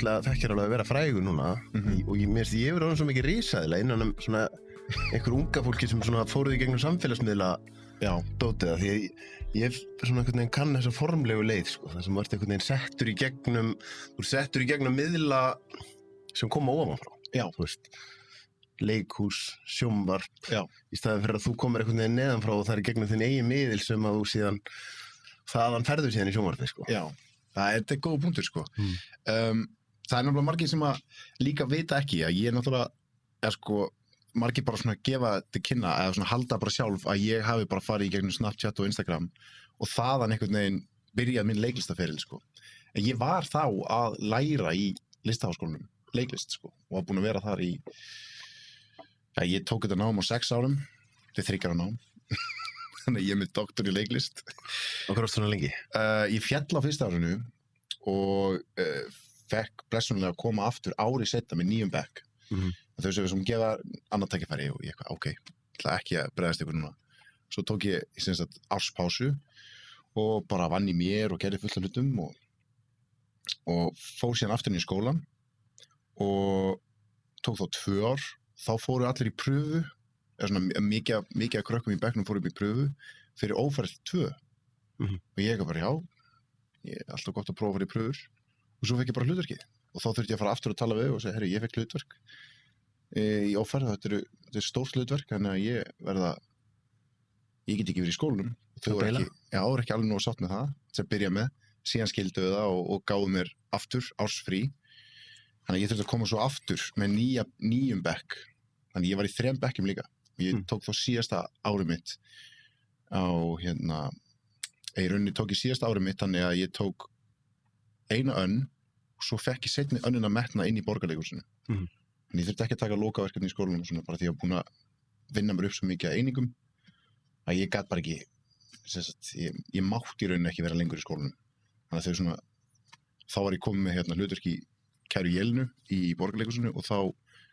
náttúrulega þekkir alveg að vera frægur núna og mér finnst ég hefur orðin svo mikið risaðilega innan svona einhver unga fólki sem svona fóruð í gegnum samfélagsmiðla dótið það, því ég hef svona einhvern veginn kann þessa formlegu leið, sko, það sem þú ert einhvern veginn settur í gegnum miðla sem koma ofanfrá, þú veist, leikhús, sjónvarp, í staðinn fyrir að þú komir einhvern veginn neðanfrá og það er í gegnum þinn eigin miðil sem að þú síðan, þaðan ferður síðan í sjónvarpi, sko. Já, það er góð punktur, sko. Það er náttúrulega margir sem að líka vita ekki að ég náttúrulega, sko, margir bara svona gefa til kynna eða svona halda bara sjálf að ég hafi bara farið í gegnum Snapchat og Instagram og þaðan einhvern veginn byrjað minn leiklistaferil, sko. En ég var þá að læra í listaháskólanum, leiklist, sko, og var búinn að vera þar í, ég tók þetta nám á 6 árum, þetta er 3 ára nám, þannig að ég er með doktor í leiklist. Og hvað varstu svona lengi? Ég féll á fyrsta árinu og fekk blessunlega að koma aftur ári seinna með 9. bekk. Þau sem gefa annað tækifæri og ég eitthvað, ok, ætla ekki að bregðast ykkur núna. Svo tók ég sem sagt árspásu og bara vann í mér og gerði fullt af hlutum og fór síðan aftur inn í skólan og tók þá 2 ár. Þá fóru allir í pröfu, eða svona mikið af krökkum í bekknum fóru upp í pröfu fyrir ófærð 2. Og ég bara, já, ég er alltaf gott að prófa að fara í pröfur og svo fekk ég bara hlutverkið. Og þá þurfti ég að fara aftur að tala við og segja, herri, ég fekk hlutverk í ófærð, þetta er stórt hlutverk, þannig að ég get ekki verið í skólanum. Þau voru ekki alveg nógu sátt með það, sem byrja með, síðan skildu það og gáðu mér aftur ársfrí. Þannig að ég þurfti að koma svo aftur með 9. bekk. Þannig að ég var í 3 bekkjum líka. Ég tók þá síðasta árið mitt á, í rauninni tók ég síðasta árið mitt, þannig að ég tók eina önn og svo fekk ég seinni önnina metna inn í Borgarleikhúsinu. En ég þurfti ekki að taka lokaverkefni í skólanum svona, bara því að ég var búinn að vinna mér upp svo mikið að einingum að ég gat bara ekki, ég mátti í rauninni ekki vera lengur í skólanum. Þannig að þá var ég komið með hlutverk í Kæru Jélnu í Borgarleikhúsinu og þá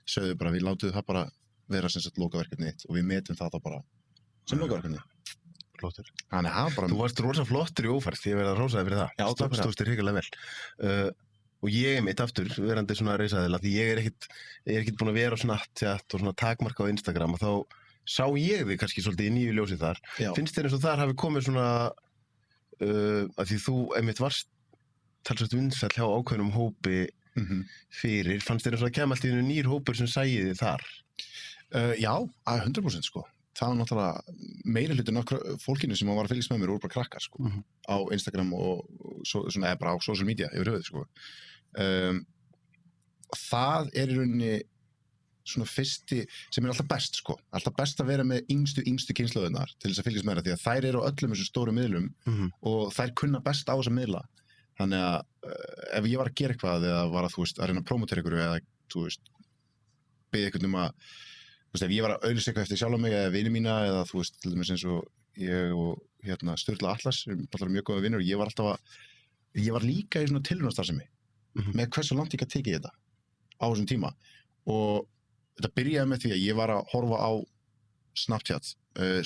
sögðu bara við látuðu það bara vera sem sagt lokaverkefni þitt og við metum það þá bara sem lokaverkefni. Flottur. Þannig að bara... Þú varst rosa flottur í ófærð, ég verið að hrósa þig fyrir það. Já, takk fyrir það. Stóðst þér hrikalega vel. Og ég mitt aftur, verandi svona risaðila, því ég er ekkert búinn að vera á Snapchat og svona takmarka á Instagram og þá sá ég þig kannski svolítið í nýju ljósi þar. Já. Finnst þér eins og þar hafi komið svona, að því þú einmitt varst talsvert vinsæll hjá ákveðnum hópi fyrir, fannst þér eins og það kem allt í einu nýr hópur sem sæði þið þar? Já, 100% sko. Það var náttúrulega meiri hlutin af fólkinu sem var að fylgjast með mér voru bara krakkar sko, á Instagram og svona, bara á social media yfir höfuð sko. Það í rauninni svona fyrsti sem alltaf best sko, alltaf best að vera með yngstu kynslóðirnar til þess að fylgjast með það því að þær eru á öllum þessum stóru miðlum og þær kunna best á þessa miðla. Þannig að ef ég var að gera eitthvað eða var að, að reyna að promotera ykkur eða, beðið einhvern að, ef ég var að auglýsa eitthvað eftir sjálf mig eða vini mína eða, til dæmis eins og ég og Sturla Atlas, allar mjög góða vinur og ég var líka í svona tilraunastarfsemi með hversu langt ég gat tekið þetta á þessum tíma og þetta byrjaði með því að ég var að horfa á Snapchat,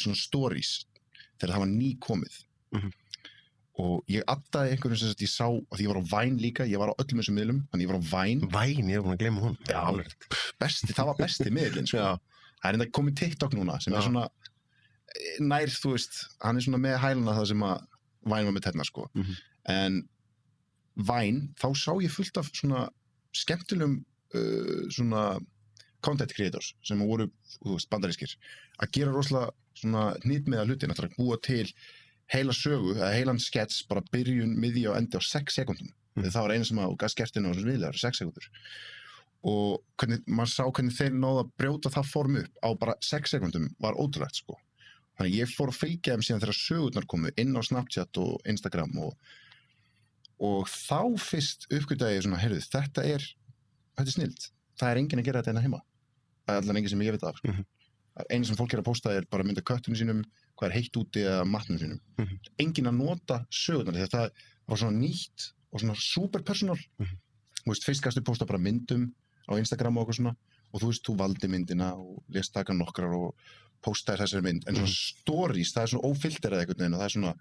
svona stories þegar það var nýkomið. Og ég addaði einhverjum sem ég sá að ég var á Vine líka, ég var á öllum þessum miðlum, þannig ég var á Vine. Vine, ég var búinn að gleyma hún. Já, það var besti miðlinn, sko. Það enda komið TikTok núna, sem svona nær, hann svona með hæluna það sem að Vine var með tennar, sko. En Vine, þá sá ég fullt af svona skemmtilegum svona content creators sem voru, bandarískir, að gera rosalega svona hnitmiða hluti, að búa til heila sögu, eða heilan skets, bara byrjun, miðja og endi á 6 sekúndum. Það var einu sem að gaf skertinu á þessum viðlega, 6 sekúndur. Og maður sá hvernig þeir náðu að brjóta það form upp á bara 6 sekúndum var ótrúlegt, sko. Þannig ég fór að fylgja þeim síðan þegar sögurnar komu inn á Snapchat og Instagram og þá fyrst uppgötaði ég svona, heyrðu, þetta er snilld. Það er enginn að gera þetta hérna heima. Það er allan enginn sem ég veit af, sko. Einu sem fólk er að posta er bara að mynda köttunum sínum, hvað er heitt úti eða matnum sínum. Enginn að nota sögurnar því að það var svona nýtt og svona superpersonal. Fyrst gastu posta bara myndum á Instagram og eitthvað svona og þú valdi myndina og lést taka nokkrar og postaði þessari mynd. En svona stories, það er svona ófilterað einhvern veginn og það er svona...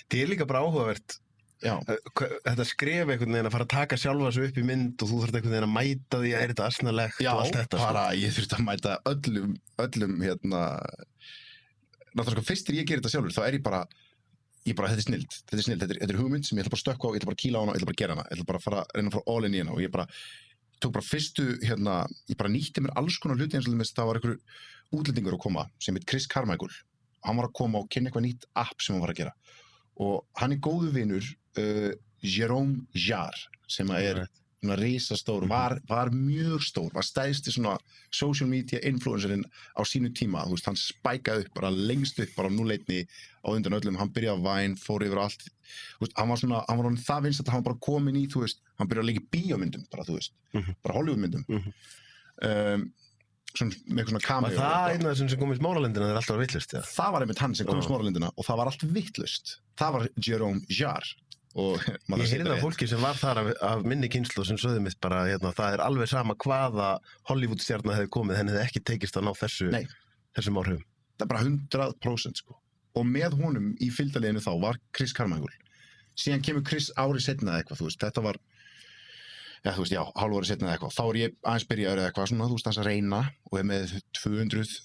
Það er líka bara áhugavert Já. Þetta skref einhvern veginn að fara að taka sjálfa sig upp í mynd og þú þarft einhvern veginn að mæta því að er þetta asnalegt og allt þetta. Já, bara ég þurfti að mæta öllum náttúrulega sko, fyrst þegar ég gerir þetta sjálfur, þá er ég bara, þetta er snild, þetta er hugmynd sem ég ætla bara að stökkva á, ég ætla bara að kýla á hana, ég ætla bara að gera hana, ég ætla bara að reyna að fara all in í hana og ég tók bara fyrstu, ég bara nýtti mér alls konar hluti eins og það var einhver útlendingur að koma sem heit Chris Carmichael, hann var að koma og kynna eitthvað nýtt app sem hann var að gera og hann er góðu vinur Jérôme Jarre sem er svona risastór, var mjög stór, var stærsti svona social media influencerinn á sínu tíma, þú veist, hann spækaði upp bara lengst upp bara á núleitni á undan öllum, hann byrjaði að Vine, fór yfir allt, þú veist, hann var það vinsæll að hann bara komin í, þú veist, hann byrjaði að leika í bíómyndum bara, þú veist, bara Hollywoodmyndum, svona, með eitthvað svona cameo. Var það einn af þessum sem kom í Smáralindina þegar allt var vitlaust, ja? Það var einmitt hann sem kom í Smáralindina og það var allt vitlaust. Það var Jérôme Jarre. Og ég heyrði það fólki sem var þar af minni kynslóð sem sögðu mitt bara, það er alveg sama hvaða Hollywood-stjarna hefði komið, henni hefði ekki tekist að ná þessum áhrifum. Það er bara 100% sko. Og með honum í fylgdarliðinu þá var Chris Carmichael. Síðan kemur Chris ári seinna eða eitthvað, þú veist, þetta var, hálfu ári seinna eða eitthvað. Þá er ég aðeins byrjaður eða eitthvað svona, þú veist, að reyna og er með 200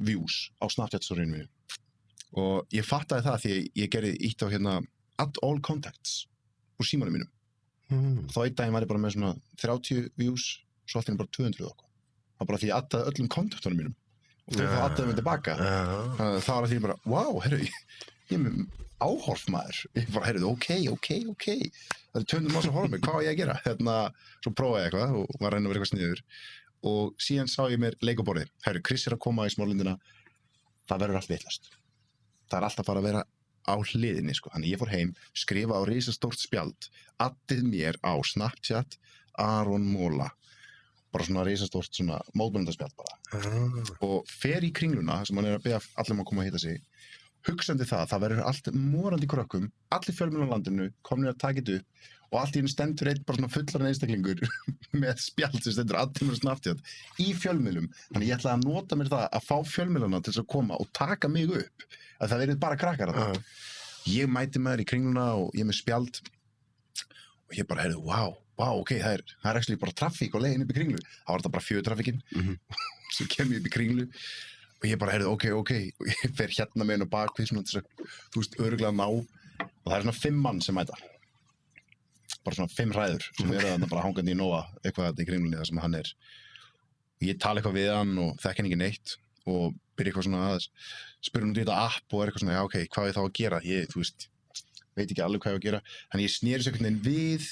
views á Snapchat-storyinu mínu. Og ég fattaði það því ég gerði ítt á add all contacts úr símanum mínum. Þá einn daginn var ég bara með svona 30 views, svo allt bara 200 okkur. Það var bara því ég addaði öllum kontaktunum mínum og þau þá addaði mig tilbaka. Það var því bara, wow, herru, ég er með áhorf maður. Ég bara, herru, ok. Það er 200 manns að horfa mig, hvað á ég að gera? Svo prófaði ég eitthvað og var að reyna að vera eitthvað sniður. Og síðan sá ég mér leik á borðið. Herru, Chris er að koma í Smáralindina, það verður allt vitlaust. Það er alltaf bara að vera á hliðinni, sko. Þannig ég fór heim, skrifa á risastórt spjald, addið mér á Snapchat Aron Mola. Bara svona risastórt svona mótmælendaspjald bara. Og fer í Kringluna, sem hann er að beða allir að koma að hitta sig, hugsandi það verður allt morandi krökkum, allir fjölmiðlar á landinu, komnir að taka þetta upp og allt í einu stendur einn bara svona fullarinn einstaklingur með spjald sem stendur addið mér á Snapchat í fjölmiðlum. Þannig ég ætlaði að nota mér það að fá fjölmiðlarna til þess að koma og taka mig upp. Að það verið bara krakkar að það. Ég mæti maður í Kringluna og ég með spjald og ég bara, wow, ok, það er actually bara trafík á leiðin upp í Kringlu. Það var þetta bara fjötrafikinn og svo kem ég upp í Kringlu og ég bara, ok, og ég fer með henn og bakvið svona þess að, þú veist, örugglega ná og það er svona 5 mann sem mæta. Bara svona 5 hræður sem eru þarna bara hangandi í nóa eitthvað þetta í Kringlunni þar sem hann er. Og ég tala eitthvað við hann og þekki hann ekki neitt og byrja eitthvað svona að spyrja út í þetta app og er eitthvað svona, já ok, hvað er þá að gera? Ég, þú veist, veit ekki alveg hvað ég á að gera. Þannig ég sneri sér einhvern veginn við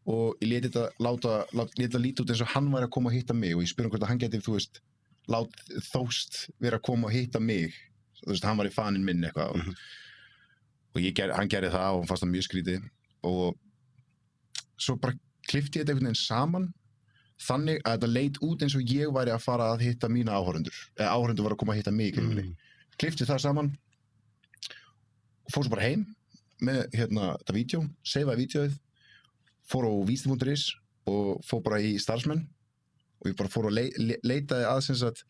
og ég lét þetta líta út eins og hann væri að koma að hitta mig og ég spurði hvort að hann geti, þú veist, þóst vera að koma að hitta mig. Þú veist, hann var í faninn minn eitthvað og hann gerði það og hann fannst það mjög skrítið og svo bara klippti ég þetta einhvern veginn saman þannig að þetta leit út eins og ég væri að fara að hitta mína áhorfendur eða áhorfendur var að koma að hitta mig klippti það saman og fór svo bara heim með þetta vídeo, seifaði vídeoið fór á vísindi.is og fór bara í starfsmenn og ég bara fór og leitaði aðeins að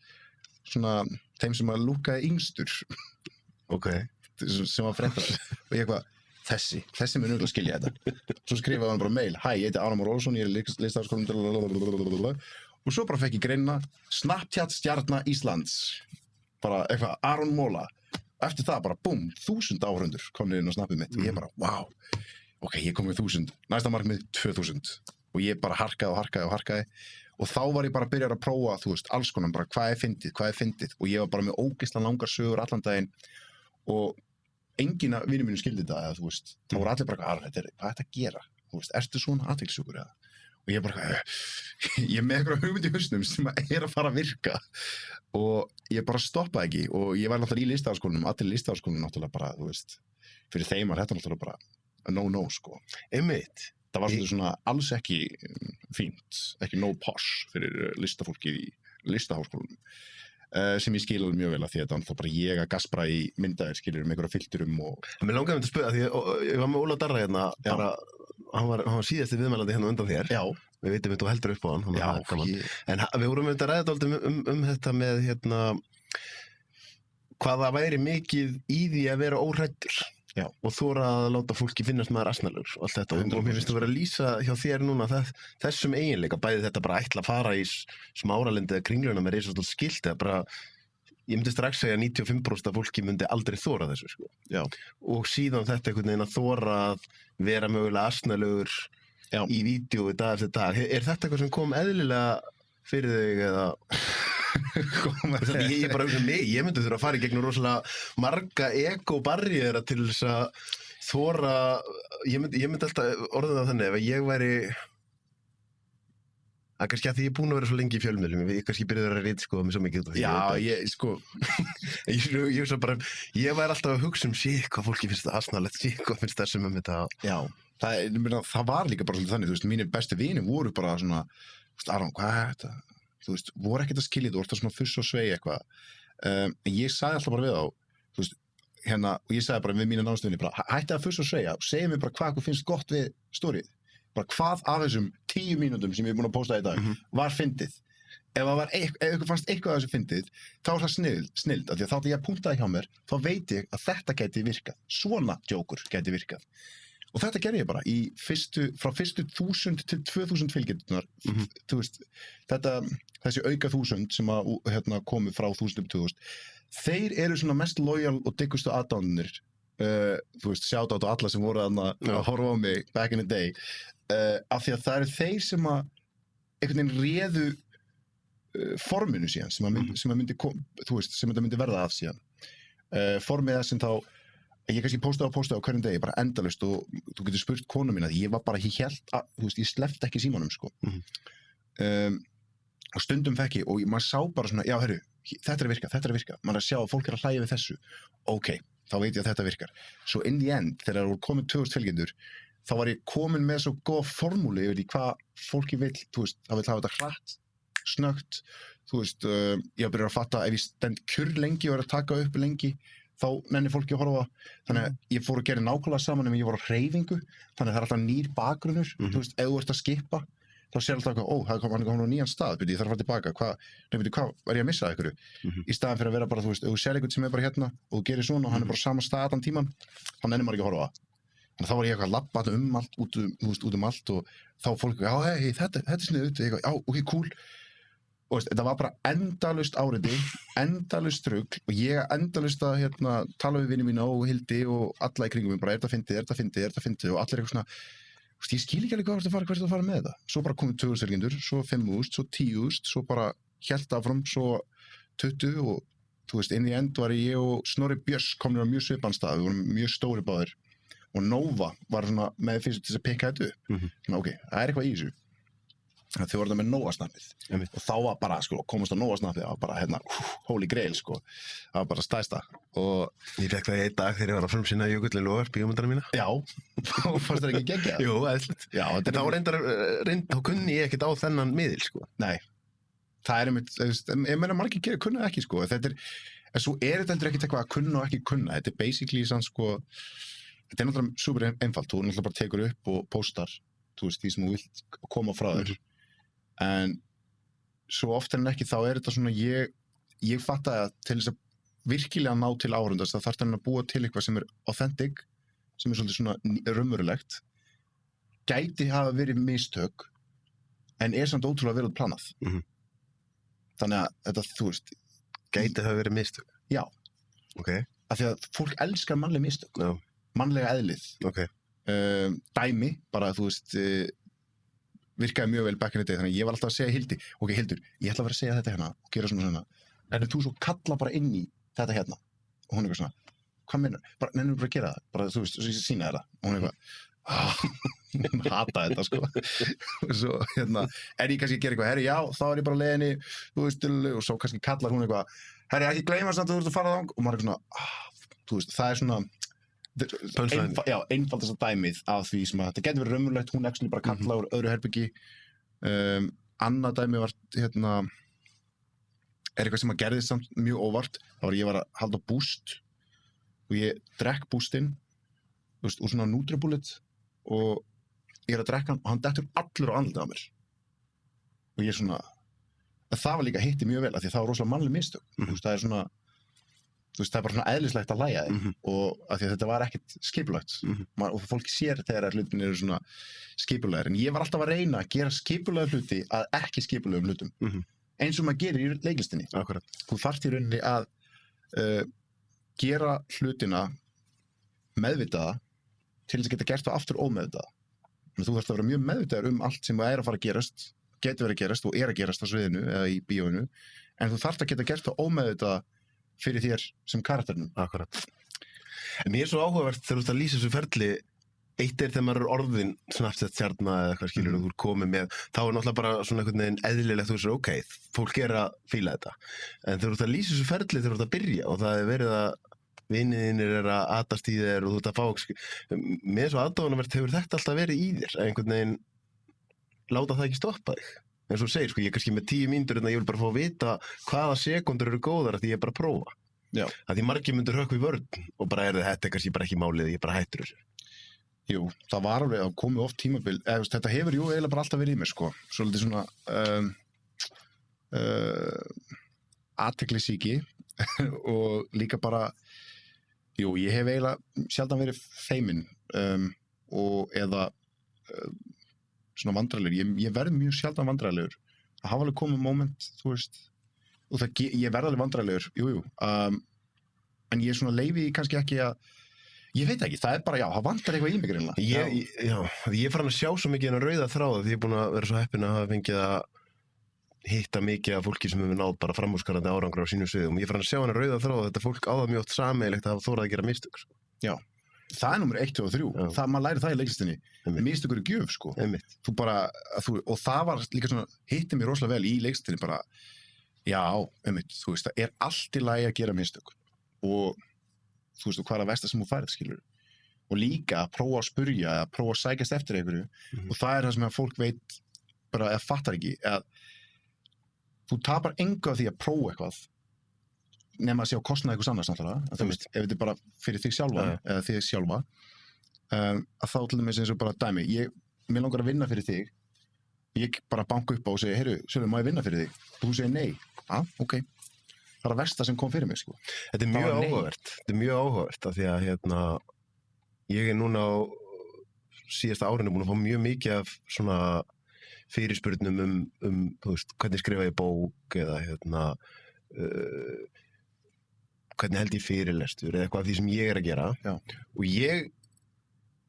svona þeim sem að lúkkaði yngstur sem var frekar og ég eitthvað þessi mun auðvitað skilja þetta. Svo skrifaði hann bara mail, hæ, ég heiti Aron Már Ólafsson, ég er í listaháskólanum og svo bara fekk ég greinina Snapchat stjarna Íslands. Bara eitthvað, Aron Mola. Eftir það bara, búm, 1000 áhorfendur komnir inn á snappið mitt. Og ég bara, wow, ok, ég kom með 1000. Næsta markmið, 2000. Og ég bara harkaði. Og þá var ég bara að byrja að prófa, þú veist, alls konar, bara hvað er fyndið. Og ég var bara með ógeðslega langar sögur allan daginn og enginn af vinum mínum skildi þetta, eða þú veist, þá voru allir bara, hvað er þetta að gera? Þú veist, ertu svona athyglisjúkur eða? Og ég bara, ég er með eitthvað hugmynd í hausnum sem er að fara að virka og ég bara stoppaði ekki og ég var náttúrulega í listaháskólanum, allir listaháskólanum náttúrulega bara, þú veist, fyrir þeim var þetta náttúrulega bara no, sko. Einmitt. Það var svona alls ekki fínt, ekki no posh fyrir listafólkið í listaháskólanum. Sem ég skil alveg mjög vel að því að þetta var bara ég að gaspra í myndaðir skilur með einhverja filterum og... Mér langaði að spyrja því að ég var með Óla Darra hérna, bara, hann var síðasti viðmælandi hérna undan þér. Já. Við veitum að þú heldur upp á hann. Já. En við vorum að ræða dálítið þetta með hérna, hvað það væri mikið í því að vera óhræddur. Já. og þóra að láta fólki finnast maður asnalegur og allt þetta og mér finnst þú vera að lýsa hjá þér núna þessum eiginleika, bæði þetta bara ætla að fara í smáralendi eða kringluna með risastórt skilt eða bara, ég myndi strax segja 95% af fólki myndi aldrei þóra þessu sko. Já. Og síðan þetta einhvern veginn að þóra að vera mögulega asnalegur í vídeo dag eftir dag, þetta eitthvað sem kom eðlilega fyrir þig eða ég bara hugsa mig, ég myndi þurfa að fara í gegnum rosalega marga ego-barriera til þess að þóra, ég myndi alltaf orða það þannig ef ég væri að kannski að því ég er búin að vera svo lengi í fjölmiðlum ég kannski byrjaði að ritskoða mig svo mikið út af því. Já, ég hugsa bara, ég væri alltaf að hugsa shit, hvað fólki finnst það asnalegt, shit, hvað finnst þessum þetta. Já, það var líka bara svolítið þannig, þú veist, mínir bestu vinir voru bara svona, þú veist, Aron, hvað þetta? Þú veist, voru ekkert að skilja þú, orðið svona fuss og svei eitthvað. En ég sagði alltaf bara við þá, þú veist, og ég sagði bara við mína nánustuðinni, bara hætti að fuss og sveia, segja mér bara hvað finnst gott við stórið. Bara hvað af þessum 10 mínútum sem ég er búin að posta í dag var fyndið. Ef ykkur fannst eitthvað af þessu fyndið, þá er það snild, af því að þá ég puntaði hjá mér, þá veit ég að þetta gæti virkað. Svona djókur gæti virkað. Og þetta gerði ég bara frá fyrstu 1000 til 2000 fylgjendunar, þú veist, þessi auka 1000 sem að komu frá 1000 til 2000, þeir eru svona mest lojal og diggustu aðdánir, þú veist, shout out á alla sem voru að horfa á mig back in the day, af því að það eru þeir sem að einhvern veginn réðu forminu síðan, sem að myndi, þú veist, sem þetta myndi verða af síðan. Formið sem þá ég kannski postaði á hverjum degi, bara endalaust og þú getur spurt konu mína því ég var bara, ég sleppti ekki símanum sko. Og stundum fekk ég og maður sá bara svona, já herru, þetta er að virka, maður er að sjá að fólk er að hlæja við þessu, ok, þá veit ég að þetta virkar. Svo in the end, þegar það voru komin 2000 fylgjendur, þá var ég komin með svo góð formúli yfir því hvað fólki vill, þú veist, það vill hafa þetta hratt, snöggt, þú veist, ég byrjar að fatta ef ég stend kjur lengi og er að taka upp lengi, þá nennir fólki að horfa, þannig að ég fór að gera nákvæmlega saman ég var á hreyfingu, þannig að það er alltaf nýr bakgrunnur, þú veist, ef þú ert að skippa, þá sér alltaf eitthvað, það er komin á nýjan stað, ég þarf að fara tilbaka, hvað var ég að missa einhverju? Í staðan fyrir að vera bara, þú veist, ef þú sér eitthvað sem er bara hérna og þú gerir svona og hann er bara sama stað allan tíman, þá nennir maður ekki að horfa. Þannig að þá var ég eitthvað að labba allt, út allt og þá fólk, já, hey, þetta er sniðugt, já, ok, cool. Og þetta var bara endalaust áreiti, endalaust rugl og ég endalaust að tala við vinið mína og Hildi og alla í kringum mig bara, er þetta fyndið og allir eitthvað svona, ég skil ekki alveg hvert að fara með þetta. Svo bara komið 2000 fylgjendur, svo 5.000, svo 10.000, svo bara hélt áfram, svo 20 og þú veist, inn í end var ég og Snorri Björns komnir á mjög svipaðan stað, við vorum mjög stóri báðir og Nova var svona með fyrst til þess að pikka þetta upp. Svona, ok, það er eitthvað í þessu. Þau voru það með Nóa-snappið og þá var bara, sko, komast á Nóa-snappið það var bara, holy grail, sko það var bara stærsta og ég fekk það í einn dag þegar ég var að frumsýna Jökullin Logar bíómyndana mína. Já, fannst það ekki geggjað? Jú, eðlilegt. Já, en þá kunni ég ekkert á þennan miðil, sko. Nei, það er einmitt, ég meina margir kunna ekki, sko, en svo er þetta heldur ekkert eitthvað að kunna og ekki kunna, þetta er basically sann, sko, þetta er náttúrulega super einfalt, þú náttúrulega bara tekur upp og postar, þú veist, því sem þú vilt koma frá þér. En svo oftar en ekki þá er þetta svona ég fatta að til þess að virkilega ná til áhorfandans þá þarf það að búa til eitthvað sem er authentic, sem er svolítið svona raunverulegt, gæti hafa verið mistök en er samt ótrúlega vel planað. Þannig að þetta, þú veist, gæti hafa verið mistök? Já. Ok. Af því að fólk elskar mannleg mistök. Já. Mannlega eðlið. Ok. Dæmi, bara þú veist virkaði mjög vel back in the day, þannig ég var alltaf að segja Hildi, ok Hildur, ég ætla að vera að segja þetta hérna og gera svona, en þú svo kalla bara inn í þetta hérna og hún er eitthvað svona, hvað meinar? Bara, nennum bara að gera það, bara þú veist, svo ég sína þetta og hún er eitthvað, hún hata þetta sko og svo er ég kannski að gera eitthvað, herri já, þá er ég bara leiðinni, þú veist, og svo kannski kallar hún eitthvað, herri ekki gleyma samt að þú ert að fara þang og maður er eitthvað svona, þú veist, það er svona einfaldast að dæmið af því sem að þetta getur verið raunverulegt, hún actually bara kalla úr öðru herbyggi. Annað dæmi var er eitthvað sem að gerðist samt mjög óvart, þá var ég að halda boost og ég drekk boostinn úr svona Nutribullet og ég að drekka hann og hann dettur allur á andlitið á mér og ég svona það var líka hitti mjög vel af því það var rosalega mannleg mistök. Það er svona þú veist, það er bara svona eðlislegt að hlæja þig og af því að þetta var ekkert skipulagt og fólk sér þegar hlutin eru svona skipulegir, en ég var alltaf að reyna að gera skipulega hluti að ekki skipulegum hlutum eins og maður gerir í leiklistinni. Akkurat. Þú þarft í rauninni að gera hlutina meðvitaða til þess að geta gert það aftur ómeðvitaða. Þú þarft að vera mjög meðvitaður allt sem er að fara að gerast, getur verið að gerast og er að gerast á sviðinu eða í bíóinu, en þú þarft að geta gert það ómeðvitaða fyrir þér sem karakternum. Akkurat. En mér er svo áhugavert þegar þú ert að lýsa þessu ferli, eitt þegar maður er orðin Snapchat-stjarna eða eitthvað skilur og þú er komið með, þá er náttúrulega bara svona einhvern veginn eðlilegt, þú veist, ok, fólk er að fíla þetta. En þegar þú ert að lýsa þessu ferli þegar þú ert að byrja og það er verið að viniðinir er að atast í þér og þú ert að fá, með svo aðdáunarvert hefur þetta alltaf verið í þér, að einhvern veginn láta það ekki stoppa þig. En svo segir, sko, ég er kannski með 10 mínútur en ég vil bara fá að vita hvaða sekundur eru góðar af því ég er bara að prófa. Já. Af því margir myndir höggva í vörn og bara þetta kannski bara ekki málið, ég bara hættur þessu. Jú, það var alveg að komi oft tímabil, þetta hefur jú eiginlega bara alltaf verið í mér, sko. Svolítið svona athyglisíki og líka bara, jú, ég hef eiginlega sjaldan verið feiminn og eða svona vandræðilegur. Ég verð mjög sjaldan vandræðilegur. Það hafa alveg komið moment, þú veist, og ég verð alveg vandræðilegur, jú, en ég svona leyfi kannski ekki að, ég veit ekki, það er bara, já, það vantar eitthvað í mig greinlega. Ég er farin að sjá svo mikið en að rauða þráða því ég er búin að vera svo heppinn að hafa fengið að hitta mikið af fólki sem hefur náð bara framúrskarandi árangur á sínum sviðum. Ég er farin að sjá hann að rauða þráða þetta fólk á það mjög oft sameiginlegt að hafa þórað að gera mistök. Sko. Já, það er númer 1, 2 og 3. Það, maður læri það í leiklistinni. Mistökur er gjöf, sko. Þú bara, og það var líka svona, hitti mér rosalega vel í leiklistinni bara, já, þú veist, það er allt í lagi að gera mistök. Og þú veist, og hvað er að versta sem þú færð, skilur. Og líka að prófa að spurja, að prófa að sækjast eftir einhverju. Og það er það sem að fólk veit bara, eða fattar ekki, að þú tapar engu af því að prófa eitthvað nema að sé á kostnað einhvers annars náttúrulega. Þú veist, ef þetta er bara fyrir þig sjálfa, eða þig sjálfa, að þá til dæmis eins og bara dæmi, mér langar að vinna fyrir þig, ég bara banka upp á og segja, heyrðu, Sölvi, má ég vinna fyrir þig? Og þú segir nei. Ok. Það er að versta sem kom fyrir mig, sko. Þetta er mjög áhugavert. Þetta er mjög áhugavert af því að ég er núna á síðasta árinu búin að fá mjög mikið af svona fyrirspurnum þú veist, hvernig skrifa ég bók eða hvernig held ég fyrirlestur eða eitthvað af því sem ég er að gera. Já.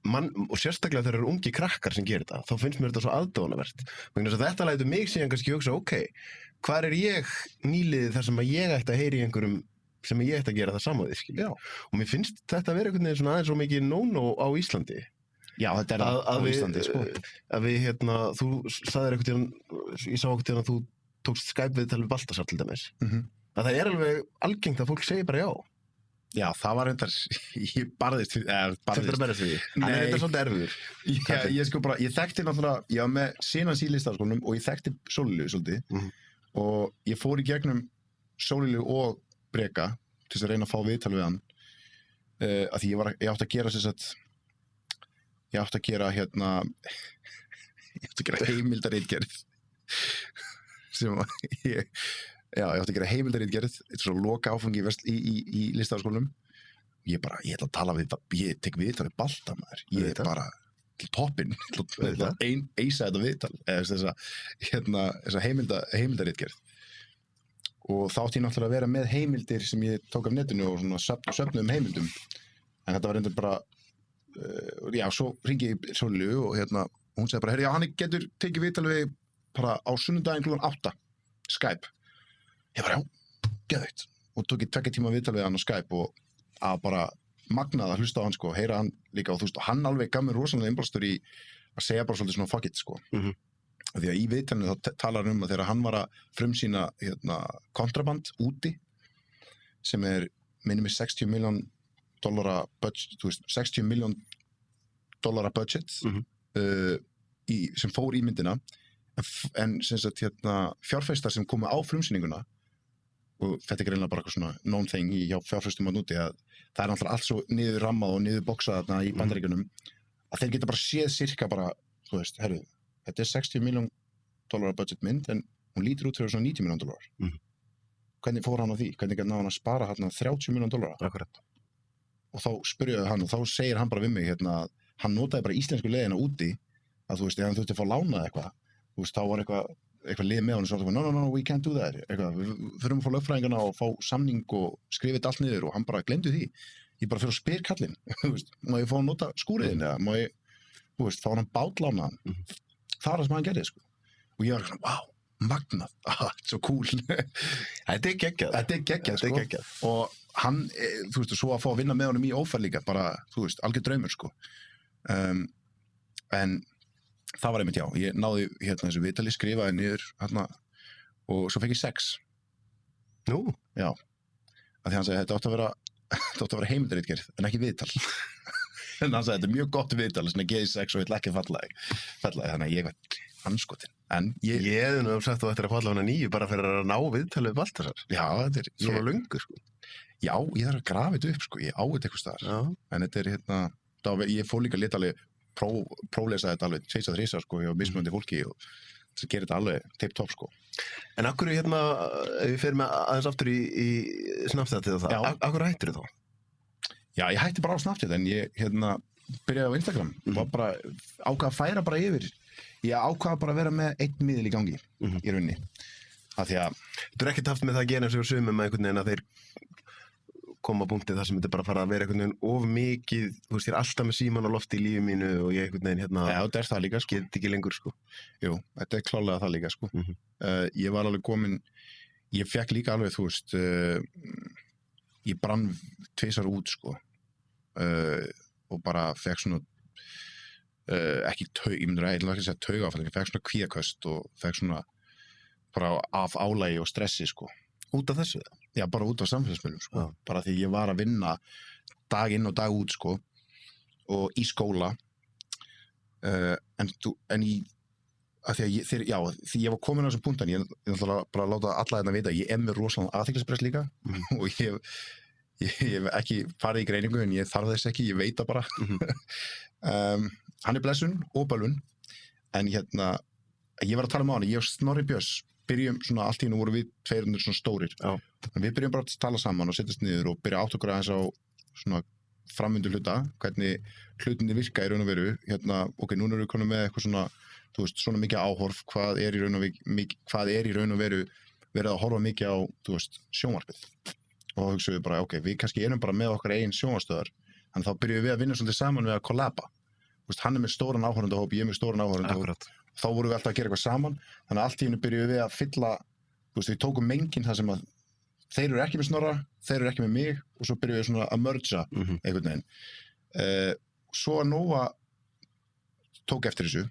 Og sérstaklega þegar eru ungi krakkar sem gerir þetta, þá finnst mér þetta svo aðdáunarvert. Vegna þess að þetta lætur mig síðan kannski hugsa, ok, hvar er ég nýliðið þar sem að ég ætti að heyra í einhverjum sem ég ætti að gera það saman við, og mér finnst þetta að vera einhvern veginn svona aðeins svo mikið no-no á Íslandi. Já, þetta er á Íslandi, sko. Að við, þú sagðir einhvern tíðan, ég sá einhvern tíðan að þú tókst Skype-viðtal við Baltasar til dæmis. Að það er alveg algengt að fólk segir bara já. Já, það var reyndar, ég barðist fyrir, Þetta er berðist fyrir, hann er reyndar svolítið erfiður. Ég þekkti náttúrulega, ég var með Sinans í listaháskólanum og ég þekkti Sólilju svolítið og ég fór í gegnum Sólilju og Breka til þess að reyna að fá viðtal við hann af því ég átti að gera ég átti að gera heimildaritgerð sem ég átti að gera heimildaritgerð, þetta er svo loka áfangi í listaháskólanum. Ég ætla að tala við, ég tek viðtal við Balta, maður. Ég er bara til toppinn, eisa þetta viðtal, eða þessa heimildaritgerð. Og þá átti ég náttúrulega að vera með heimildir sem ég tók af netinu og svona söfnuðum heimildum. En þetta var reyndar bara, svo hringi ég Sólilju og hún sagði bara, herri, já, hann getur tekið viðtal við bara á sunnudaginn klukkan 8, Skype. Ég bara, já, geðveikt. Og tók ég 2 tíma viðtal við hann á Skype og að bara magnað að hlusta á hann, sko, heyra hann líka og þú veist, hann alveg gaf mér rosalega innblástur í að segja bara svolítið svona fuck it, sko. Því að í viðtalinu þá talar hann að þegar hann var að frumsýna kontraband úti sem er, minnir mig, $60 million budget, þú veist, $60 million budget sem fór í myndina en sem sagt fjárfestar sem komu á frumsýninguna og þetta er greinlega bara eitthvað svona known thing hjá fjárfestum á núti að það er náttúrulega allt svo niður rammað og niður boxað þarna í Bandaríkjunum að þeir geta bara séð sirka bara, þú veist, herru, þetta er $60 million budget mynd en hún lítur út fyrir svona $90 million. hvernig fór hann á því? Hvernig náði hann að spara hérna $30 million? Akkurat. Og þá spurði hann og þá segir hann bara við mig hérna að hann notaði bara íslensku leiðina úti að þú veist, ef hann þurfti að fá lánað eitthvað, þú veist, þá var eitthvað lið með hann og svona, no, we can't do that, eitthvað, við þurfum að fá lögfræðingana og fá samning og skrifa þetta allt niður og hann bara gleymdi því. Ég bara fyrir að spyr kallinn, þú veist, má ég fá að nota skúriðin eða má ég, þú veist, fá hann bátlánaðan. Það var það sem hann gerði, sko. Og ég var svona, wow, magnað, svo cool. Þetta er geggjað, sko. Og hann, þú veist, svo að fá að vinna með honum í ófærð líka, bara, þú veist, algjör draumur, sko. En það var einmitt, já, ég náði hérna þessu vitali, skrifaði niður hérna og svo fekk ég 6. Nú? Já, af því hann sagði, þetta átti að vera heimildarritgerð, en ekki viðtal. En hann sagði, þetta er mjög gott viðtal, svona geði 6 og ég ætla ekki að falla þig, þannig að ég var anskotin. En ég hefði nú sagt þú ættir að falla hana 9 bara fyrir að ná viðtalið við Baltasar. Já, þetta er svona löngu, sko. Já, ég þarf að grafa þetta upp, sko, ég á þetta eitthvað staðar. En þetta er hérna, ég fór líka litalið próflesa þetta alveg 2-3, sko, hjá mismunandi fólki og þess að gera þetta alveg tip-top, sko. En akkur hérna, ef við ferum aðeins aftur í Snapchatið og það, akkur hættir þú þá? Já, ég hætti bara á Snapchat, en ég hérna byrjaði á Instagram, var bara ákvað að færa bara yfir. Ég ákvað bara að vera með einn miðil í gangi í rauninni. Af því að þú er ekkert haft með það að gera eins og sumum með einhvern veginn að þeir koma á punktið þar sem þetta bara fara að vera einhvern veginn of mikið, þú veist, ég er alltaf með síman á lofti í lífi mínu og ég einhvern veginn hérna já, þetta er það líka, sko. Get ekki lengur, sko. Jú, þetta er klálega það líka, sko. Ég var alveg komin, ég fekk líka alveg, þú veist, ég brann 2 út, sko. Og bara fekk svona, ekki ég myndir að ekki segja taugafall, ég fekk svona kvíðaköst og fekk svona bara af álagi og stressi, sko. Út af þessu? Já, bara út af samfélagsmiðlum, sko. Bara því ég var að vinna dag inn og dag út, sko, og í skóla. En að því ég var komin á þessum punktan, ég ætla bara að láta alla þetta vita, ég með rosalega athyglisbrest líka og ég hef ekki farið í greiningu en ég þarf þess ekki, ég veit það bara. Hann er blessun og bölvun, en hérna, ég var að tala með hann, ég og Snorri Björns, byrjum svona, allt í hennu voru við 2 svona stórir. En við byrjum bara að tala saman og setjast niður og byrja átt okkur aðeins á svona framvindu hluta, hvernig hlutinni virka í raun og veru, hérna, ok, núna erum við konum með eitthvað svona, þú veist, svona mikið áhorf, hvað er í raun og veru verið að horfa mikið á, þú veist, sjónvarpið. Og þá hugsaum við bara, ok, við kannski erum bara með okkar eigin sjónvarpsstöðvar, en þá byrjum við að vinna svolítið saman við að kollaba. Þú veist, hann er með stóran áhorfendahóp, ég er með stóran áhorfendahóp. Þá vorum við alltaf að gera eitthvað saman, þannig að allt í hennu byrjuðum við að fylla, þú veist, við tókum menginn þar sem að þeir eru ekki með Snorra, þeir eru ekki með mig og svo byrjuðum við svona að mergea einhvern veginn. Svo að Nova tók eftir þessu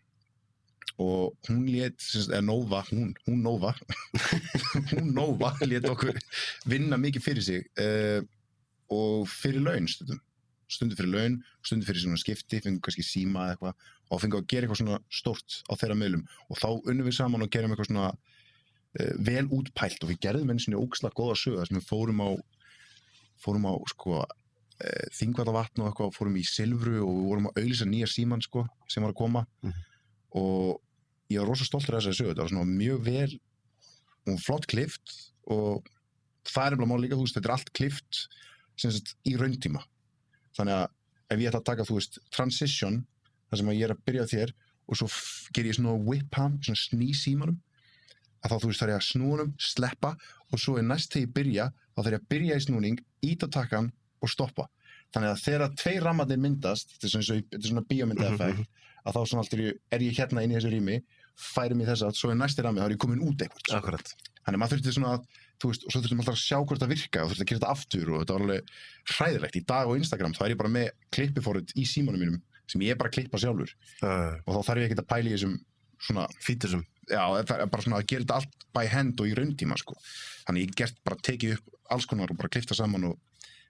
og hún lét, Nova, hún Nova lét okkur vinna mikið fyrir sig og fyrir laun stundum fyrir laun, stundum fyrir svona skipti, fengum kannski síma eða eitthvað og fengum að gera eitthvað svona stórt á þeirra miðlum og þá unnum við saman og gerum eitthvað svona vel útpælt og við gerðum einu svona ógeðslega góða sögu þar sem við fórum á sko Þingvallavatn og eitthvað, fórum í Silfru og við vorum að auglýsa nýja síman sko sem var að koma og ég var rosa stoltur af þessari sögu, þetta var svona mjög vel og flott klift og það er bara mál líka, þú veist, þetta er allt klift sem sagt í rauntíma. Þannig að ef ég ætla að taka, þú veist, transition, þar sem að ég er að byrja á þér og svo ger ég svona whip ham, svona sný símanum, að þá, þú veist, þarf ég að snúa honum, sleppa og svo næst þegar ég byrja, þá þarf ég að byrja í snúning, íta takkan og stoppa. Þannig að þegar 2 rammarnir myndast, þetta er svona bíómyndaeffekt, að þá svona alltaf er ég hérna inn í þessu rými, færum í þess að svo næsti rammi, þá er ég komin út eitthvað. Akkurat. Þannig að maður þurfti svona að, þú veist, og svo þurftum alltaf að sjá hvort það virka og þurfti að gera þetta aftur og þetta var alveg hræðilegt. Í dag á Instagram þá er ég bara með klippiforrit í símanum mínum sem ég er bara að klippa sjálfur og þá þarf ég ekkert að pæla í þessum svona fítusum. Já, það er bara svona að gera þetta allt by hand og í rauntíma sko. Þannig ég gert bara tekið upp alls konar og bara klipta saman og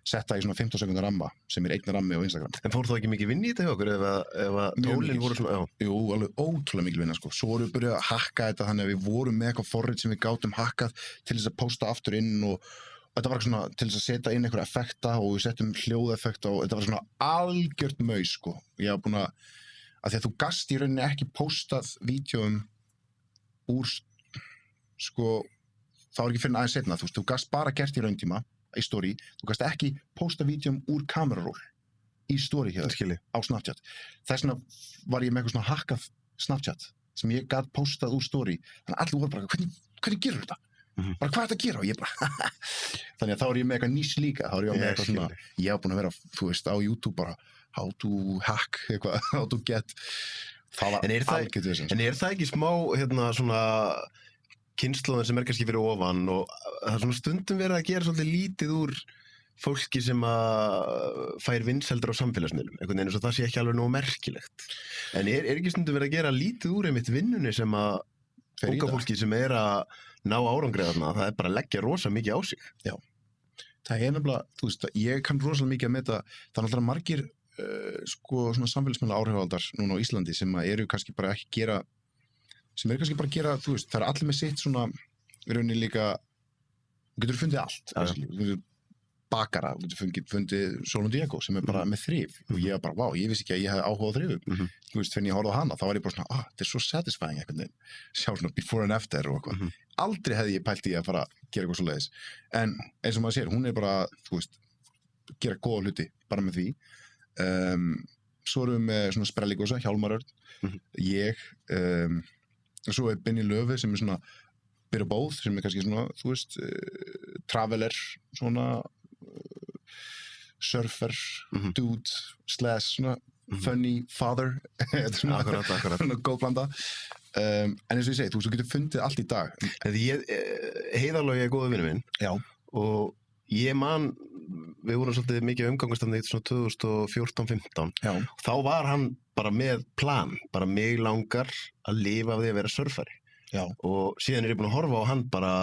setta í svona 15 sekundar ramma sem er 1 rammi á Instagram. En fór þú ekki mikið vinni í þetta hjá okkur ef að tólin voru svona, já? Jú, alveg ótrúlega mikil vinna sko. Svo vorum við byrjað að hakka þetta þannig að við vorum með eitthvað forrit sem við gátum hakkað til þess að posta aftur inn og þetta var svona til þess að setja inn einhverja effekta og við settum hljóðeffekta og þetta var svona algjört maus sko. Ég var búin að því að þú gast í rauninni ekki postað vídeóum úr sko það var ekki fyrir aðeins seinna, þú gast bara gert í rauntíma í story, þú gast ekki posta vídeum úr kameraról í story hér á Snapchat. Þess vegna var ég með eitthvað svona hackað Snapchat sem ég gat postað úr story, þannig að allir voru bara, hvernig gerur þetta? Bara hvað er þetta að gera? Og ég bara, þannig að þá er ég með eitthvað nýs líka, þá er ég með eitthvað svona, ég hef búin að vera, þú veist, á YouTube bara, how to hack, eitthvað, how to get, það var algjört þessum. En er það ekki smá, svona, kynslóðin sem er kannski fyrir ofan og það er svona stundum verið að gera svolítið lítið úr fólki sem að fær vinsældur á samfélagsmiðlum, einhvern veginn, svo það sé ekki alveg nógu merkilegt. En er ekki stundum verið að gera lítið úr einmitt vinnunni sem að unga fólki sem er að ná árangrið þarna, það er bara að leggja rosa mikið á sig. Já, það er nefnilega, þú veist, ég kann rosalega mikið að meta, það er náttúrulega margir svona samfélagsmiðla áhrifaldar núna á Íslandi sem eru kannski bara ekki gera, sem eru kannski bara að gera, þú veist, það er allir með sitt svona, í rauninni líka, þú getur fundið allt, þú getur bakara, þú getur fundið Solon Diego sem er bara með þrif og ég var bara, vá, ég vissi ekki að ég hefði áhuga á þrifum þú veist, þegar ég horfði á hana, þá var ég bara svona þetta er svo satisfying einhvern veginn, sjá svona before and after og eitthvað, aldrei hefði ég pælt í að fara að gera eitthvað svo leiðis, en eins og maður sér, hún er bara, þú veist gera góða hluti, bara með því svo erum við með svona sprelligósa, Hjálmar Örn ég, og svo er Binni Löfi sem er svona bit of both, sem er kannski svona, þú veist traveler, svona surfer, dude slash svona funny father svona, akkurat. Svona góð blanda en eins og ég segi, þú getur fundið allt í dag. Heiðarlógi er góða vinur minn. Já. Og ég man, við vorum svolítið mikið umgangast þannig svona 2014-15. Já. Þá var hann bara með plan, bara mig langar að lifa af því að vera surfari. Já. Og síðan er ég búin að horfa á hann bara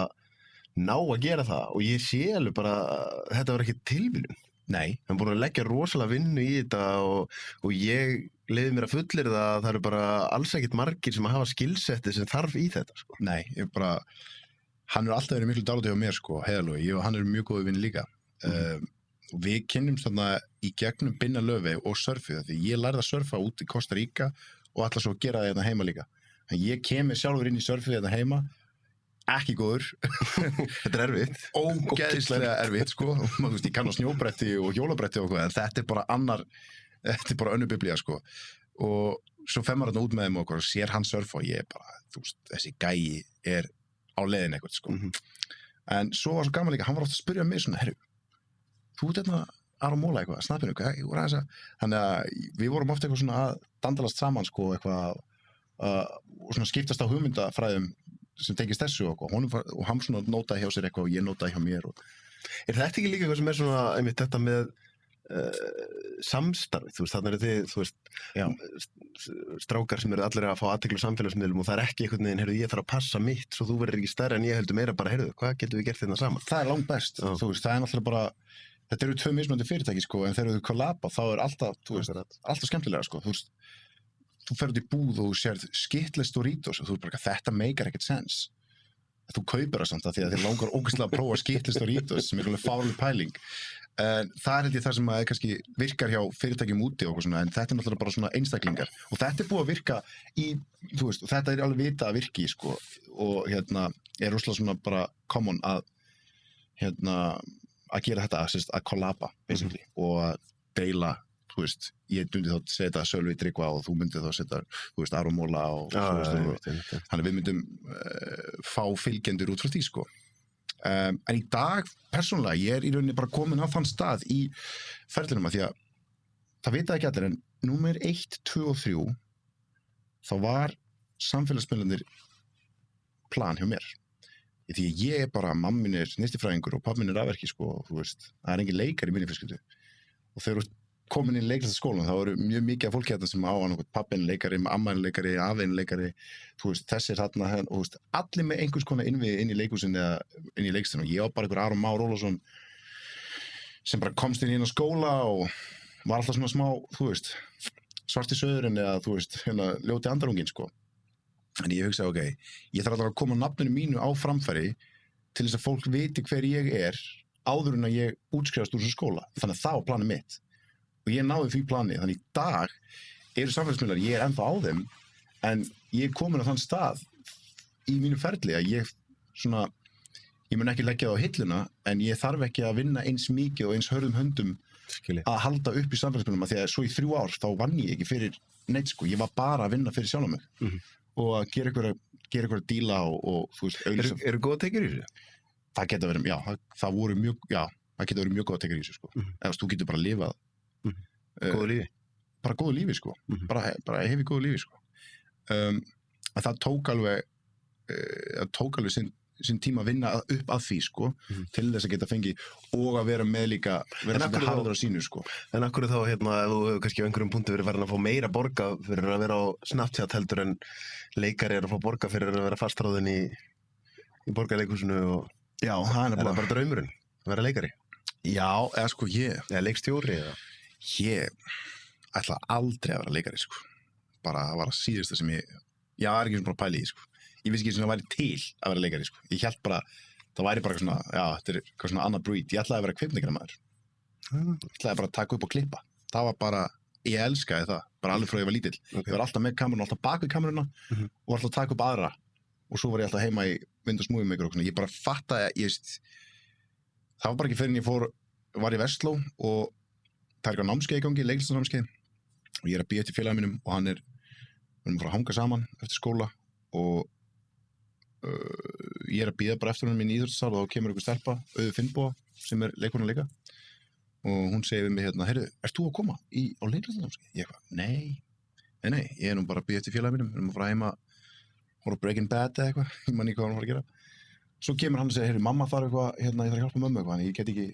ná að gera það og ég sé alveg bara, þetta var ekki tilviljun. Nei. Hann búin að leggja rosalega vinnu í þetta og ég leiði mér að fullyrða að það eru bara alls ekkert margir sem að hafa skilsetti sem þarf í þetta, sko. Nei, ég bara, hann er alltaf verið miklu dálæti á mér, sko, Heiðarlógi, ég og hann eru mjög góði vinni líka. Við kynnumst þarna í gegnum Binna Löfi og surfið, því ég lærði að surfa út í Costa Rica og ætla svo að gera það hérna heima líka. En ég kemur sjálfur inn í surfið hérna heima, ekki góður. Þetta er erfitt. Ógeðslega erfitt, sko. Þú veist, ég kann á snjóbretti og hjólabretti og eitthvað, en þetta er bara önnur biblía, sko. Og svo fer maður þarna út með þeim og sér hann surfa og ég er bara, þú veist, þessi gæi er á leiðin eitthvað, sko. En svo var svo gaman líka, hann var oft að spyrja mig svona, herru, þú ert hérna að móla eitthvað, snappinu, eitthvað, þannig að við vorum oft eitthvað svona að dandalast saman, sko, eitthvað, og svona skiptast á hugmyndafræðum sem tengist þessu og hann svona nótaði hjá sér eitthvað og ég nótaði hjá mér. Er þetta ekki líka eitthvað sem er svona, einmitt þetta með samstarfið, þú veist, þannig þið, þú veist, strákar sem eru allir að fá athygli á samfélagsmiðlum og það er ekki einhvern veginn, heyrðu, ég þarf að passa mitt svo þú verður ekki stærri en ég heldur meira bara, heyrðu, hvað getum við gert þetta saman? Það er langt best, þú veist, það er náttúrulega bara, þetta eru tvö mismunandi fyrirtæki, sko, en þegar þau kollaba, þá er alltaf, þú veist, alltaf skemmtilega, sko, þú veist, þú fer út í búð og þú sérð Skittles Doritos og þú er bara, þetta meikar ekkert sens. Þú kaupir það samt að því að þér langar ógeðslega að prófa Skittles Doritos sem er alveg fáránleg pæling. En það er held ég það sem að kannski virkar hjá fyrirtækjum úti og svona, en þetta er náttúrulega bara svona einstaklingar. Og þetta er búið að virka í, þú veist, og þetta er alveg vita að virki, sko, og er rosalega svona bara common að gera þetta, að kollaba, basically, og að deila. Þú veist, ég myndi þá setja Sölvi Tryggva og þú myndi þá setja, þú veist, Aron Móla og þannig við myndum fá fylgjendur út frá því, sko. En í dag, persónulega, ég er í rauninni bara komin á þann stað í ferlinum að því að það vita ekki allir, en númer 1, 2 og 3 þá var samfélagsmiðlarnir plan hjá mér. Því að ég er bara, mamma mín er nistafræðingur og pabbi mín er rafverki, sko, þú veist, það er engin leikar í minni fjölskyldu. Og þegar komin í leiklistaskólan, þá eru mjög mikið af fólki hérna sem á hann, pappin leikari, amman leikari, afinn leikari, þú veist, þessir þarna, og þú veist, allir með einhvers konar innviði inn í leikhúsin eða inn í leikstinu og ég á bara einhver Aron Már Ólafsson sem bara komst inn í hérna skóla og var alltaf svona smá, þú veist, svarti söðurinn eða, þú veist, ljóti andarungin, sko. En ég hugsa, ok, ég þarf alltaf að koma nafninu mínu á framfæri til þess að fólk viti hver ég er áður en að ég útskrifast úr þessu skóla. Þannig að það var planið mitt. Og ég náði því plani, þannig í dag eru samfélagsmiðlar, ég er ennþá á þeim, en ég er komin á þann stað í mínu ferli að ég svona, ég mun ekki leggja það á hilluna, en ég þarf ekki að vinna eins mikið og eins hörðum höndum að halda upp í samfélagsmiðlum, því að svo í 3 ár þá vann ég ekki fyrir neitt sko, ég var bara að vinna fyrir sjálf mig og að gera einhverja díla og þú veist, auðvitað. Eru góða tekjur í þessu? Það geta verið, já, það geta verið mjög góða tekjur í þessu sko, ef þú getur bara að lifa Góðu lífi? Bara góðu lífi sko, bara hefi góðu lífi sko. En það tók alveg sinn tíma að vinna upp að því sko, til þess að geta fengið og að vera með líka, vera svolítið harður á sínu sko. En akkur þá, ef þú hefur kannski á einhverjum punktu verið farin að fá meira borga fyrir að vera á Snapchat heldur en leikari að fá borga fyrir að vera fastráðin í borgarleikhúsinu og... Já, það er bara draumurinn, að vera leikari? Já, eða sko eða leikstjóri eða? Ég ætla aldrei að vera leikari sko. Bara það var að síðasta sem ég var ekki svona bara pæli í sko. Ég vissi ekki svona að væri til að vera leikari sko. Ég hélt bara, það væri bara svona, já, þetta er eitthvað svona annað breed. Ég ætlaði að vera kvikmyndagerðarmaður. Ég ætlaði bara að taka upp og klippa. Það var bara, ég elskaði það, bara alveg frá ég var lítill. Ég var alltaf með kameruna, alltaf bak við kameruna og var alltaf að taka upp aðra. Og svo var ég alltaf heima í Windows Movie Maker og svona. Ég bara fattaði, það var bara ekki fyrir en ég var í Vestló og það er eitthvað námskeið í gangi, leiklistarnámskeið. Og ég er að bíða eftir félagi mínum og við erum að fara að hanga saman eftir skóla og ég er að bíða bara eftir honum í íþróttasal og þá kemur einhver stelpa, Auður Finnboga, sem er leikkona líka og hún segir við mig hérna, heyrðu, ert þú að koma á leiklistarnámskeið? Ég eitthvað, nei, ég er nú bara að bíða eftir félagi mínum, við erum að fara heima horfa Breaking Bad eða eitthvað, ég man ekki hvað hann var að gera. Svo kemur hann og segir, heyrðu, mamma þarf eitthvað, ég þarf að hjálpa mömmu eitthvað, en ég get ekki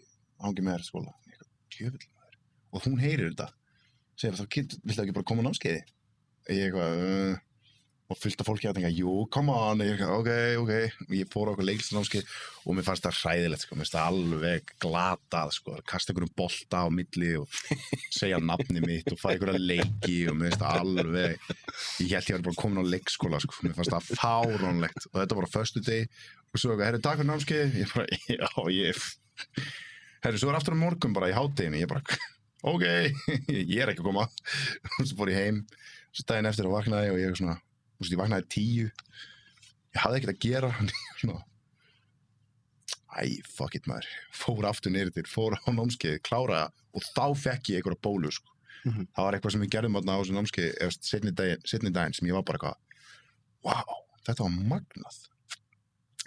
hangið með þér í skóla. Ég eitthvað, djöfull maður. Og hún heyrir þetta, segir þá, viltu ekki bara koma á námskeiði? Ég eitthvað, og fullt af fólki að tenka, jú, come on, ég eitthvað, ok. Ég fór á okkur leiklistarnámskeið og mér fannst það hræðilegt, sko, mér finnst það alveg glatað, sko, kasta einhverjum bolta á milli og segja nafni mitt og fara einhverja leiki og mér finnst það alveg, ég held ég var bara komin á leikskóla, sko, mér fannst það fáránlegt og þetta var á föstudegi og svo eitthvað, herru, takk fyrir námskeið, ég bara, herru, svo er aftur á morgun bara í hádeginu, ég bara, ok, ég er ekki að koma og svo fór ég heim, svo daginn eftir að vaknaði og ég svona, ég vaknaði 10, ég hafði ekkert að gera, svona, fuck it maður, fór aftur niður fór á námskeið, kláraði og þá fekk ég einhverja bólu, sko. Það var eitthvað sem við gerðum á þessu námskeið, seinni daginn sem ég var bara eitthvað, wow, þetta var magnað.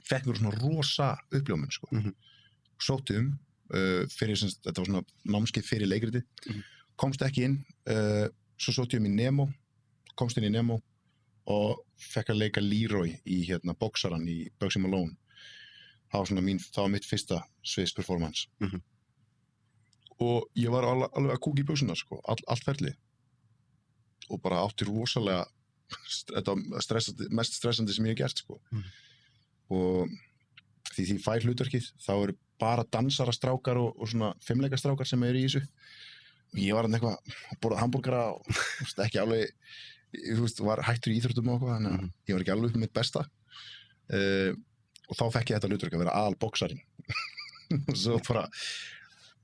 Fekk mér svona rosa uppljómun, sko. Sótti þetta var svona námskeið fyrir leikriti, komst ekki inn, svo sótti ég í Nemo, komst inn í Nemo og fekk að leika Leroy í boksaran í Bugsy Malone. Það var mitt fyrsta sviðsperformance. Og ég var alveg að kúka í buxurnar, sko, allt ferlið. Og bara átti rosalega, þetta var mest stressandi sem ég hef gert, sko. Og því ég fæ hlutverkið, þá eru bara dansarastrákar og svona fimmleikastrákar sem eru í þessu. Og ég var eitthvað að borða hamborgara og ekki alveg, þú veist, var hættur í íþróttum og eitthvað, þannig að ég var ekki alveg upp með mitt besta. Og þá fekk ég þetta hlutverk að vera aðalboksarinn.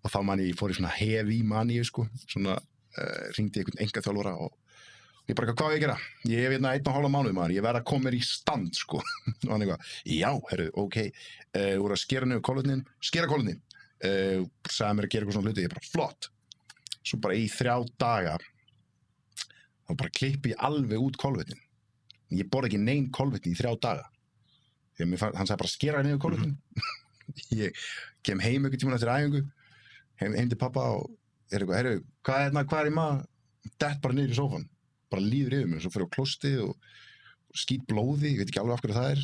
Og þá man ég fór í svona heavy maníu, sko, svona hringdi einhvern engaþjálfara og ég bara, hvað á ég að gera? Ég hef 1,5 mánuð maður, ég verð að koma mér í stand, sko. Og hann eitthvað, já, herru, ok, voru að skera niður kolvetnin, skera kolvetnin. Sagði mér að gera eitthvað svona hluti, ég bara, flott. Svo bara í 3 daga, þá bara klippi ég alveg út kolvetnin. Ég borði ekki nein kolvetni í 3 daga. Þegar hann sagði bara skera niður kolvetnin. Ég kem heim einhvern tímann eftir æfingu, heim til pappa og er eitthvað, herru, hvað er í maður? Dett bara niður í sófan, bara líður yfir mér, svo fer ég á klostið og skýt blóði, ég veit ekki alveg af hverju það er.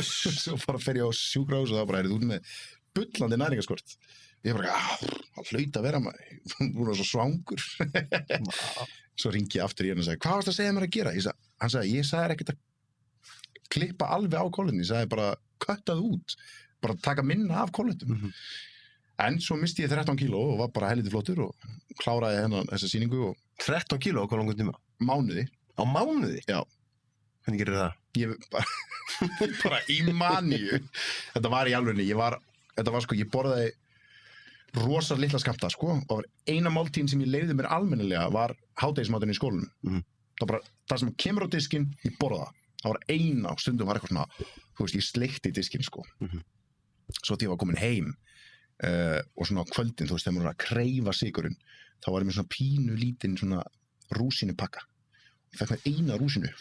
Svo bara fer ég á sjúkrahús og það bara er út með bullandi næringarskort. Ég bara, það hlaut að vera maður, hún var svo svangur. Svo ringi ég aftur í hann og sagði, hvað varst að segja mér að gera? Hann sagði, ég sagði ekkert að klippa alveg á kolvetni, ég sagði bara, köttað út, bara taka minna af kolvetnum. En svo misti ég 13 kíló og var bara helviti flottur og kláraði þessa sýningu. 13 kíló á hvað langan tíma? Mánuði. Á mánuði? Já. Hvernig gerir það? Ég bara í maníu. Þetta var í alvegni, ég borðaði rosa litla skammta, sko, og eina máltíðin sem ég leyfði mér almennilega var hádegismaturinn í skólanum. Það bara, það sem kemur á diskinn, ég borða það. Það var eina og stundum var eitthvað svona, þú veist, ég sleikti diskinn, sko. svo þegar ég var komin heim og svona á kvöldin, þú veist, þegar maður var að kreifa sigurinn, þá var ég með svona pínu lítinn svona rúsínupakka. Ég fekk með eina rúsínu.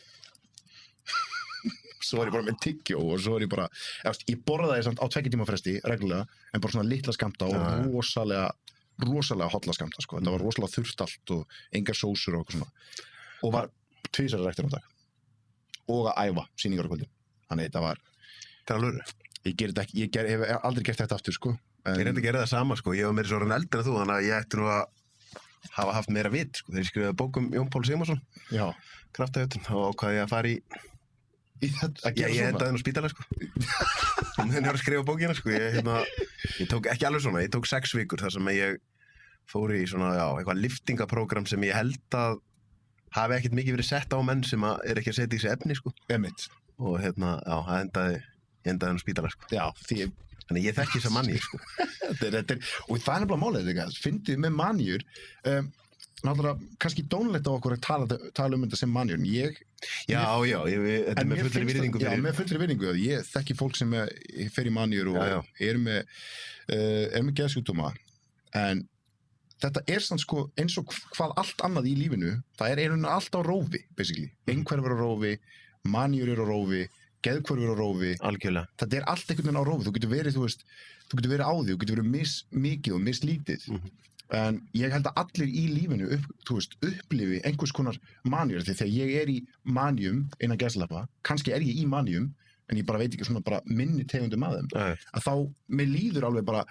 Svo var ég bara með tyggjó og svo var ég bara, ég borðaði samt á 2 tíma fresti reglulega, en bara svona litla skammta og rosalega hotla skammta, sko. Þetta var rosalega þurrt allt og engar sósur og eitthvað svona. Og var 2 ræktir á dag. Og að æfa sýningar á kvöldin. Þannig þetta var... Það er alveg. Ég hef aldrei gert þetta aftur, sko. Ég reyndi að gera það sama, sko. Ég var meira svo orðinn eldri en þú, þannig að ég ætti nú að hafa haft meira vit, sko. Þegar ég skrifaði bók Jón Pál Sigmarsson, kraftajötun, og ákvaði ég að fara í þetta. Ég endaði nú spítala, sko. Þannig að skrifa bókina, sko. Ég tók ekki alveg svona, ég tók 6 vikur þar sem ég fór í svona, eitthvað liftingaprógram sem ég held að hafi ekkert mikið verið sett á menn sem er ekki að setja í sig efni, sko. Einmitt. Og það endaði nú spítala, sko. Já, Þannig ég þekki þessa manníur, sko. Og það er nefnilega málið, fyndið með manníur, náttúrulega kannski dónulegt á okkur að tala þetta sem manníur, en ég... Já, þetta er með fullri virðingu fyrir... Já, með fullri virðingu, ég þekki fólk sem fer í manníur og er með geðsjúkdóma, en þetta er samt sko eins og hvað allt annað í lífinu, það er einhvern allt á rófi, basically. Einhverfur á rófi, manníur á rófi, geðhverfur á rófi. Algjörlega. Þetta er allt einhvern veginn á rófi. Þú getur verið, þú getur verið á því, þú getur verið mismikið og mislítið. En ég held að allir í lífinu upplifi einhvers konar manjur, því þegar ég er í manjum innan gæslappa, kannski er ég í manjum, en ég bara veit ekki svona bara minni tegundum að þeim, að þá, mér líður alveg bara,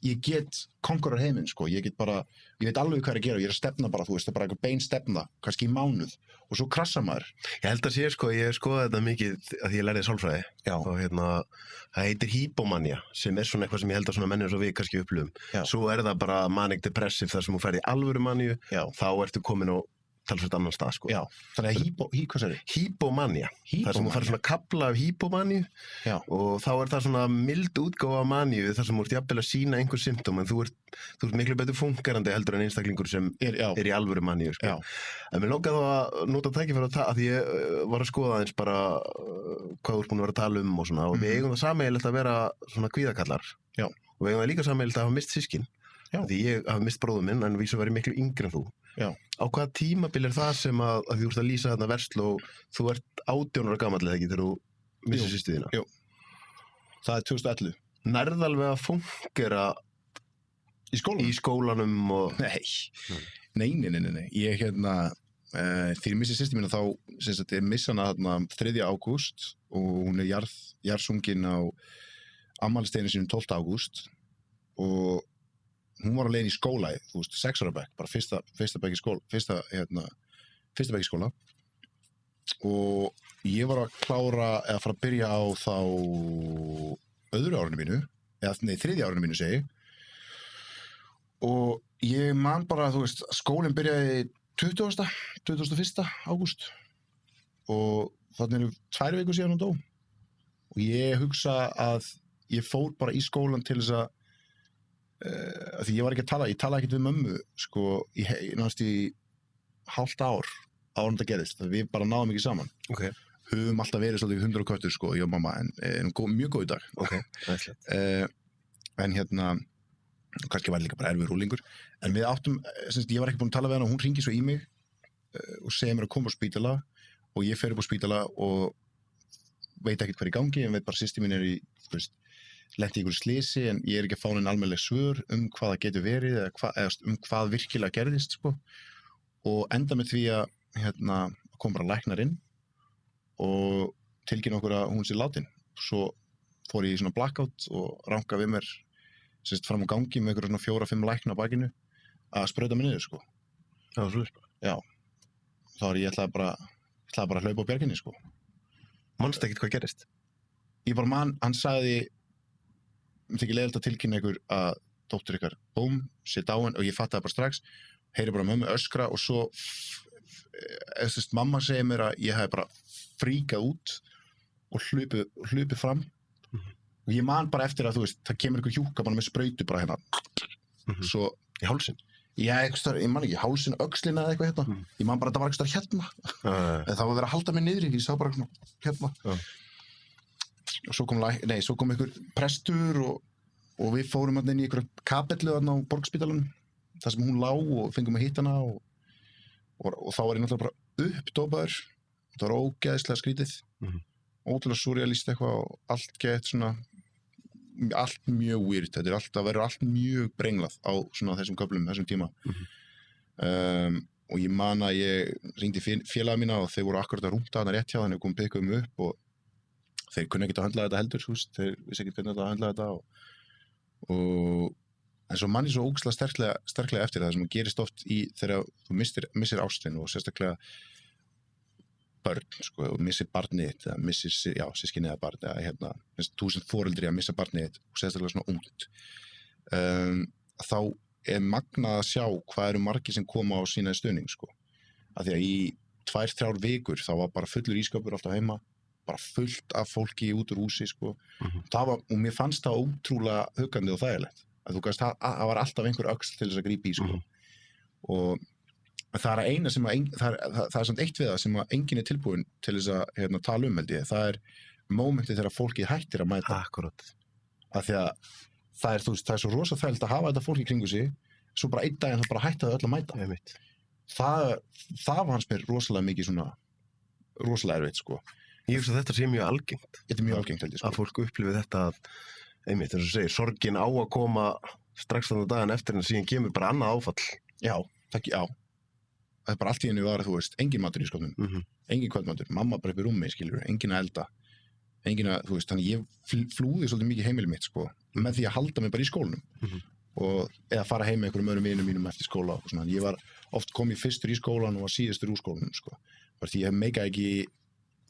ég get konkurar heiminn, sko, ég veit alveg hvað er að gera og ég er að stefna bara, það er bara eitthvað bein stefna, kannski í mánuð, og svo krassa maður. Ég held að sé, sko, ég skoða þetta mikið að ég lærði sálfræði. Já. Og það heitir hypomania, sem er svona eitthvað sem ég held að svona mennir svo við kannski upplifum. Já. Svo er það bara manic depressive þar sem þú ferð í alvöru maníu, þá ertu komin á talsvert annan stað, sko. Já, þannig að hvað sagði? Hypomania. Þar sem þú farið svona kapla af hypomaníu og þá er það svona mild útgáfa af maníu þar sem þú ert jafnvel að sýna einhver symptóm en þú ert miklu betur fungerandi heldur en einstaklingur sem er í alvöru maníu, sko. En mér langaði þá að nota tækifæri að því ég var að skoða aðeins bara hvað þú ert búin að vera að tala og svona og við eigum það sameiginlegt að vera svona kvíðakallar. Já. Og við eigum það líka sameiginlegt að hafa mist systkin. Því ég hafi mist bróður minn en vísu var ég miklu yngri en þú. Já. Á hvaða tímabil er það sem að þú ert að lýsa þarna verslu og þú ert 18 ára gamall eða ekki þegar þú missir systur þína? Jú. Það er 2011. Nærðu alveg að fungera í skólanum og... Nei. Ég þegar ég missi systur mína þá ég missa hana 3. ágúst og hún er jarðsungin á afmælisdeginum sínum 12. ágúst og hún var að leiðin í skóla, 6 ára bekk, bara fyrsta bekk í skóla, fyrsta bekk í skóla og ég var að klára eða fara að byrja á þá öðru árinu mínu, þriðja árinu mínu segi og ég man bara, skólinn byrjaði 21. ágúst og þannig eru 2 vikur síðan hún dó og ég hugsa að ég fór bara í skólan til þess að því ég var ekki að tala, ég talaði ekkert við mömmu sko náttúrulega í hálft ár áður en þetta gerðist, við bara náðum ekki saman. Höfum alltaf verið svolítið 100 köttur sko, ég og mamma, en mjög góð í dag. En kannski var líka bara erfiður rúlingur, en við áttum, ég var ekki búin að tala við hana og hún hringi svo í mig og segir mér að koma á spítala og ég fer upp á spítala og veit ekkert hvað er í gangi, en veit bara systir mín er í, lenti í einhverju slysi en ég er ekki að fá neinn almennileg svör hvað það getur verið eða hvað virkilega gerðist sko. Og enda með því að kom bara læknar inn og tilkynna okkur að hún sé látin. Svo fór ég í svona blackout og ranka við mér fram á gangi með einhverjum 4-5 lækna á bakinu að sprauta mig niður sko. Það var svolítið. Já. Þá var ég ætlaði bara að hlaupa á bjarginni sko. Manstu ekkert hvað gerist? Ég bara hann sagði mér þykir leiðilegt að tilkynna ykkur að dóttir ykkar, búm, sé dáin og ég fattaði bara strax, heyri bara mömmu öskra og svo mamma segir mér að ég hef bara fríkað út og hlupið fram og ég man bara eftir að það kemur ykkur hjúka bara með sprautu bara hérna svo í hálsinn? Ég man ekki, hálsinn, öxlina eða eitthvað hérna ég man bara að það var eitthvað hérna það var verið að halda mig niðri, ég sá bara hérna og svo kom einhver prestur og við fórum inn í einhverja kapellu á Borgarspítalanum þar sem hún lá og fengum að hitta hana og þá var ég náttúrulega bara uppdópaður. Það var ógeðslega skrítið, ótrúlega surrealist eitthvað og allt mjög weird. Það verður allt mjög brenglað á svona þessum köflum, þessum tíma. Og ég man að ég hringdi félaga mína og þeir voru akkurat að rúmta hana rétt hjá þannig og kom pikkuðum upp og þeir kunni ekkert að höndla þetta heldur, þeir vissi ekkert hvernig að höndla þetta en svo manni svo ógeðslega sterklega eftir það sem gerist oft þegar þú missir ástin og sérstaklega börn, sko, og missir barnið þitt eða missir, systkini eða barn eða þú sem foreldri að missa barnið þitt og sérstaklega svona ungt þá magnað að sjá hvað eru margir sem koma á sína stuðning, sko, af því að í 2-3 vikur þá var bara fullur ískapur alltaf heima, bara fullt af fólki út úr húsi, sko, og mér fannst það ótrúlega huggandi og þægilegt að þú gæst, það var alltaf einhver öxl til þess að grípa í, sko, og það er eina sem það er samt eitt við það sem að enginn er tilbúin til þess að tala held ég, það er mómentið þegar fólkið hættir að mæta. Akkurat. Af því að það er svo rosa þægilegt að hafa þetta fólk í kringu sig, svo bara einn daginn það bara hætti öll að mæta. Það fannst mér rosalega mikið svona, rosalega erfitt, sko. Ég hugsa að þetta sé mjög algengt. Þetta er mjög algengt, held ég, sko. Að fólk upplifi þetta að, einmitt, eins og segir, sorgin á að koma strax þannig daginn eftir en síðan kemur bara annað áfall. Já. Það er bara allt í henni var, þú veist, engin matur í skópnum, engin kvöldmatur, mamma bara upp í rúmi, skilur, engin að elda, engin að, þú veist, þannig ég flúði svolítið mikið heimili mitt, sko, með því að halda mig bara í skólanum eða fara heim með einhverjum öðrum vinum mínum eftir skóla og svona, ég var oft komið fyrstur í skólan og var síðastur úr skólanum, sko, bara því ég meikaði ekki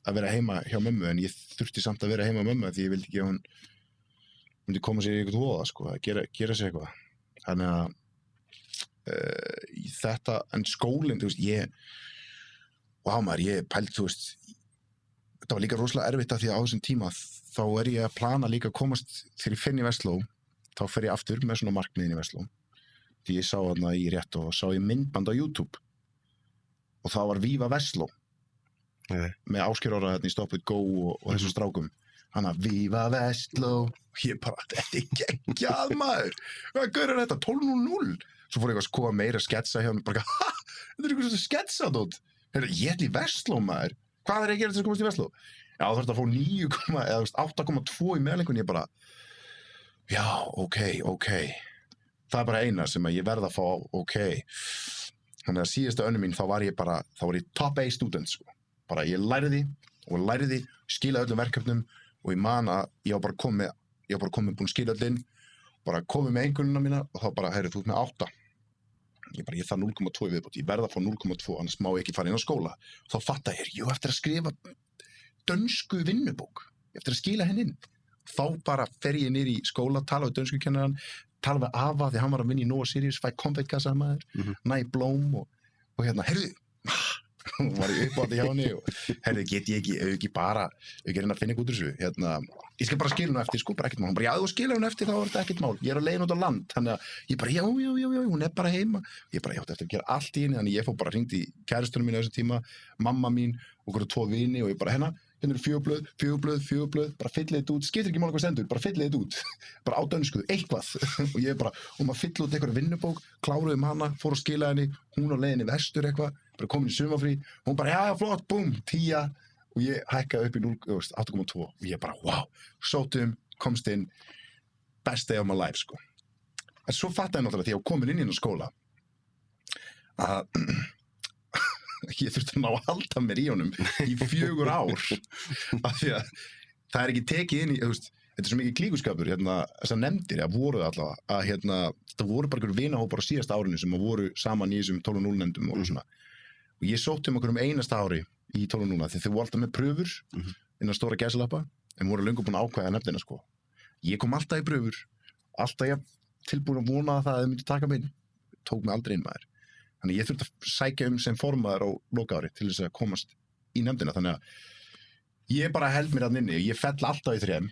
að vera heima hjá mömmu en ég þurfti samt að vera heima hjá mömmu því ég vildi ekki að hún myndi koma sér í eitthvað voða, sko, að gera sér eitthvað, þannig að þetta, en skólinn, þú veist, ég pældi, þú veist, þetta var líka rosalega erfitt af því að á þessum tíma þá er ég að plana líka að komast þegar ég finn í Versló, þá fer ég aftur með svona markmiðin í Versló, því ég sá þarna í rétt og sá ég myndband á YouTube og það var Viva Versló með Ásgeir Orra hérna í Stop It Go og þessum strákum, hann að Viva Versló, ég bara, þetta er geggjað maður, hvað er þetta, 12:00? Svo fór ég að skoða meira sketsa hjá mig, bara, þetta er eitthvað sketsa, dót. Ég ætla í Versló, maður. Hvað er ég að gera til að komast í Versló? Já, þú þarft að fá 8,2 í meðlengun, ég bara, já, ok. Það er bara eina sem að ég verð að fá, ok. Þannig að síðasta önnu mín, þá var ég top A student, sko. Bara ég lærði, skilaði öllum verkefnum og ég man að ég var bara komið búin að skila öllin, bara komið með einhvernuna mína og þá bara, þú ert með 8. Ég þarf 0,2 viðbót, ég verð að fá 0,2, annars má ég ekki fara inn á skóla. Þá fattaði ég eftir að skrifa dönsku vinnubók, eftir að skila henni inn. Þá bara fer ég niður í skóla, tala við dönskukennarann, tala við afa því hann var að vinna í Nóa Sirius, fæ konfektkassa maður, næ blóm og var ég upp á þetta hjá henni og get ég ekki bara reyna að finna út úr þessu, ég skal bara skila hún eftir, sko, bara ekkert mál, hún bara, já, þú skila hún eftir, þá er þetta ekkert mál, ég er á leiðin út á land, þannig að ég bara, já, hún er bara heima, ég bara, ég átti eftir að gera allt í henni, þannig ég fór bara hringt í kærustunum mínu á þessum tíma, mamma mín og einhverju 2 vini og ég bara, hérna eru 4 blöð, bara fyllið þetta út, skiptir ekki máli hvað stendur, bara fyllið þetta út, bara á dönsku, eitthvað, og ég bara, maður fyllið út einhverju vinnubók, kláruðum hana, fór að skila henni, hún á leiðinni vestur eitthvað, bara komin í sumarfrí, hún bara, já, flott, búm, 10, og ég hækkaði upp í 8,2, og ég bara, wow, sótum, komst inn, best day of my life, sko. En svo fattaði náttúrulega því að ég komin inn í skóla, að ég þurfti að ná að halda mér í honum í 4 ár af því að það er ekki tekið inn í, þetta er svo mikið klíkuskapur, þessar nefndir, voru það allavega, að það voru bara einhverjum vinahópar á síðasta árinu sem voru saman í þessum 12.0 nefndum og svona. Og ég sótti okkur einasta ári í 12.0 því þau voru alltaf með pröfur innan stóra gæsalappa, en voru löngu búin að ákveða nefndina, sko. Ég kom alltaf í pröfur, alltaf ég tilbúin að vona það að þau myndi taka mig inn, tók mig aldrei inn, maður. Þannig ég þurfti að sækja sem formaður á lokaári til þess að komast í nefndina, þannig að ég bara held mér að inni, ég fell alltaf í 3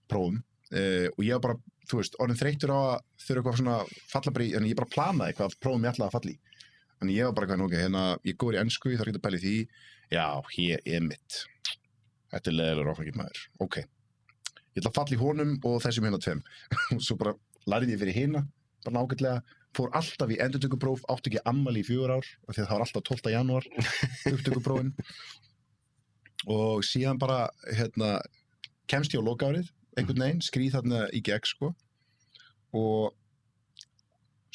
prófum og ég var bara, þú veist, orðin þreyttur á að þurfa eitthvað svona falla bara í, en ég bara planaði hvað prófum ég ætlaði að falla í. Þannig ég var bara eitthvað, ok, ég góður í ensku, ég þarf ekki að pæla í því, já, hér er mitt. Þetta er leiðilegur áfengið maður, ok. ég ætla að falla í honum og þessum hérna tveim og svo bara lærði ég fyrir hina bara nákvæmlega, fór alltaf í endurtökupróf, átti ekki afmæli í 4 ár af því að það var alltaf 12. janúar upptökuprófin og síðan bara kemst ég á lokaárið einhvern veginn, skríð þarna í gegn sko og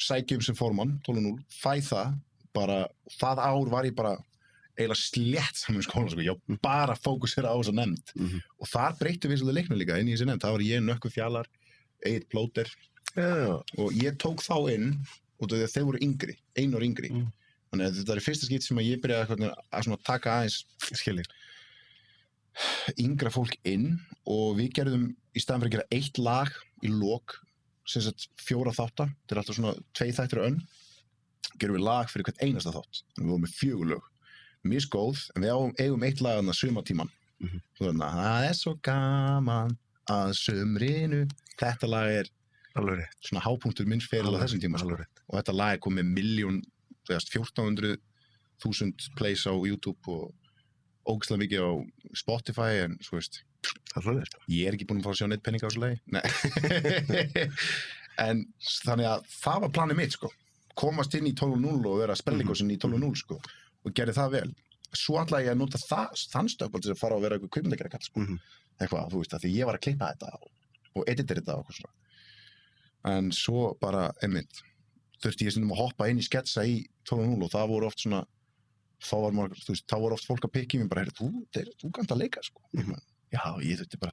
sækjum sem formann 12.0, fæ það bara, það ár var ég bara eiginlega slétt saman í skólan sko, ég bara fókusera á þessa nefnd og þar breyttum við svolítið leiknum líka inn í þessi nefnd, það var ég, Nökkvi Fjalar, Egill Plóter og ég tók þá inn út af því að þeir voru yngri, 1 ár yngri þannig að þetta er fyrsta skipt sem að ég byrjaði að svona taka aðeins yngra fólk inn og við gerðum í staðan fyrir að gera 1 lag í lok sem sagt 4 þátta, þetta er alltaf svona 2 þættir á önn gerum við lag fyrir hvert einasta þátt þannig við vorum með 4 lög misgóð, en við eigum 1 lag þarna sumartíman þannig að það er svo gaman að sumrinu þetta lag er svona hápunktur minn feril á þessum tíma sko. Og þetta lag er komið 1.400.000 plays á YouTube og ógeðslega mikið á Spotify en svo veist ég er ekki búinn að fá að sjá neitt penning á þessu lagi en þannig að það var planið mitt sko komast inn í 12.0 og vera spellingosinn í 12.0 sko og gerði það vel svo ætlaði ég að nota þann stökkvöld til að fara að vera eitthvað kvikmyndagerðarkall sko eitthvað, þú veist, að því ég var að klippa þetta og edita þetta og eitthvað svona en svo bara, einmitt þurfti ég stundum að hoppa inn í sketsa í 12.0 og það voru oft svona þá voru oft fólk að pikka í mig bara, þú kannt að leika sko já, ég þurfti bara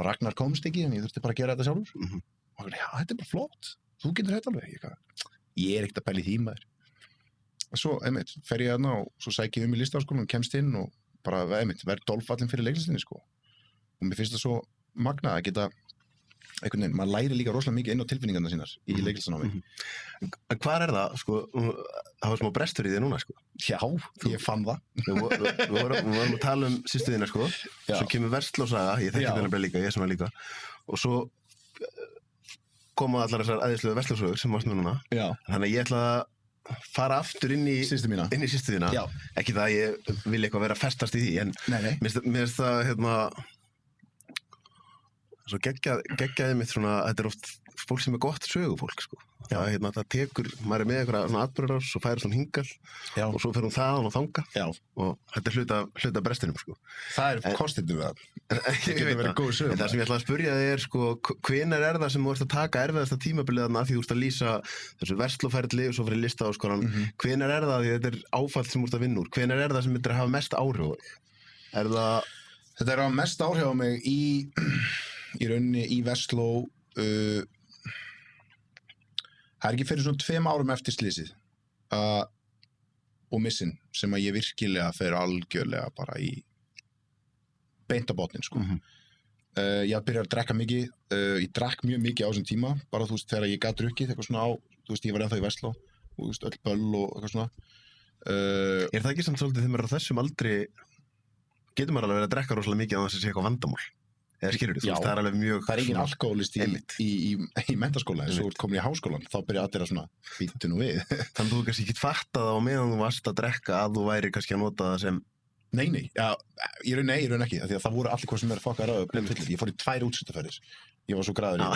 Ragnar komst ekki, en ég þurfti bara að gera þetta sjálfur og já, þetta er bara flott þú getur þetta alveg, ég er ekkert að pæla í því maður svo, einmitt, fer ég þarna og svo sæki ég í Listaháskólann og kemst inn og bara, einmitt, verð dolfallinn fyrir leiklistinni sko og mér finnst það svo magnað að geta einhvern veginn, maður læri líka rosalega mikið inn á tilfinningarnar sínar í leiklistanámi. Hvar er það, sko, það var smá brestur í þér núna, sko. Já, ég fann það. Við vorum að tala um sístu þína, sko, svo kemur Versló-saga, ég þekki þennan bara líka, ég sem var líka, og svo koma allar þessar æðislegu Versló-sögur sem varst með núna, þannig að ég ætla að fara aftur inn í sístu þína, ekki það að ég vil eitthvað vera festast í því, en mér finnst það, svo geggjaði mitt svona, þetta er oft fólk sem er gott sögufólk, sko. Það tekur, maður er með eitthvað svona atburðarás og færir svona hingall og svo fer hún þaðan og þanga og þetta er hluta brestinum, sko. Það er kostinu það. Það getur verið góð sögum. Það sem ég ætla að spyrja þig er, sko, hvenær er það sem þú ert að taka erfiðasta tímabilið þarna af því þú ert að lýsa þessu Verslóferli og svo fyrir Listaháskólann. Hvenær er það því þetta er áfall sem þú ert að vinna úr? Hvenær er það sem þetta er að hafa mest áhrif á þig? Þetta er að hafa mest áhrif á mig í rauninni í Versló það er ekki fyrir svona 2 árum eftir slysið og missin sem að ég virkilega fer algjörlega bara í beint á botnin sko. Ég byrjaði að drekka mikið ég drakk mjög mikið á þessum tíma bara þú veist þegar ég gat drukkið eitthvað svona á þú veist ég var ennþá í Versló og þú veist öll böll og eitthvað svona Er það ekki samt svolítið þegar maður er á þessum aldri getur maður alveg verið að drekka rosalega mikið á þess að sé eitthvað vandamál eða skilur þú, það er alveg mjög það er engin alkohólist í menntaskóla en svo komin í háskólan, þá byrja allir að svona býttu nú við Þannig að þú kannski ekki fattað á meðan þú varst að drekka að þú væri kannski að nota það sem Nei, ég raun ekki af því að það voru allir hvað sem er að fokka ráðu ég fór í 2 útskriftarferðir ég var svo graður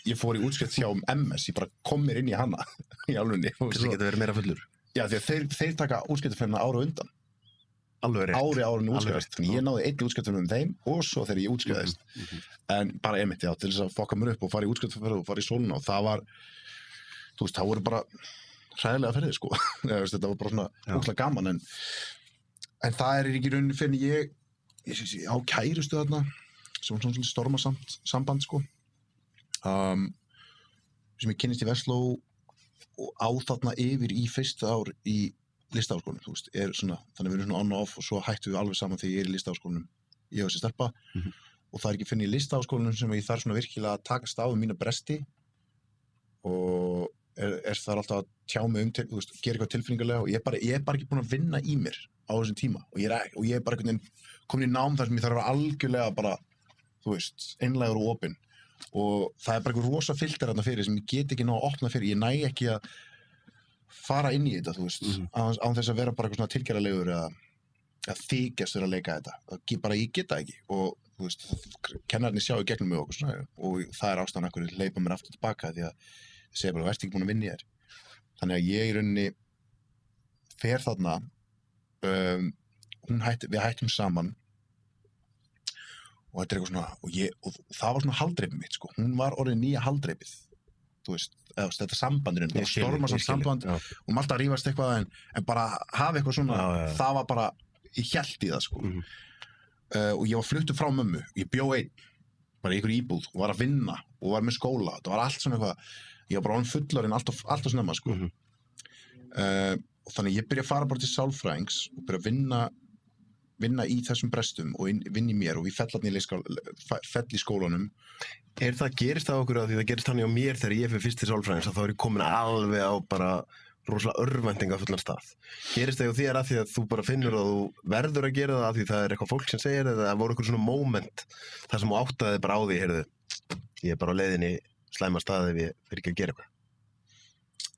ég fór í útskrift hjá MS, ég bara kom mér inn í hana í alvunni Þess að geta verið meira fullur Já, því að þeir taka útskriftarferðina ára undan Alveg rétt. Árinu útskrifaðist. Þannig ég náði 1 útskriftun þeim og svo þegar ég útskrifaðist. En bara einmitt, já, til þess að fokka mér upp og fara í útskriftarferð og fara í sóluna og það var, þú veist, það voru bara hræðilega ferðir, sko. Þetta var bara svona ógeðslega gaman, en það er ekki rauninni fyrir ég á kærustu þarna, sem var svona stormasamband, sko. Sem ég kynnist í Versló og á þarna yfir í fyrsta ár í Listaháskólanum, þú veist, svona, þannig við erum svona on og off og svo hættum við alveg saman þegar ég er í Listaháskólanum, ég og þessi stelpa og það er ekki fyrir í Listaháskólanum sem ég þarf svona virkilega að takast á mína bresti og er það alltaf að tjá mig þú veist, gera eitthvað tilfinningarlega og ég er bara ekki búinn að vinna í mér á þessum tíma og ég er bara einhvern veginn komin í nám þar sem ég þarf að vera algjörlega bara, þú veist, einlægur og opinn og það er bara eitthvað rosa filter þarna fyrir sem ég get ekki ná að opna fyrir, ég næ ekki að fara inn í þetta, þú veist, án þess að vera bara eitthvað svona tilgerðarlegur eða þykjast vera að leika þetta. Ég get það ekki og þú veist, kennararnir sjá í gegnum mig okkur svona, og það er ástæðan okkur leipa mér aftur tilbaka því að ég segi bara, þú ert ekki búin að vinna í þér. Þannig að ég í rauninni fer þarna, við hættum saman og þetta er eitthvað svona, og það var svona haldreipið mitt, sko. Hún var orðin nýja haldreipið, þú veist, þetta sambandurinn, bara storma samt samband og maður alltaf að rífast eitthvað en bara hafa eitthvað svona, það var bara, ég hélt í það, sko. Og ég var fluttur frá mömmu, ég bjó einn, bara í ykkur íbúð og var að vinna og var með skóla, það var allt svona eitthvað, ég var bara orðinn fullorðinn alltaf snemma, sko. Og þannig ég byrja að fara bara til sálfræðings og byrja að vinna í þessum brestum og vinna í mér og við fell í skólanum. Gerist það okkur að því það gerist þannig á mér þegar ég fyrir fyrst til sálfræðings að þá er ég komin alveg á bara rosalega örvæntingafullan stað. Gerist það á þér að því að þú bara finnur að þú verður að gera það að því það er eitthvað fólk sem segir eða voru eitthvað svona moment þar sem þú áttaði bara á því, heyrðu, ég er bara á leiðinni slæma stað ef ég fyrir ekki að gera eitthvað.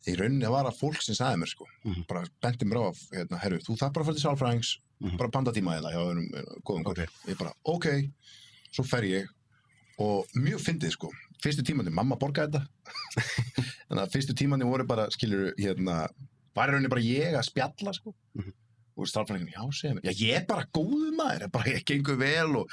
Í rauninni var það fólk sem sagði mér, sko, bara benti mér á, herru, þú þarf bara að fara til sálfræðings, bara pandatíma eða, góðum góð. Ég bara, ok, svo fer ég og mjög fyndið, sko, fyrstu tímandi, mamma borgaði þetta, þannig að fyrstu tímandi voru bara, skilur, var í rauninni bara ég að spjalla, sko, og sálfræðingin, já, segja mér, já, ég er bara góður maður, bara ég gengur vel og,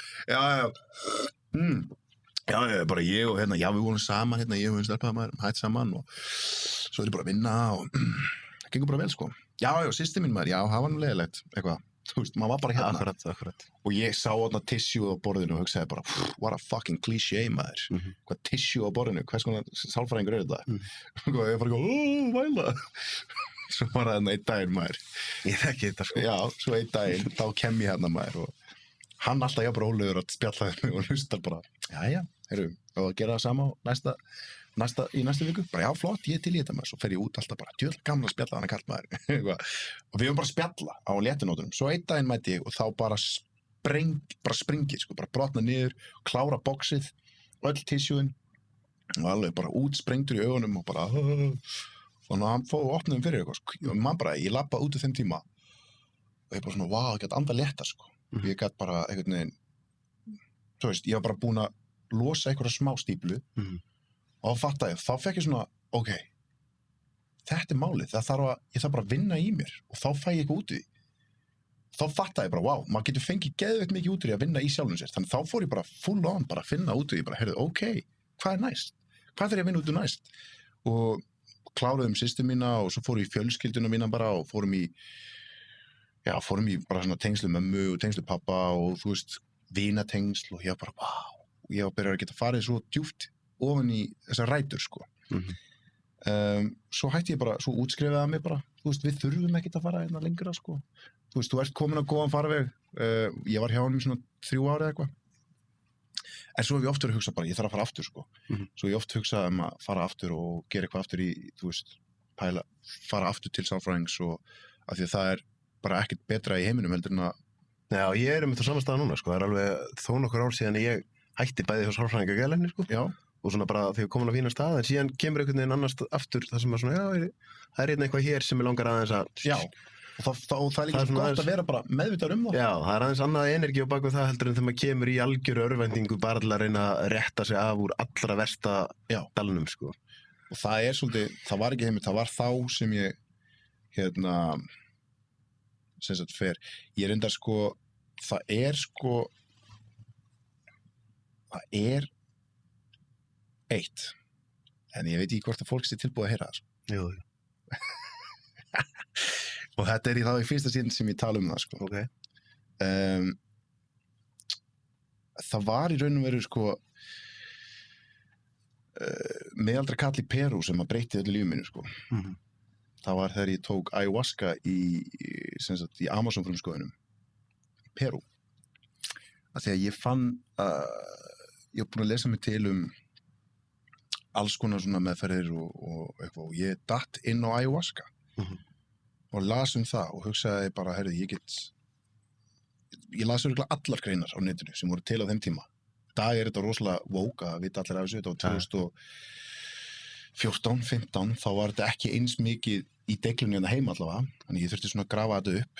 Já, bara ég og já, við vorum saman, ég og stelpaði maður, hætt saman og svo er ég bara að vinna og það gengur bara vel, sko. Já, systir mín maður, já, það var nú leiðilegt, eitthvað, þú veist, maður var bara Akkurat. Og ég sá þarna tissue á borðinu og hugsaði bara, what a fucking cliché, maður. Hvað tissue á borðinu, hvers konar sálfræðingur er þetta? Og ég bara, væla. Svo var það þarna einn daginn, maður. Ég þekki þetta, sko. Já, svo einn daginn, þá kem ég hérna, maður, og hann alltaf jafnir ólegur að spjalla mig og hlustar bara, já, heyrðu, og að gera það sama í næstu viku, bara já, flott, ég er til í þetta maður, svo fer ég út alltaf bara, djöðl gamla spjalla hann að kalla maður, og við höfum bara að spjalla á léttunótunum, svo einn daginn mæti ég og þá bara springið, sko, bara brotna niður, klára boxið, öll tissjúin og alveg bara útsprengtur í augunum og bara, þannig að hann fóð og opnaði fyrir eitthvað, sko, og mann bara, ég labbaði út úr þeim tíma og ég bara svona, wow, ég gæti andað léttar, sko. Ég gæti bara einhvern veginn, þú veist, ég var bara búin að losa einhverja smá stíplu og þá fattaði ég, þá fekk ég svona, ok, þetta er málið, ég þarf bara að vinna í mér og þá fæ ég eitthvað út í því. Þá fattaði ég bara, wow, maður getur fengið geðveikt mikið út í því að vinna í sjálfum sér, þannig þá fór ég bara full on, bara að finna út í því, bara, heyrðu, ok, hvað er næst? Hvað þarf ég að vinna út í næst? Og kláruðum systur mína og svo fór ég í fjölskylduna mína bara og fórum í bara svona tengslu mömmu og tengslu pappa og þú veist, vinatengsl og ég var bara, wow, og ég var byrjað að geta farið svo djúpt ofan í þessar rætur, sko. Svo hætti ég bara, svo útskrifaði mig bara, þú veist, við þurfum ekkert að fara hérna lengra, sko. Þú veist, þú ert komin á góðan farveg, ég var hjá honum í svona 3 ára eða eitthvað. En svo hef ég oft verið að hugsa bara, ég þarf að fara aftur, sko. Svo ég oft hugsað að fara aftur og gera eitthvað aftur í, þú veist, fara aftur til sálfræðings og af því að það er bara ekkert betra í heiminum heldur en að... Já, ég er með það sama stað núna, sko. Það er alveg þó nokkur ár síðan ég hætti bæði hjá sálfræðingi og geðlækni, sko. Já. Og svona bara þegar ég komin á fína stað, en síðan kemur einhvern veginn annars aftur það sem er svona, já, það er eitthvað hér sem ég langar aðeins að... Já, og það er líka svo gott að vera bara meðvitaður um það. Já, það er aðeins annað energi á baku það heldur en þegar maður kemur í algjöru örvæntingu bara til að reyna að rétta sig af úr allra versta dalnum, sko. Og það er svolítið, það var ekki heimilt, það var þá sem ég, sem sagt fer, ég reyndar sko, það er eitt, en ég veit ekki hvort að fólk sé tilbúið að heyra það, sko. Jú. Og þetta er í þá í fyrsta sinn sem ég tala um það, sko. Ok. Það var í raun og veru, sko, meðaldra kall í Perú sem að breytti öllu lífinu, sko. Það var þegar ég tók ayahuasca í Amazon frumskóðunum Perú. Af því að ég fann ég var búin að lesa mig til alls konar svona meðferðir og eitthvað og ég datt inn á ayahuasca og las það og hugsaði bara, heyrðu, ég las örugglega allar greinar á netinu sem voru til á þeim tíma. Í dag er þetta rosalega woke að vita allir af þessu, þetta var 2014-15, þá var þetta ekki eins mikið í deiglunni hérna heima allavega, þannig ég þurfti svona að grafa þetta upp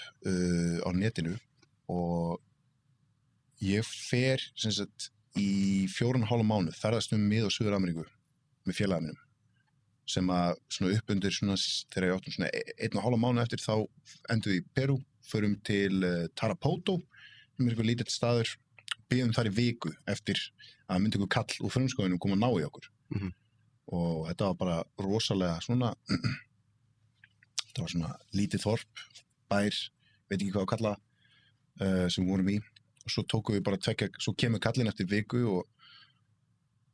á netinu og Ég fer sem sagt í 4,5 mánuð, ferðast Mið- og Suður-Ameríku með félagum mínum sem að svona upp undir svona þegar ég áttum svona 1,5 mánuð eftir þá endum við í Perú, förum til Tarapoto, sem eitthvað lítill staður, biðum þar í viku eftir að myndi ykkur kall úr frumskóginum koma að ná í okkur. Og þetta var bara rosalega svona þetta var svona lítið þorp, bær, veit ekki hvað að kalla sem við vorum í. Og svo tókum við bara svo kemur kallinn eftir viku og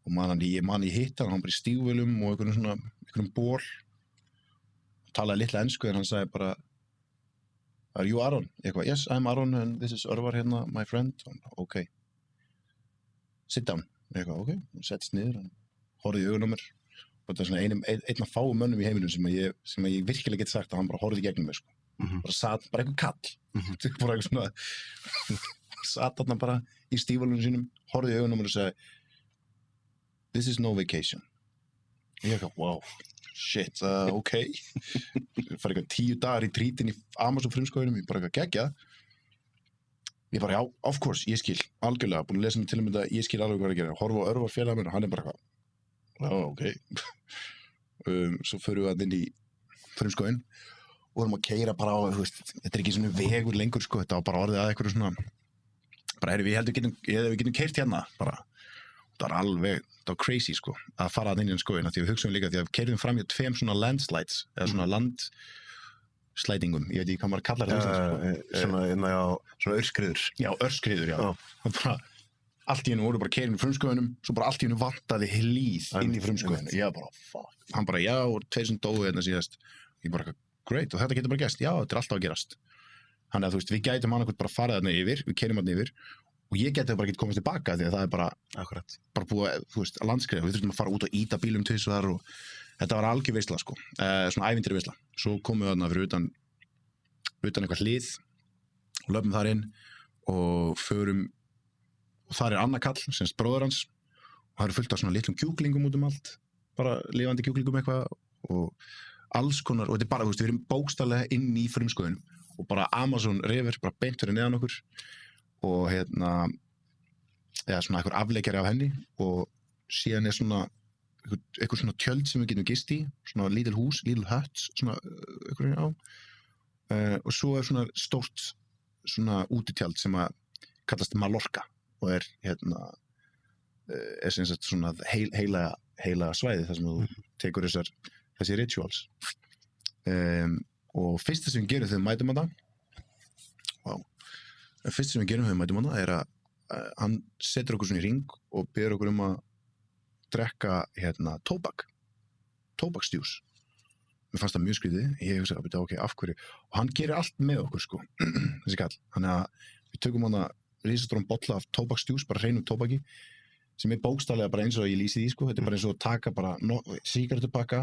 ég hitt hann bara í stígvélum og einhverjum ból. Talaði litla ensku en hann sagði bara Are you Aron? Eitthvað, yes, I'm Aron and this is Örvar hérna, my friend. Ok. Sit down. Eitthvað, ok. Settist niður, hann horfði í augun á mér. Og þetta er svona einn af fáum mönnum í heiminum sem ég virkilega get sagt að hann bara horfði í gegnum mig, sko. Bara einhver kall. Bara eitthvað svona satt þarna bara í stígvélunum sínum, horfði í augun á mér og sagði This is no vacation. Ég eitthvað, wow, shit, ok. Ég fær eitthvað 10 dagar í trítinn í Amazon frumskóginum, ég bara eitthvað geggjað. Ég bara, já, of course, ég skil, algjörlega, búin að lesa mig til þetta, ég skil alveg hvað að gera. Horfa á Örvar félaga minn og hann bara eitthvað, já, ok. Svo förum við inn í frumskógin og vorum að keyra bara á, þetta er ekki svona vegur lengur, sko, þetta var bara orðið að eitthvað svona, bara, við getum keyrt hérna, bara. Það var crazy, sko, að fara inn í den skógin, því við hugsaum líka því að við keyrðum fram hjá 2 svona landslides, eða svona landslætingum, ég veit ekki hvað maður kallar þetta, svona örskriður. Já, örskriður, já. Og bara, allt í hennu voru bara keyrin í frumskóginum, svo bara allt í hennu vantaði hlýð inn í frumskóginum. Ég bara, fuck. Hann bara, já, og 2 sem dóu hérna síðast. Ég bara, great, og þetta getur bara gerst. Já, þetta er alltaf að gerast. Þannig að, við gætum annað bara farið þarna yfir, við keyrum þarna yfir, og ég geti bara ekki komast tilbaka því að það er bara búið að landskriða, við þurftum að fara út og íta bílum tvisvar og þetta var algjör veisla, sko, svona ævintýri veisla. Svo komum við þarna fyrir utan eitthvað hlið og löpum þar inn og förum og þar er Anna Kall, semst bróður hans og það eru fullt af svona litlum kjúklingum út allt, bara lifandi kjúklingum eitthvað og alls konar, og þetta er bara, við erum bókstaflega inn í frumskóginum og bara Amazon River, bara beint fyrir neðan okkur og svona einhver afleikjari af henni og síðan er svona einhver svona tjöld sem við getum gist í, svona lítil hús, lítil hut, svona einhverjum á og svo er svona stórt svona útitjald sem að kallast Mallorca og er sem sagt svona heila svæði þar sem þú tekur þessi rituals og fyrsta sem við gerum þegar við mætum hana fyrst sem við gerum þegar við mætum hana er að hann setur okkur svona í ring og biður okkur að drekka tóbaksdjús. Mér fannst það mjög skrítið, ég hugsaði að ok, af hverju, og hann gerir allt með okkur, sko, þessi kall. Þannig að við tökum hana risastórn bolla af tóbaksdjús, bara hreinum tóbaki, sem er bókstaflega bara eins og ég lýsi því, sko, þetta er bara eins og að taka bara sígarettupakka,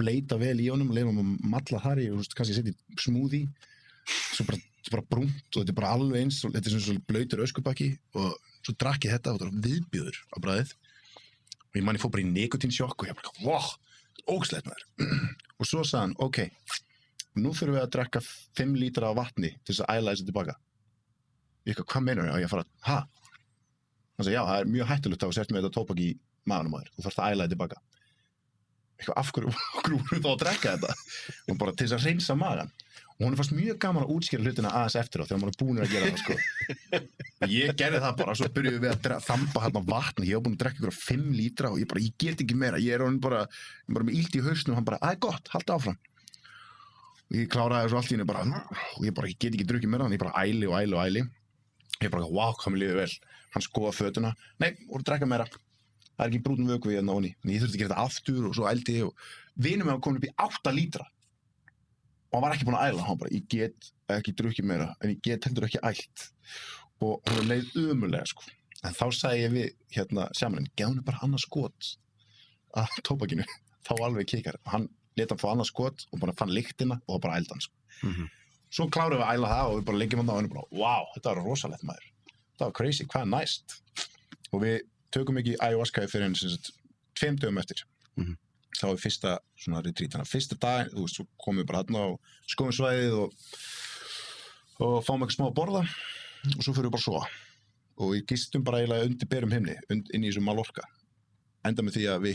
bleita vel í honum, leifa hann að malla þar í, og kannski setja í smoothie, svo bara brúnt og þetta er bara alveg eins og þetta er svona blautur öskubakki og svo drakk ég þetta og þetta var viðbjöður á bragðið og ég fór bara í nikotínssjokk og ég bara, wow, ógeðslegt maður og svo sagði hann, ok, nú þurfum við að drekka 5 lítra af vatni til þess að æla þessu tilbaka. Ég eitthvað, hvað meinar og ég fara, hann sagði, já, það er mjög hættulegt að þú sért með þetta tóbak í maganum maður, þú þarfst að æla þetta tilbaka. Eitthvað, af hverju voru þá að drekka þetta? Og bara til þess að hreinsa magan. Og hún fannst mjög gaman að útskýra hlutina aðeins eftir á þegar maður er búin að gera það, sko. Ég gerði það bara, svo byrjuðum við að þamba hérna vatn, ég var búin að drekka ykkur 5 lítra og ég get ekki meira, ég er bara með illt í hausnum og hann bara, það er gott, haltu áfram. Og ég kláraði þessu allt í henni bara, og ég get ekki drukkið meira, þannig ég bara æli. Ég bara, wow, hvað mér líður vel. Hann skoða fötuna, nei, voru að drekka meira. Það er ekki brúnum vökvi hérna ofan í. Ég þurfti að gera þetta aftur og svo ældi ég og vinur mig var komin upp í 8 lítra. Og hann var ekki búinn að æla, hann bara, ég get ekki drukkið meira, en ég get heldur ekki ælt. Og hann leið ömurlega, sko. En þá sagði ég við sjamaninn, gefðu henni bara annað skot af tóbakinu, þá alveg kikar. Hann lét hann fá annað skot og bara fann lyktina og bara ældi hann, sko. Svo klárum við að æla það og við bara lengjum hann á og hann bara, wow, þetta var rosalegt maður. Þetta var crazy, hvað er næst? Og við tökum ekki ayahuasca fyrir enn 2 dögum eftir. Það var fyrsta svona retreat, þannig að fyrsta dag, svo komum við bara hérna á skoðum svæðið og fáum eitthvað smá að borða og svo fyrir við bara að sofa. og við gistum bara eiginlega undir berum himni, inn í þessu Mallorca. Enda með því að við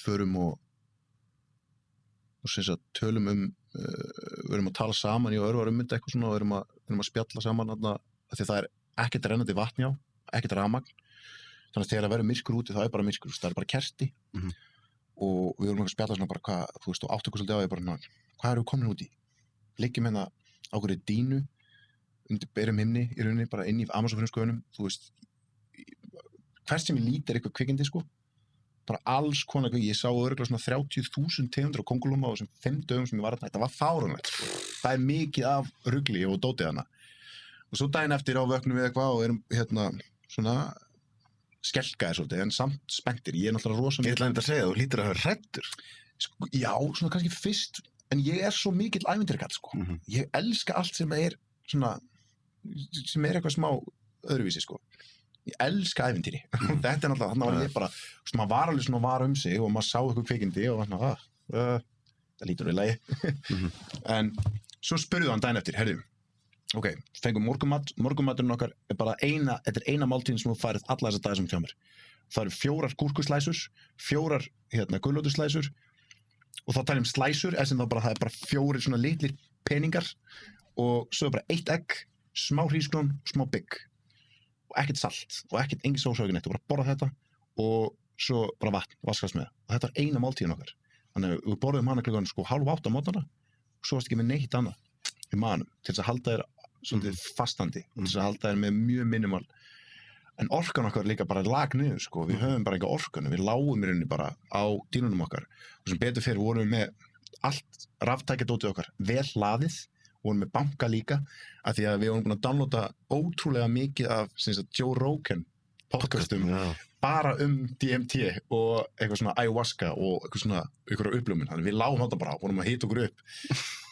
förum og sem sagt tölum við erum að tala saman í örvarummynd eitthvað svona og við erum að spjalla saman þarna, af því það er ekkert rennandi vatn hjá, ekkert rafmagn, þannig að þegar það verður myrkur úti þá er bara myrkur, það er bara kerti og við vorum að spjalla svona bara hvað, þú veist, og áttu okkur svolítið á því bara, hvað erum við komin út í? Liggjum hérna á hverju dínu undir berum himni í rauninni, bara inn í Amazon-frumskóðunum, þú veist, hvert sem ég lít er eitthvað kvikindi, sko, bara alls konar, ég sá örugglega svona 30.000 tegundir á kóngulóma á þessum 5 dögum sem ég var þetta var fáránlegt, það er mikið af rugli og dótið hana. Og svo daginn eftir vöknum við eitthvað og erum svona skelkaðir svolítið, en samt spenntir. Ég er náttúrulega rosa Ég ætlaði að segja, þú hlýtur að hafa hræddur. Já, svona kannski fyrst, en ég er svo mikill ævintýrakall, sko. Ég elska allt sem er svona, sem er eitthvað smá öðruvísi, sko. Ég elska ævintýri. Þetta er náttúrulega, þannig var ég bara, maður var alveg svona var sig og maður sá eitthvað kvikindi og var svona, það lítur í lagi. En svo spurðu hann daginn eftir, heyrðu, ok, fengum morgunmaturinn okkar er bara þetta er eina máltíðin sem þú færið alla þessa daga sem hjá mér. Það eru 4 gúrkuslæsur, 4 gulrótuslæsur og þá taljum slæsur, það er bara 4 svona litlir peningar og svo er bara 1 egg, smá hrísgrjón og smá bygg og ekkert salt og ekkert engin sósaukin og bara borða þetta og svo bara vatn, vaskast með og þetta var eina máltíðin okkar. Þannig að við borðum hana klukkan 7:30 á mótnana og svo varst ekki með neitt annað í maðanum til þess að halda þér svolítið fastandi til þess að halda þér með mjög minimal en orkan okkar líka bara lag niður sko, við höfum bara ekki orkanu, við lágum í rauninni bara á dýnunum okkar og sem betur fyrir vorum við með allt raftækjadótið okkar vel hlaðið, vorum með banka líka af því að við vorum búin að downloada ótrúlega mikið af Joe Rogan podcastum bara DMT og eitthvað svona ayahuasca og eitthvað uppljómun, þannig við lágum þetta bara, vorum að hita okkur upp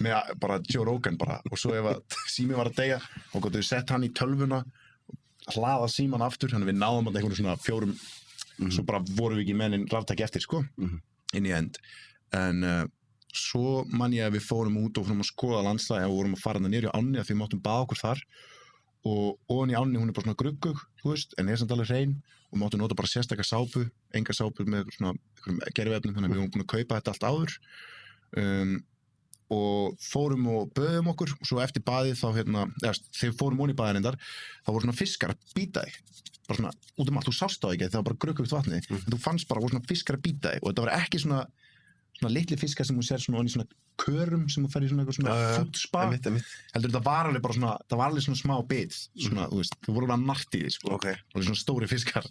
með bara Joe Rogan bara og svo ef að sími var að deyja og gott við sett hann í tölvuna hlaða síman aftur, þannig við náðum eitthvað svona 4 svo bara vorum við ekki mennin raftæki eftir sko, inn í end en svo man ég að við fórum út og fórum að skoða landslægi og vorum að fara það niður í ánni að við máttum baða okkur þar og ofan í ánni hún er bara svona gruggug, þú veist, en samt alveg hrein og við máttum nota bara sérstakar sápu, engar sápur með svona gerviefnum, þannig að við vorum búin að kaupa þetta allt áður og fórum og böðum okkur og svo eftir baðið þá þegar við fórum onni í baðirindar, þá voru svona fiskar að bíta þig, bara svona út allt, þú sást á ekki, það var bara gruggugt vatni, en þú fannst bara voru svona fiskar að bíta þig og þetta var ekki svona litli fiskar sem þú sér svona onni í svona körum sem þú fer í svona eitthvað svona fútspa, heldur þetta var alveg bara svona, það var alveg svona smá bit, svona, þú veist, þú voru alveg nartið, sko, alveg svona stóri fiskar.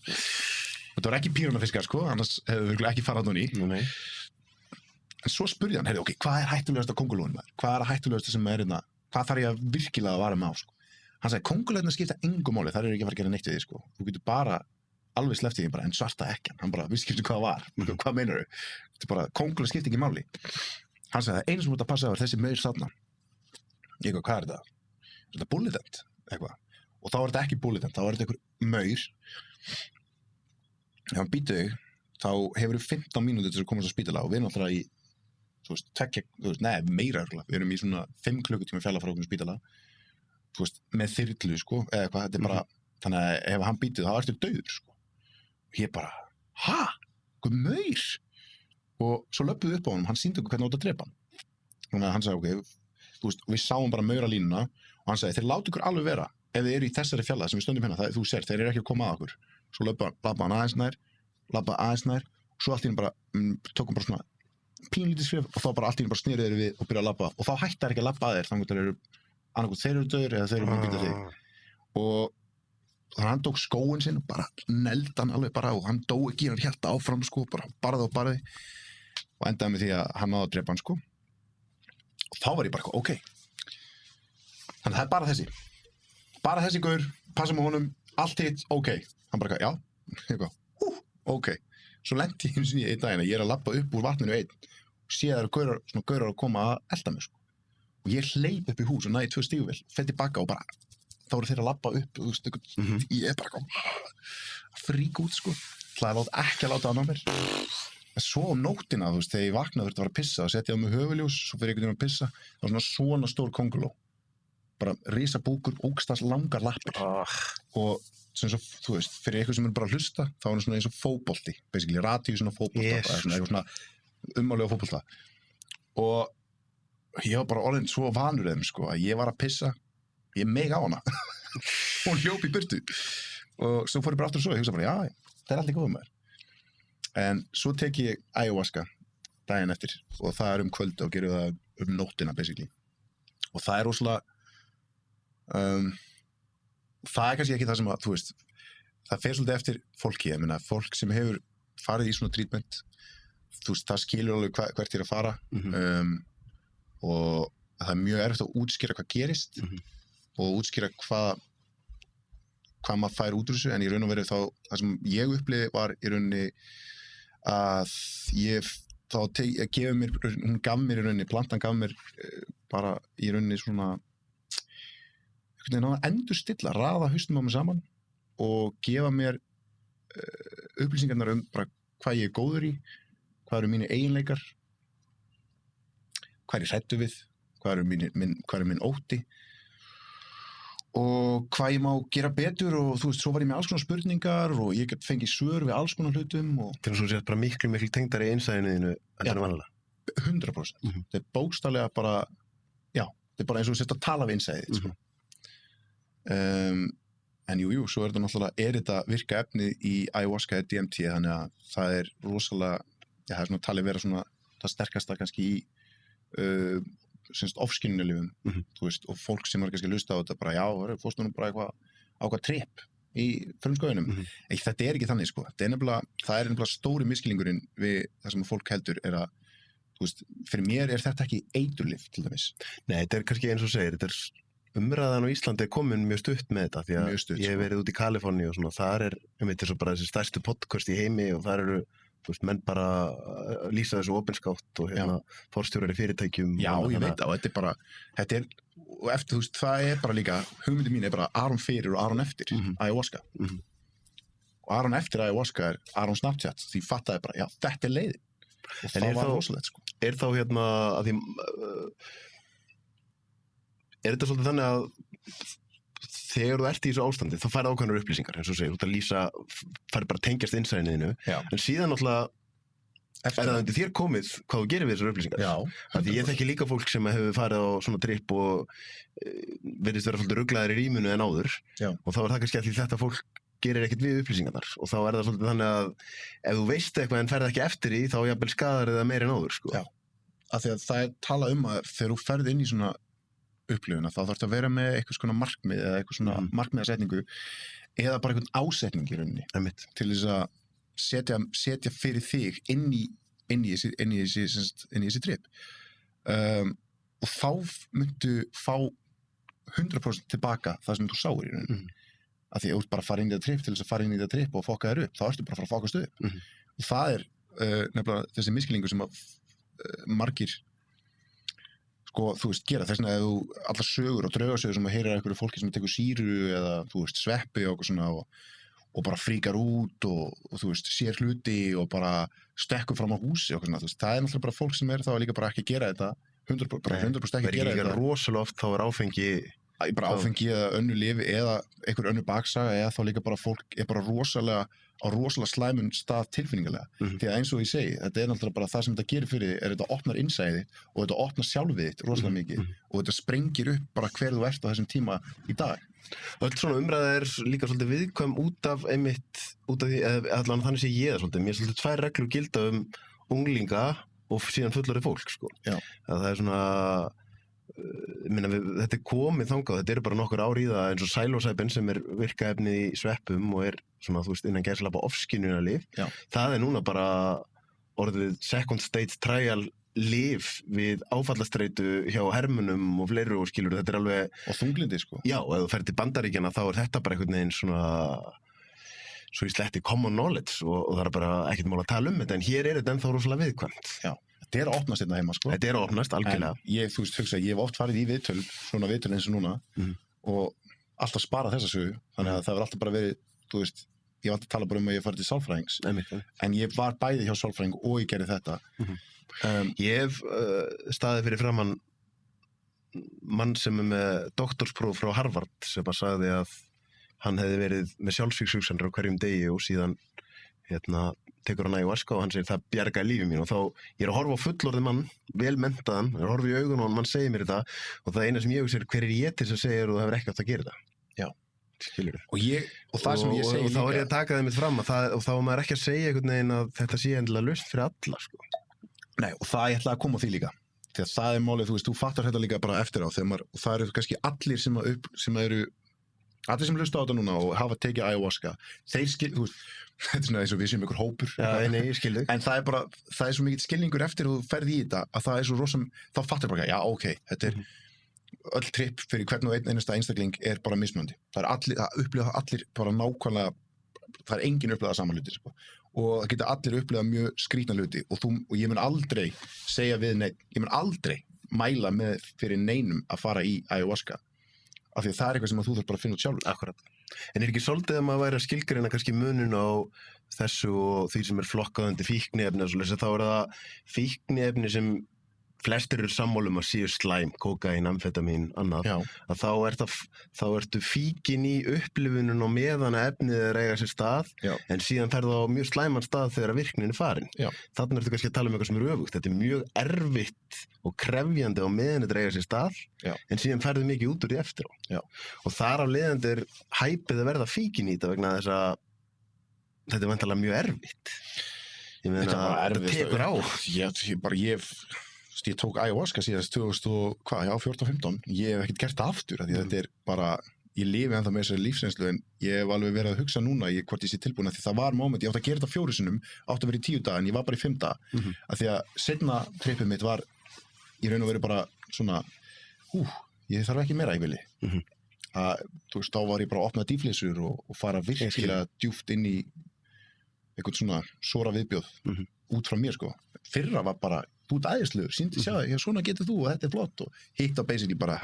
Þetta var ekki pírunafiskar, sko, annars hefur við ekki farað onni í. En svo spurði hann, ok, hvað er hættulegasta kóngulóin maður? Hvað er hættulegasta sem er hérna? Hvað þarf ég að virkilega að vara með á, sko? Hann sagði, kóngulóin skipta engu máli, þar ekki að fara að gera neitt við því, sko. Þú getur bara alveg sleppt í því bara, en svarta ekkjan, hann bara, við skiptum hvað var, hvað meinar þau? Þetta er bara, kóngulóin skipta ekki máli. Hann sagði, einu sem þú ert að passa á er þessi maur þarna. Ég eitthvað, hvað er þetta? Er þetta bulletent? Eitthvað. Og þá er þetta ekki bulletent, þá er þetta einhver maur. Ef hann býtur þig, þá hefur 15 mínútur til að komast á spítala og við erum alltaf í, þú veist, meira örgulega. Við erum í svona 5 klukkutíma fjalla frá okkur spítala, þú veist, með þyrlu, sko, eða eitthvað, þetta er bara, þannig að ef hann býtur þá ertu dauður, sko. Og ég bara, hvað maur? Og svo löppuðu upp á honum, hann sýndi okkur hvernig átt að drepa hann. Þannig að hann sagði, ok, þú veist, við sáum bara mauralínuna og hann sagði, þeir látu ykkur alveg vera ef þið eru í þessari fjalla sem við stöndum hérna, þú sér, þeir eru ekki að koma að okkur. Svo labba hann aðeins nær, og svo allt í henni bara, tókum bara svona pínlítið skrif og þá bara allt í henni bara snýrið þeir við og byrja að labba og þá hættar ekki að labba að þeir, þannig að þeir eru döður eða þeir eru að býta þig. Og þannig að hann tók skóinn sinn og bara neldi hann alveg bara og hann dó ekki, hann hélt áfram sko, bara barði og endaði með því að hann náði að drepa hann sko. Og þá var ég bara, ok. Þannig að það er bara þessi gaur, passa með honum, allt hitt, ok. Hann bara, já, ok. Svo lendi ég eins og í einn daginn að ég er að labba upp úr vatninu einn og sé að það eru gaurar að koma að elda mig sko. Og ég hleyp upp í hús og næði 2 stígvél, fer tilbaka og bara, þá eru þeir að labba upp, þú veist, ég er bara að fríka út sko. Það er ekki að láta hann á mér. En svo nóttina, þú veist, þegar ég vaknaði þurfti að fara að pissa og setja á mig höfuljós, svo fyrir einhvern veginn að pissa, það var svona stór kónguló. bara risabúkur, ógstast langar lappir og sem svo, þú veist, fyrir eitthvað sem er bara að hlusta þá er hann svona eins og fótbolti basically, radíu svona fótbolta eitthvað svona ummálega fótbolta og ég var bara orðin svo vanur þeim sko, að ég var að pissa ég meg á hana og hljóp í burtu og svo fór ég bara aftur og svo, ég hugsa bara, já, það er allt í góðum með en svo tek ég ayahuasca daginn eftir og það er kvöldi og gerum það nóttina basically og það er rosalega það er kannski ekki það sem að, þú veist það fer svolítið eftir fólki, ég meina fólk sem hefur farið í svona treatment þú veist, það skilur alveg hvert ég er að fara og það er mjög erfitt að útskýra hvað gerist og útskýra hvað maður fær út úr þessu en í raun og veru þá, það sem ég upplifði var í rauninni að hún gaf mér í rauninni, plantan gaf mér bara í rauninni svona að endurstilla, raða haustum á mig saman og gefa mér upplýsingarnar bara hvað ég er góður í, hvað eru mínir eiginleikar, hvað er ég hræddur við, hvað er minn ótti og hvað ég má gera betur og þú veist, svo var ég með alls konar spurningar og ég fengi svör við alls konar hlutum og til þess að þú sést bara miklu tengdari í innsæðinu en það er vanlega 100%, þetta er bókstaflega bara já, þetta er bara eins og þú sést að tala við innsæðið sko. En jú, svo er þetta náttúrulega þetta virka efnið í ayahuasca eða DMT þannig að það er rosalega það er svona talið vera svona það sterkasta kannski í ofskynjulegum, þú veist, og fólk sem er kannski að hlusta á þetta bara, já, fórstu nú bara eitthvað trip í frumskóginum, þetta er ekki þannig, sko, það er nefnilega stóri miskilningurinn við það sem fólk heldur er að, þú veist, fyrir mér er þetta ekki eiturlyf, til dæmis. Nei, þetta er kannski eins og segir, þetta er umræðan á Íslandi er komin mjög stutt með þetta, því að ég hef verið út í Kaliforníu og svona, þar er, eins og bara þessi stærstu podcast í heimi og þar eru þú veist, menn bara lýsa þessu opinskátt og forstjórar í fyrirtækjum já, ég veit á, þetta er bara og eftir, þú veist, það er bara líka hugmyndi mín er bara Aron fyrir og Aron eftir ayahuasca og Aron eftir ayahuasca er Aron Snapchat því fattaði bara, já, þetta er leiðin og það var rosalegt, sko. Er þá að því er þetta svolítið þannig að þegar þú ert í þessu ástandi, þá færðu ákveðnar upplýsingar, eins og segir, þú ert að lýsa, færðu bara tengjast innsæðinu, en síðan náttúrulega er það undir þér komið hvað þú gerir við þessar upplýsingar. Já. Því ég þekki líka fólk sem hefur farið á svona tripp og virðist vera svolítið ruglaðir í rýmunu en áður, og þá er það kannski að því þetta fólk gerir ekkert við upplýsingarnar, og þá er það svolítið þannig að ef þú veist eitthvað en ferð ekki eftir í, þá jafnvel skadar það meira en áður, sko. Já, af því að það er talað að þegar þú ferð inn í svona upplifuna, þá þarf þetta að vera með eitthvað svona markmið eða eitthvað svona markmiðasetningu eða bara einhvern ásetning í rauninni til þess að setja fyrir þig inn í þessi trip og þá myndu fá 100% tilbaka það sem þú sáir í rauninni af því að þú ert bara að fara inn í þetta trip til þess að fara inn í þetta trip og fokka þér upp, þá ertu bara að fara að fokast upp og það er nefnilega þessi miskilningur sem að margir sko, þú veist, gera þess vegna ef þú allar sögur og draugasögur sem að heyra einhverju fólki sem tekur sýru eða, þú veist, sveppi og eitthvað svona og bara fríkar út og þú veist, sér hluti og bara stekkur fram á húsi og eitthvað svona, þú veist, það er náttúrulega bara fólk sem er þá líka bara ekki að gera þetta 100% ekki að gera þetta. Rosalega oft þá er áfengi eða önnu lyfi eða einhver önnu baksaga eða þá líka bara fólk er bara á rosalega slæmun stað tilfinningalega því að eins og ég segi, þetta er náttúrulega bara það sem þetta gerir fyrir er þetta opnar innsæði og þetta opnar sjálfið þitt rosalega mikið og þetta sprengir upp bara hver þú ert á þessum tíma í dag. Öll svona umræða er líka svolítið viðkvæm út af því, allan þannig sé ég það svolítið, mér er svolítið 2 reglur gilda unglinga og síðan fullorðið fólk, sko. Það er svona þetta er komið þangað, þetta eru bara nokkur ár í það eins og psilocybin sem er virkaefnið í sveppum og er svona, þú veist, innan gæsalappa ofskynjunarlyf, það er núna bara orðið second stage trial lyf við áfallastreitu hjá hermunum og fleiru og skilur, þetta er alveg og þunglindi, sko. Já, og ef þú ferð til Bandaríkjanna þá er þetta bara einhvern veginn svona svo í sletti common knowledge og það er bara ekkert mál að tala þetta en hér er þetta ennþá rosalega viðkvæmt. Já. Þetta er að opnast hérna heima, sko. Þetta er að opnast, algjörlega. En ég, þú veist, ég hef oft farið í viðtöl, svona viðtöl eins og núna og alltaf sparað þessa sögu, þannig að það hefur alltaf bara verið, þú veist, ég var alltaf að tala bara að ég farið til sálfræðings, en ég var bæði hjá sálfræðing og ég gerði þetta. Ég hef staðið fyrir framan mann sem með doktorspróf frá Harvard sem að sagði að hann hefði verið með sjálfsvígshugsanir á hverjum degi og síðan tekur hann ayahuasca og hann segir það bjargaði lífi mín og þá ég að horfa á fullorðið mann, vel menntaðan, ég að horfa í augun og mann segir mér þetta og það eina sem ég hugsa hver ég til þess að segja og það hefur ekki átt að gera það. Já. Skilurðu? Og það sem ég segi líka. Og þá ég að taka það mitt fram og þá er maður ekki að segja einhvern veginn að þetta sé endilega lausn fyrir alla, sko. Nei, og það ég ætla að koma á því líka. Því að það málið, þú fattar þetta líka bara eftir á og það eru kannski allir allir sem hlusta á þetta núna og hafa tekið ayahuasca, þeir þetta svona eins og við séum ykkur hópur. Já, nei, ég skil þig. En það er svo mikill skilningur eftir og þú ferð í þetta að það er svo þá fattar bara, já, ok, þetta öll tripp fyrir hvern og einasta einstakling er bara mismunandi. Það upplifa allir bara nákvæmlega, það er enginn upplifað sama hluti, sko. Og það geta allir upplifað mjög skrýtna hluti og ég mun aldrei segja við neinn, ég mun aldrei mæla með fyrir neinum að fara í ayahuasca. Af því að það er eitthvað sem þú þarf bara að finna út sjálfur. Akkurat. En er ekki svolítið að maður væri að skilgreina kannski munun á þessu og því sem er flokkað undir fíkniefni og svoleiðis, þá er það fíkniefni sem flestir eru sammála að séu slæm, kókaín, amfetamín, annað, að þá ertu fíkin í upplifunum og meðan að efnið er eiga sér stað, en síðan ferðu á mjög slæman stað þegar virknin er farin. Þannig ertu kannski að tala um eitthvað sem er öfugt. Þetta er mjög erfitt og krefjandi á meðan þetta eiga sér stað, en síðan ferðu mikið út úr því eftir á. Og þar af leiðandi er hæpið að verða fíkin í þetta vegna þess að þetta er væntanlega mjög erfitt. Ég meina, þetta tekur á. Ég tók ayahuasca síðast 2014-15, ég hef ekkert gert það aftur því þetta er bara, ég lifi ennþá með þessari lífsreynslu en ég hef alveg verið að hugsa núna hvort ég sé tilbúin því það var moment, ég átti að gera þetta 4 sinnum, átti að vera í 10 daga en ég var bara í 5 daga af því að seinna trippið mitt var í raun og veru bara svona ég þarf ekki meira í vilji þá var ég bara að opna dýflissur og fara virkilega djúpt inn í eitthvað svona sora viðbjóð út frá mér sko. Fyrra var bara þú ert æðislegur, sýndi sjá það, svona getur þú og þetta er flott og hitt á basically bara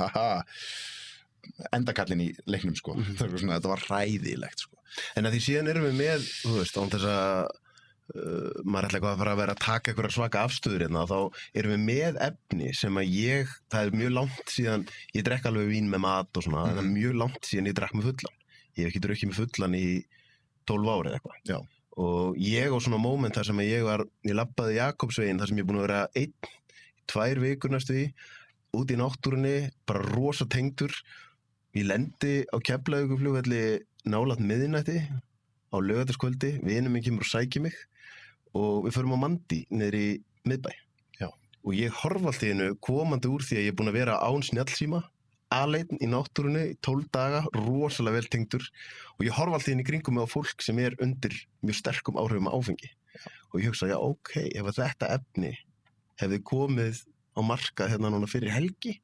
endakallin í leiknum sko. Þetta var hræðilegt sko. En að því síðan erum við með, þú veist, án þess að maður ætla eitthvað að fara að vera að taka einhverja svaka afstöður hérna, þá erum við með efni sem að það er mjög langt síðan, ég drekk alveg vín með mat og svona, en það er mjög langt síðan ég drekk með fullan. Ég hef ekki drukkið með fullan í 12 ár eða eitthvað. Já. Og ég á svona moment þar sem að ég labbaði Jakobsveginn þar sem ég er búin að vera 2 vikur næstu út í náttúrunni, bara rosa tengdur. Ég lendi á Keflavíkurflugvelli nálægt miðnætti á laugardagskvöldi, vinur minn kemur og sækir mig og við förum á Mandi niður í miðbæ. Já. Og ég horf allt í einu komandi úr því að ég er búin að vera án snjallsíma aleinn í náttúrunni í 12 daga, rosalega vel tengdur og ég horf alltaf inn í kringum mig á fólk sem er undir mjög sterkum áhrifum af áfengi og ég hugsa, já ok, ef þetta efni hefði komið á markað hérna núna fyrir helgi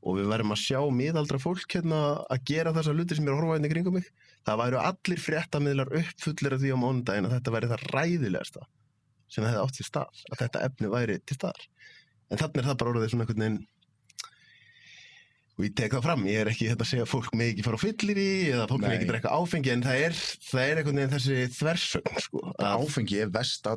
og við verðum að sjá miðaldra fólk hérna að gera þessa hluti sem er að horfa inn í kringum mig, það væru allir fréttamiðlar uppfullir af því á mánudaginn að þetta væri það ræðilegasta sem hefði átt sér stað, að þetta efni væri til staðar. En þannig er það bara orðið svona einhvern veginn og ég tek það fram, ég er ekki að segja að fólk með ekki fara á fyllir í eða fólk með ekki drekka áfengi en það er einhvern veginn þessi þversögn sko. Áfengi er versta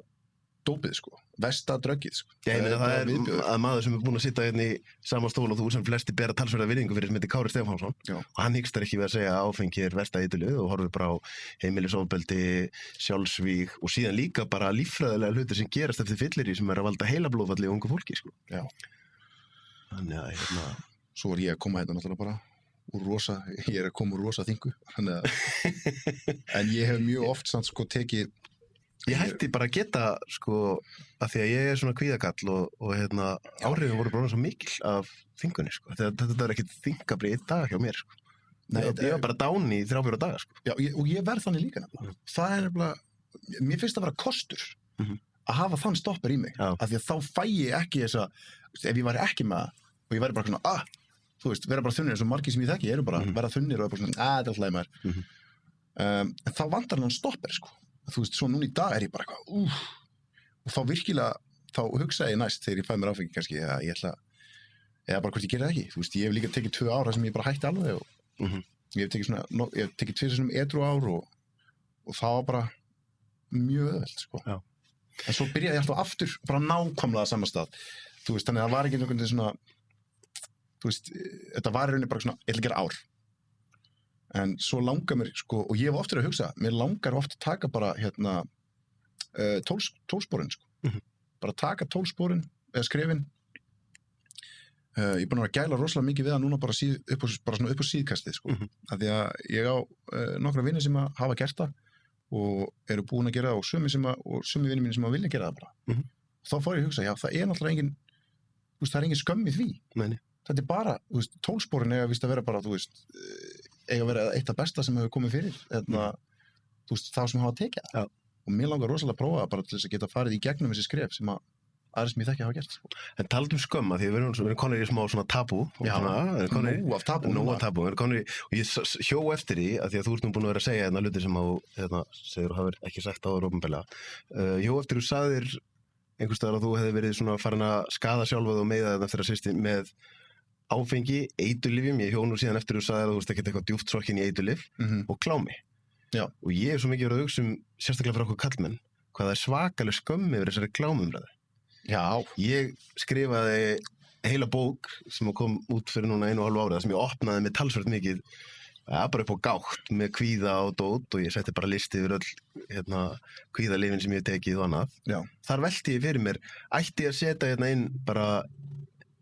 dópið sko, versta dröggið sko. Já, ég meina það er að maður sem er búin að sitja hérna í sama stól og þú sem flesti bera talsverða virðingu fyrir sem heitir Kári Stefánsson og hann hygstar ekki við að segja að áfengi er versta eiturlyf og horfir bara á heimilisofbeldi, sjálfsvíg og síðan líka bara líffræðilega hlutir sem gerast eftir fyllir í sem er að valda heilablóðfalli í ungu fólki sko. Já. Þannig að Svo var ég að koma hérna náttúrulega bara ég er að koma úr rosa þingu en ég hef mjög oft samt sko tekið Ég hætti bara að geta sko að því að ég er svona kvíðakall og áhrifin voru bara svo mikil af þingunni sko. Þetta er ekkert þingabri 1 dag hjá mér sko. Nei, ég var bara dán í 3-4 daga sko. Já, og ég verð þannig líka nefnilega. Það er nefnilega, mér finnst það að vera kostur að hafa þann stoppar í mig af því að þá fæ ég ekki þessa ef ég væri ekki með það og ég væri bara svona þú veist, vera bara þunnir eins og margir sem ég þekki eru bara vera þunnir og er bara svona, þetta er hlæmar en þá vantar hann stoppar sko. Þú veist, svo núna í dag er ég bara eitthvað og þá virkilega, þá hugsa ég næst þegar ég fæ mér áfengi kannski að ég ætla eða bara hvort ég gera það ekki, þú veist, ég hef líka tekið 2 ár sem ég bara hætti alveg og ég hef tekið 2 sinnum edrú ár og það var bara mjög öðvelt sko. En svo byrjaði ég alltaf aftur bara nákvæmlega á sama stað, þú veist, þannig að það var ekki einhvern veginn svona þú veist, þetta var í rauninni bara svona, ég ætla að gera ár. En svo langar mér, sko, og ég hef ofta að hugsa, mér langar ofta að taka bara, tólsporin, sko. Bara taka tólsporin, eða skrefin. Ég er búin að gæla rosalega mikið við það núna bara upp á síðkastið, sko. Af því að ég á nokkra vini sem að hafa gert það og eru búin að gera það og sumi vini mínu sem að vilja gera það bara. Þá fór ég að hugsa, já, það er náttúrulega engin, þú veist, það er engin skömm í því. Nei. Þetta er bara, þú veist, tólsporin eiga víst að vera bara, þú veist, eiga að vera eitt af besta sem hefur komið fyrir, þú veist, þá sem hafa tekið það. Og mér langar rosalega að prófa bara til þess að geta farið í gegnum þessi skref sem að aðeins sem ég þekki hafa gert. En talað skömm, því við erum konur í smá svona tabú. Já, nú af tabú. Nú af tabú, og ég hjó eftir því, að því að þú ert nú búin að vera að segja hérna hluti sem þú segir og hafir ekki sagt áður opinberlega. Hjó eftir þú sagðir einhvers staðar að þú hefði verið svona farin að skaða sjálfa og meiða þetta eftir að sýsti með áfengi, eiturlyfjum, ég hjó nú síðan eftir þú sagðir að þú veist ekkert eitthvað djúpt sokkin í eiturlyf og klámi. Já. Og ég svo mikið verið að hugsa sérstaklega fyrir okkur kallmenn, hvað það svakaleg skömm yfir þessari klámumræðu. Já. Ég skrifaði heila bók sem kom út fyrir núna 1,5 árið sem ég opnaði með talsvert mikið, bara upp á gátt með kvíða og dót og ég setti bara listi yfir öll kvíðalyfin sem ég hef tekið og annað. Já. Þar velti ég fyrir mér, ætti ég að setja inn bara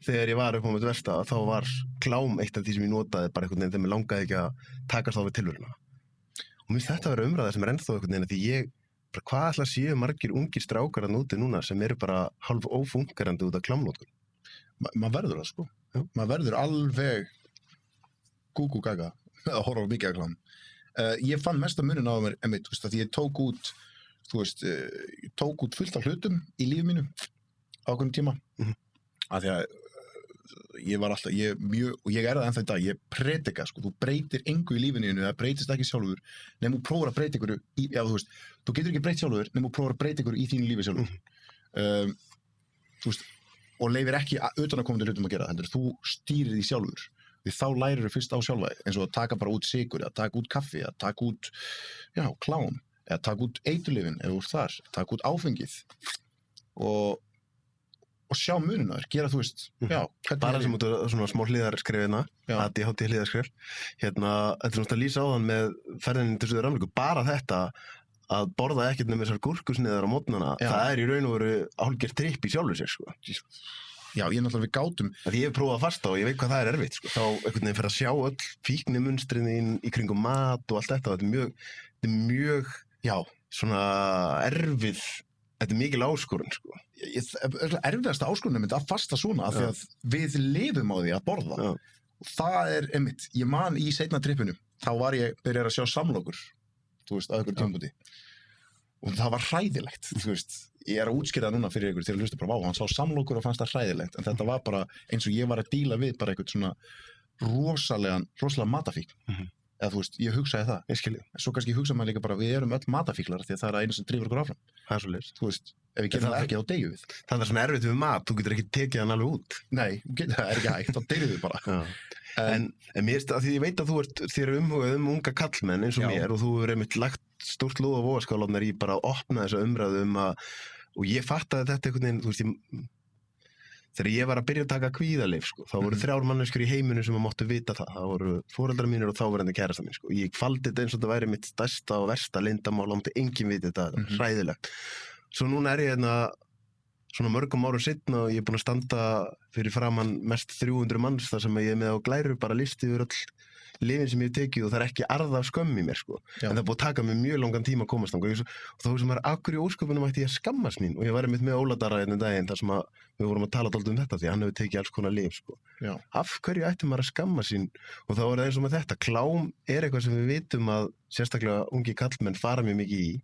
þegar ég var upp á mitt versta, þá var klám eitt af því sem ég notaði bara einhvern veginn þegar mér langaði ekki að takast á við tilveruna. Og mér þetta vera umræða sem ennþá einhvern veginn því ég, bara hvað ætla að séu margir ungir strákar að núti núna sem eru bara hálf ófungerandi út af klámnotkun. Maður verður það, sko. Maður verður alveg gúgú gaga að horfa mikið að klám. Ég fann mesta munin á mér, einmitt, þú veist, að ég tók út, ég tók út fullt af hlutum í lífi mínu á einhvern tíma. Af því að ég var alltaf, og ég er það ennþá í dag, ég predika, sko, þú breytir engu í lífinu, það breytist ekki sjálfur, nema þú prófar að breyta ykkur þú veist, þú getur ekki breytt sjálfur, nema þú prófar að breyta ykkur í þínu lífi sjálfur. Þú veist, og leifir ekki utanakomandi hlutum að gera, heldur, þú stýrir því sjálfur. Því þá lærir þú fyrst á sjálfa þig, eins og að taka bara út sykur, að taka út kaffi, að taka út, klám, eða taka út eiturlyfin, ef þú ert þar, taka út áfengið og sjá munina þér, gera þú veist, bara sem út af svona smá hliðarskrefina, ADHD hliðarskref, þetta er svona að lýsa á þann með ferðinni til Suður-Ameríku, bara þetta að borða ekkert með þessar gúrkusniðar á mótnana, það er í raun og veru hálfgert tripp í sjálfu sér, sko. Já, ég náttúrulega við gátum. Því ég hef prófað að fasta og ég veit hvað það er erfitt, sko. Þá einhvern veginn fyrir að sjá öll fíknimunstrin í kringum mat og allt þetta, þetta er mjög, svona erfið, þetta er mikil áskorun, sko. Erfiðasta áskorun að fasta svona, af því að við lifum á því að borða. Og það er einmitt, ég man í seinna trippinu, þá var ég byrjar að sjá samlokur, þú veist, að einhverjum tímapunkti. Og það var hræðilegt, þú veist. Ég er að útskýra það núna fyrir ykkur til að hlusta bara hann sá samlokur og fannst það hræðilegt, en þetta var bara eins og ég var að díla við bara eitthvað svona rosalega matafíkn. Eða þú veist, ég hugsaði það. Ég skilji. En svo kannski hugsa maður líka bara, við erum öll matafíklar því að það er einu sem drífur okkur áfram. Það er svoleiðis. Þú veist, ef við gerum það ekki, þá deyjum við. Það er sem erfitt við mat, þú getur ekki tekið hann alveg út. Nei, það er ekki hægt, þá deyjum við bara. En mér veist að því ég veit að þú þér umhugað unga kallmenn eins og mér og þú hefur einmitt lagt stórt lóð á vogarskálarnar í bara að opna þessa umræðu og ég fattaði þetta einhvern veginn, þú veist, þegar ég var að byrja að taka kvíðalyf, sko, þá voru 3 manneskjur í heiminu sem máttu vita það. Það voru foreldrar mínir og þáverandi kærasta mín, sko. Ég faldi þetta eins og þetta væri mitt stærsta og versta leyndarmál, mátti enginn vita þetta, hræðilegt. Svo núna er ég svona mörgum árum seinna og ég er búin að standa fyrir framan mest 300 manns þar sem ég er með á glæru bara listi yfir öll lyfin sem ég hef tekið og það er ekki arða af skömm í mér, sko. En það er búið að taka mig mjög langan tíma að komast þangað og þá sem er akkur í ósköpunum ætti ég að skammast mín og ég var einmitt með Óla Darra einn daginn þar sem við vorum að tala dálítið um þetta því hann hefur tekið alls konar lyf, sko. Af hverju ætti maður að skamma sín og þá er það eins og með þetta, klám er eitthvað sem við vitum að sérstaklega ungi kallmenn fara mjög mikið í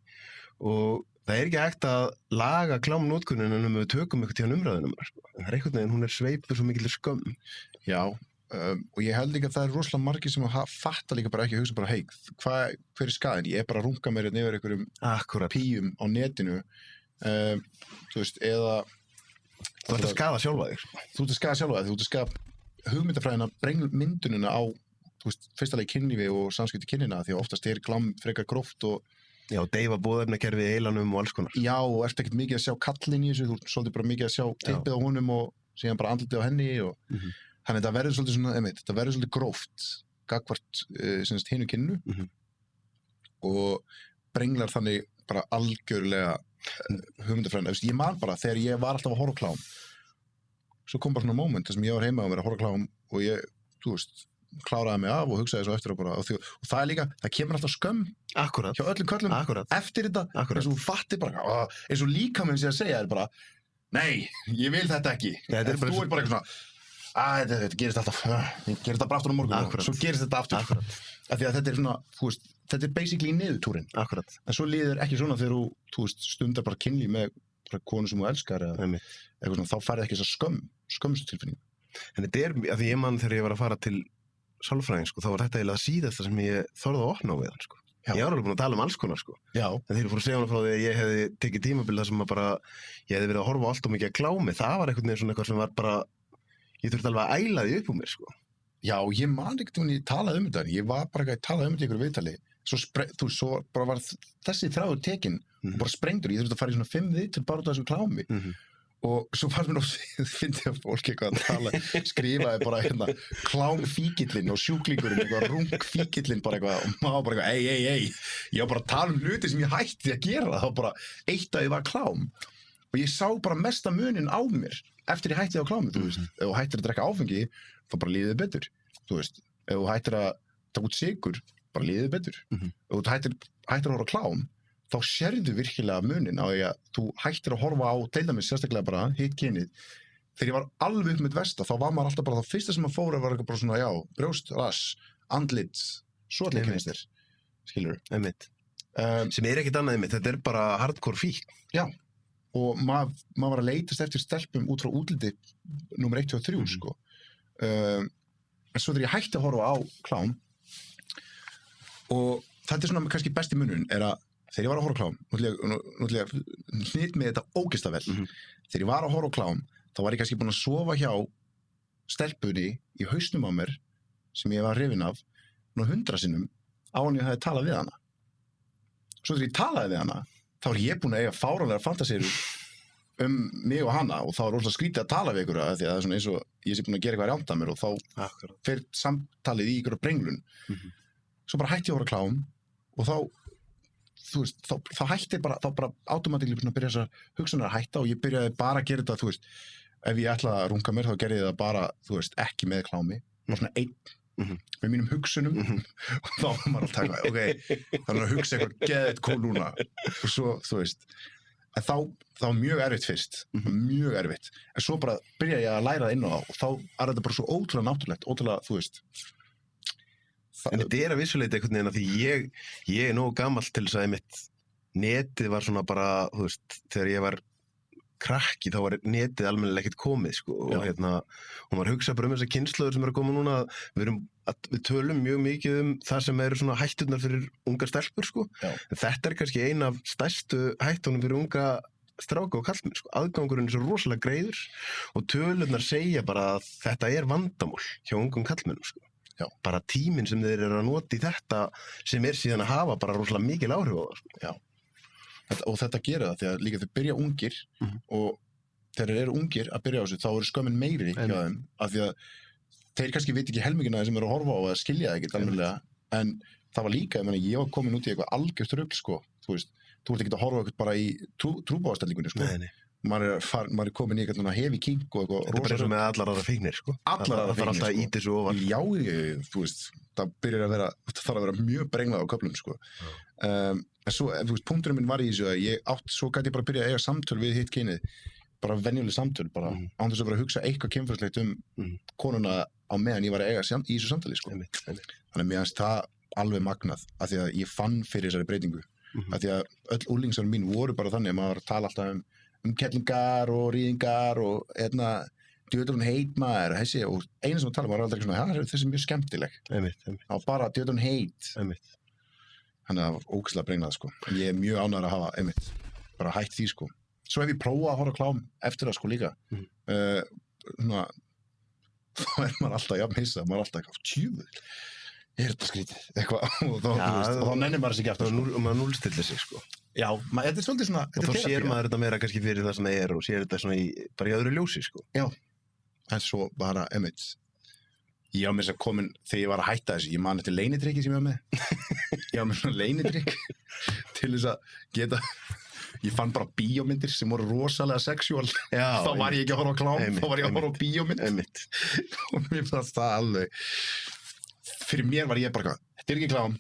og það er ekki hægt að laga klámnotkunina en við tökum eitthvað til hann umræðunum, sko. En það er einhvern veginn, hún er sveipur svo mikil skömm. Já. Og ég held líka að það er rosalega margir sem fatta líka bara ekki að hugsa bara hver er skaðin? Ég er bara að runga mér yfir einhverjum píum á netinu þú veist, eða þú ert að skaða sjálfa þig, sko. Þú ert að skaða sjálfa þig, þú ert að skaða hugmyndafræðina, myndunina á, þú veist, fyrstulega kynlífi og samskipti kynina því að oftast er klám frekar gróft og deyfa boðefnakerfið í heilanum og alls konar. Já, og ert ekkert mikið að sjá kallinn í þessu, þú ert svolítið bara mikið að sjá tippið á honum og síðan bara andlitið á henni og Þannig þetta verður svolítið svona, þetta verður svolítið gróft gagnvart hinu kyninu og brenglar þannig bara algjörlega hugmyndafræðina. Ég man bara þegar ég var alltaf að horfa á klám, svo kom bara svona moment þar sem ég var heima og verið að horfa á klám og ég, kláraði mig af og hugsaði svo eftir og bara, og það líka, það kemur alltaf skömm hjá öllum körlum eftir þetta, eins og þú fattir bara, eins og líkaminn sé að segja þér bara, nei, ég vil þetta ekki. En þú er bara eitthvað svona, þetta gerist alltaf, ég gerist það bara aftur á morgun, svo gerist þetta aftur. Af því að þetta er svona, þetta er basically niðurtúrin. En svo líður ekki svona þegar þú stundar bara kynlíf með konu sem þú elskar eða eitthvað svona, þá færði ekki þessa skömmstilfinningu. En þetta er, af því ég man þegar ég var að fara til sálfræðing, þá var þetta eiginlega síðasta sem ég þorði að opna á við hann, Ég var alveg búin að tala alls konar, En þegar ég fór að segja hana frá því að ég hefði tekið tímabil þar sem að bara, ég hefði verið að horfa á allt og mikið að klámi, það var einhvern veginn svona eitthvað sem var bara, ég þurfti alveg að æla því upp úr mér, Já, ég man ekkert hún ég talaði þetta, ég var bara ekki að tala þetta í ykkur viðtali, svo bara var þessi þráður tekinn og bara sprengdur, ég þurfti að fara í svona 5 viðtöl bara út af þessu klámi. Og svo fannst mér fyndi að fólk eitthvað að tala, skrifaði bara klámfíkillinn og sjúklingurinn eitthvað rungfíkillinn bara eitthvað og maður bara eitthvað, ei, ég var bara að tala hluti sem ég hætti að gera, það var bara eitt að ég var klám og ég sá bara mesta munin á mér eftir ég hætti á klámi, ef þú hættir að drekka áfengi, þá bara líður þið betur, ef þú hættir að taka út sykur, bara líður þið betur, ef þú hættir að horfa á klám, þá sérðu virkilega munin á því að þú hættir að horfa á, til dæmis sérstaklega bara hitt kynið. Þegar ég var alveg upp með versta, þá var maður alltaf bara það fyrsta sem maður fór var eitthvað bara svona, já, brjóst, rass, andlit, svo allir kynist þér, skilurðu. Sem er ekkert annað þetta er bara hardcore fík. Já, og maður var að leitast eftir stelpum út frá útliti númer 1 og 3, En svo þegar ég hætti að horfa á klám, og þetta er svona kannski besti munurinn, er að þegar ég var að horfa á klám, náttúrulega hnýtt með þetta ógeðslega vel. Þegar ég var að horfa á klám, þá var ég kannski búinn að sofa hjá stelpunni í hausnum á mér, sem ég var hrifinn af, 100 sinnum, áður en ég hafði talað við hana. Svo þegar ég talaði við hana, þá var ég búinn að eiga fáránlegar fantasíur mig og hana, og þá var rosalega skrítið að tala við ykkur, því að það er svona eins og ég sé búinn að gera eitthvað rangt af mér, og þá fer samtalið í ykkur brenglun. Svo bara hætti ég að horfa á klám, og þá hætti bara automatíkli byrja þessar hugsanar að hætta og ég byrjaði bara að gera þetta, ef ég ætlaði að runga mér þá gerði ég það bara, ekki með klámi, svona einn með mínum hugsunum og þá var maður að taka, þannig að hugsa eitthvað geðið cool núna og svo, en þá var mjög erfitt fyrst, mjög erfitt, en svo bara byrjaði ég að læra það inn á það og þá er þetta bara svo ótrúlega náttúrulegt, ótrúlega, En þetta er að vissuleita einhvern veginn að því ég er nógu gamall til þess að netið var svona bara, þegar ég var krakki þá var netið almennilega ekkert komið, og maður hugsa bara þessar kynslóður sem eru að koma núna, við tölum mjög mikið það sem eru svona hætturnar fyrir ungar stelpur, en þetta er kannski ein af stærstu hættunum fyrir unga stráka og kallmenn, aðgangurinn er svo rosalega greiður og tölurnar segja bara að þetta er vandamál hjá ungum kallmennum, bara tíminn sem þeir eru að nota í þetta sem er síðan að hafa bara rosalega mikil áhrif á það. Og þetta gerir það því að líka þau byrja ungir og þegar þeir eru ungir að byrja á þessu þá eru skömmin meiri hjá þeim af því að þeir kannski veit ekki helmingina sem eru að horfa á að skilja það ekkert almennilega, en það var líka, ég var komin út í eitthvað algjört rugl, þú ert ekki að horfa eitthvað bara í trúbáðastellingunni, maður er komin í eitthvað hefi king og eitthvað þetta er bara eins og með allar aðra fíknir allar aðra fíknir alltaf í þessu ofan það byrjar að vera það þarf að vera mjög brenglað á köflum en svo, punkturinn minn var í þessu að svo gæti ég bara byrja að eiga samtöl við hitt kynið, bara venjuleg samtöl bara án þess að vera að hugsa eitthvað kynferðislegt konuna á meðan ég var að eiga í þessu samtali þannig að mér finnst það alveg magnað af því að ég fann fyrir þessari breytingu af því að öll úlingsarum mín voru bara þannig að maður tala alltaf kettlingar og rýðingar og djöðurinn heit maður og eina sem að tala var aldrei svona þessi er mjög skemmtileg og bara djöðurinn heit þannig að það var ógeðslega brenglað ég er mjög ánægður að hafa bara hætt því svo hef ég prófað að horfa klám eftir það líka þá er maður alltaf jafn hissa maður er alltaf eitthvað tjúður er þetta skrítið eitthvað og þá nennir maður sig ekki eftir og maður núlstillir sig Já, þetta er svolítið svona og þá sér maður þetta meira kannski fyrir það sem það er og sér þetta svona bara í öðru ljósi Já, en svo bara Ég var með þess að komin, þegar ég var að hætta þessu, ég man eftir leynitrykki sem ég var með. Ég var með svona leynitrykk til þess að geta, ég fann bara bíómyndir sem voru rosalega sexual. Já, Þá var ég ekki að horfa á klám, þá var ég að horfa á bíómynd. Einmitt. Og mér fannst það alveg, fyrir mér var ég bara, þetta er ekki klám,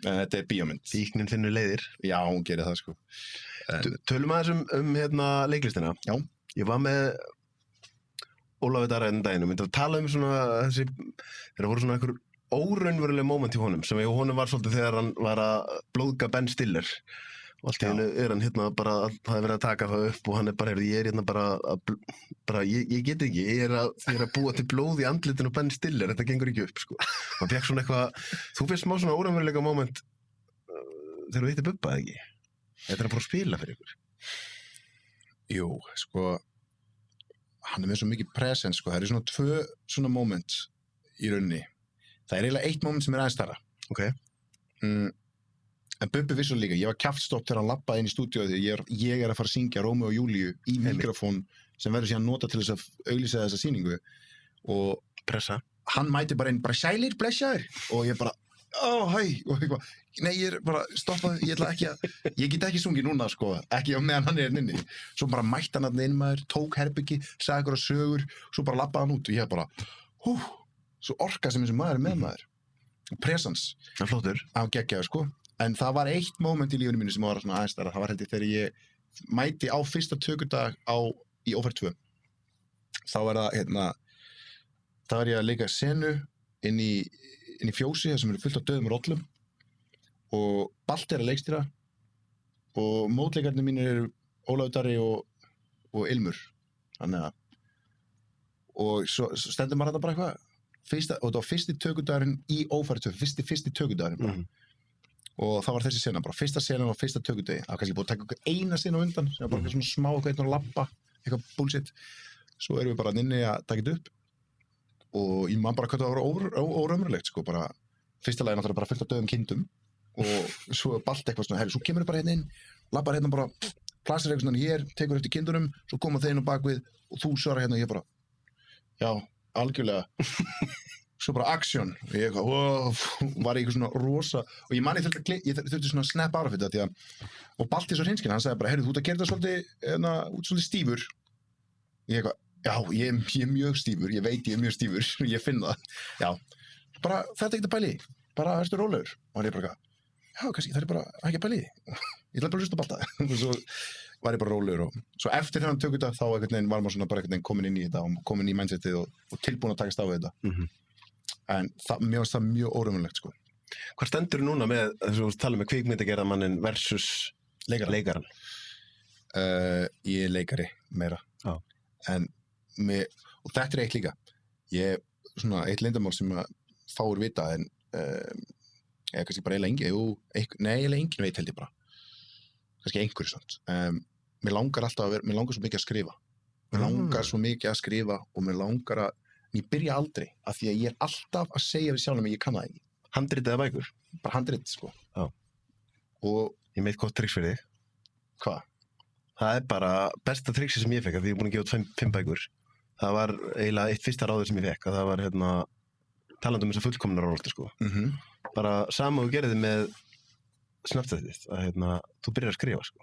en þetta er bíómynd. Fíknin finnur leiðir. Já, hún gerir það sko. Tölum aðeins hérna leiklistina. Já. Ég var með Ólafur Darra enn daginn og myndi að tala svona þessi, þegar voru svona einhver óraunveruleg moment í honum, sem honum var svolítið þegar hann var að blóðga Ben Stiller og allt í hennu hann hérna bara, það er verið að taka það upp og hann bara, ég hérna bara ég get ekki, ég er að búa til blóð í andlitinu Ben Stiller, þetta gengur ekki upp, sko. Hann fekk svona eitthvað, þú finnst smá svona óraunverulega moment þegar þú hittir Bubba, ekki? Þetta er að fara að spila fyrir ykkur. Jú, sko, hann er með svo mikið presence, sko, það eru svona 2 svona moment í rauninni. Það er eiginlega 1 moment sem er aðeins stærra. Ok. En Bubbi vissu líka, ég var kjaftstopp þegar hann labbaði inn í stúdíóið þegar ég er að fara að syngja Rómeó og Júlíu í mikrofón sem verður síðan nota til þess að auglýsa þessa sýningu og Pressa. Hann mæti bara inn, bara sælir, blessaður og ég bara, hæ og eitthvað, nei ég er bara stoppaði, ég get ekki sungið núna sko, ekki á meðan hann er inni. Svo bara mætti hann inn maður, tók herbyggi, sagði eitthvað sögur, svo bara labbaði hann út og ég bara, svo orka sem þessi maður er með maður. Presence. Það er flottur. Hann geggjaður sko. En það var 1 moment í lífinu mínu sem var svona aðeins stærra. Það var held ég þegar ég mæti á fyrsta tökudag í Ófærð 2. Þá er það, þá er ég að leika senu inn í fjósi þar sem eru fullt af döðum rollum og Balti er að leikstýra og mótleikarnir mínir eru Ólafur Darri og Ilmur. Þannig að og svo stendur maður þetta bara eitthvað og það var fyrsti tökudagurinn í Ófærð 2, fyrsti tökudagurinn og það var þessi sena bara, fyrsta senan og fyrsta tökudegi. Það var kannski búið að taka okkur eina sena á undan sem var bara svona smá eitthvað einn og labba, eitthvað bullshit. Svo erum við bara inni að taka þetta upp og ég man bara hvað það var óraunverulegt sko, bara fyrsta lagi náttúrulega bara fullt af döðum kindum og svo Balti eitthvað svona, svo kemur við bara hérna inn, labbar hérna bara, plasir eitthvað svona hér, tekur eftir kindunum, svo koma þeir inn á bakvið og þú svarar hérna og ég bara, já, algjörlega. Svo bara action og ég var eitthvað svona rosa og ég man ég þurfti svona snap out of þetta því að og Balti svo hreinskinn, hann sagði bara, heyrðu, þú ert að gera þetta svolítið stífur. Ég eitthvað, já, ég er mjög stífur, ég veit ég er mjög stífur, ég finn það. Já, bara þetta ekki að pæli, bara verður rólegur. Og hann er bara, já, kannski það er bara ekki að pæli, ég ætla bara að hlusta á Balta. Og svo var ég bara rólegur og svo eftir þegar hann tökur þetta, þá einhvern veginn var maður svona bara einhvern veginn komin inn í þetta og komin í mindsetið og tilbúin að takast á við þetta. En mér finnst það mjög óraunverulegt, sko. Hvað stendur núna með, þess að tala með kvikmyndagerðarmannin versus leikaran? Ég er leikari meira. Já. Og þetta er eitt líka. Svona eitt leyndarmál sem að fáir vita, en eða kannski bara eiginlega engin veit held ég bara. Kannski einhverju samt. Mér langar svo mikið að skrifa. Mér langar svo mikið að skrifa og mér langar að ég byrja aldrei, af því að ég er alltaf að segja við sjálfum að ég kann það ekki. Handrit eða bækur? Bara handrit, sko. Já. Og ég meit gott tricks fyrir þig. Hvað? Það er bara besta triksi sem ég fekk, því ég er búin að gefa út 5 bækur. Það var eiginlega eitt fyrsta ráður sem ég fekk, að það var talandi þess að fullkomnar orði, sko. Bara sama og gerði með Snapchatið, að þú byrjar að skrifa, sko.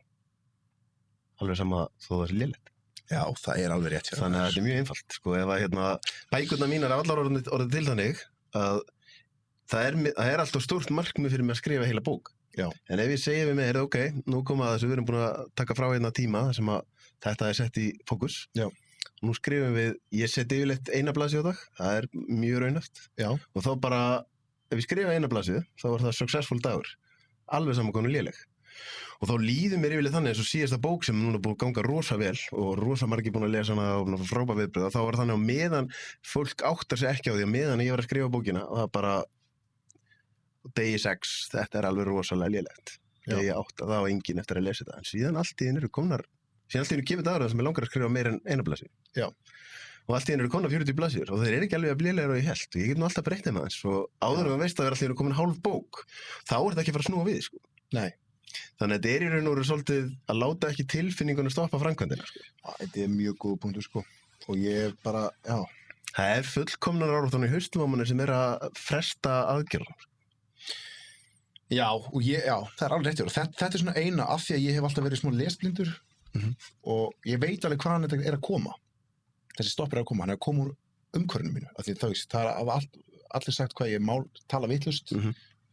Alveg sama þó það sé lélegt. Já, það er alveg rétt. Þannig að þetta er mjög einfalt, sko, ef að bækurnar mínar er allar orðið til þannig að það er alltaf stórt markmið fyrir mig að skrifa heila bók. Já. En ef ég segi við mig, ok, nú koma þessu, við erum búin að taka frá tíma sem að þetta er sett í fókus. Já. Nú skrifum við, ég seti yfirleitt 1 blaðsíðu á dag, það er mjög raunhæft. Já. Og þá bara, ef ég skrifa 1 blaðsíðu, þá var það successful dagur, alveg saman konu léleg. Og þá líður mér yfirleitt þannig eins og síðasta bók sem núna búið að ganga rosa vel og rosa margir búin að lesa hana og frábær viðbröð, þá var þannig á meðan fólk áttar sig ekki á því að meðan ég var að skrifa bókina og það bara degi 6, þetta er alveg rosalega lélegt. Degi 8, það var enginn eftir að lesa þetta. En síðan allt í einu eru komnar, síðan allt í einu kemur dagur sem ég langar að skrifa meira en 1 blaðsíðu. Já. Og allt í einu eru komnar 40 blaðsíður og þeir eru ekki alveg að lélegar og ég held og ég get nú alltaf breytt þeim aðeins og áður en veist að vera allt í einu komin hálf bók, þá er þetta ekki að fara að snúa við, sko. Nei. Þannig að þetta er í raun og veru svolítið að láta ekki tilfinningunum stoppa framkvæmdina, sko. Þetta er mjög góð punktur, sko. Og ég bara, já. Það fullkomnar áráttan í haustum á manni sem að fresta aðgerðum. Já, og það alveg rétt. Þetta svona eina af því að ég hef alltaf verið smá lesblindur og ég veit alveg hvaðan þetta að koma. Þessi stoppur að koma, hann að koma úr umhverfinu mínu. Af því það allir sagt hvað ég tala vitlust,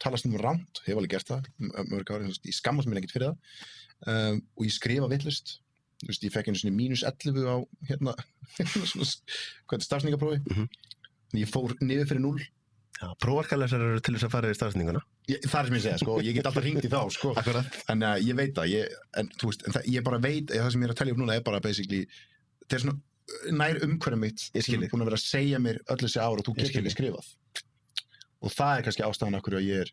tala stundum rangt, hef alveg gert það, mörg ári, ég skammast mér ekkert fyrir það og ég skrifa vitlust. Ég fekk einu svona -11 á hvað stafsningaprófi. Ég fór niður fyrir 0. Já, prófarkalesar eru til þess að fara í stafsninguna. Það sem ég segja, sko, ég get alltaf hringt í þá, sko. Akkurat. En ég veit það, ég bara veit, það sem ég er að telja upp núna bara basically, það svona nær umhverfið mitt sem er búin að vera að segja mér öll þessi ár og þú getur ekki skrifað. Og það er kannski ástæðan af hverju að ég er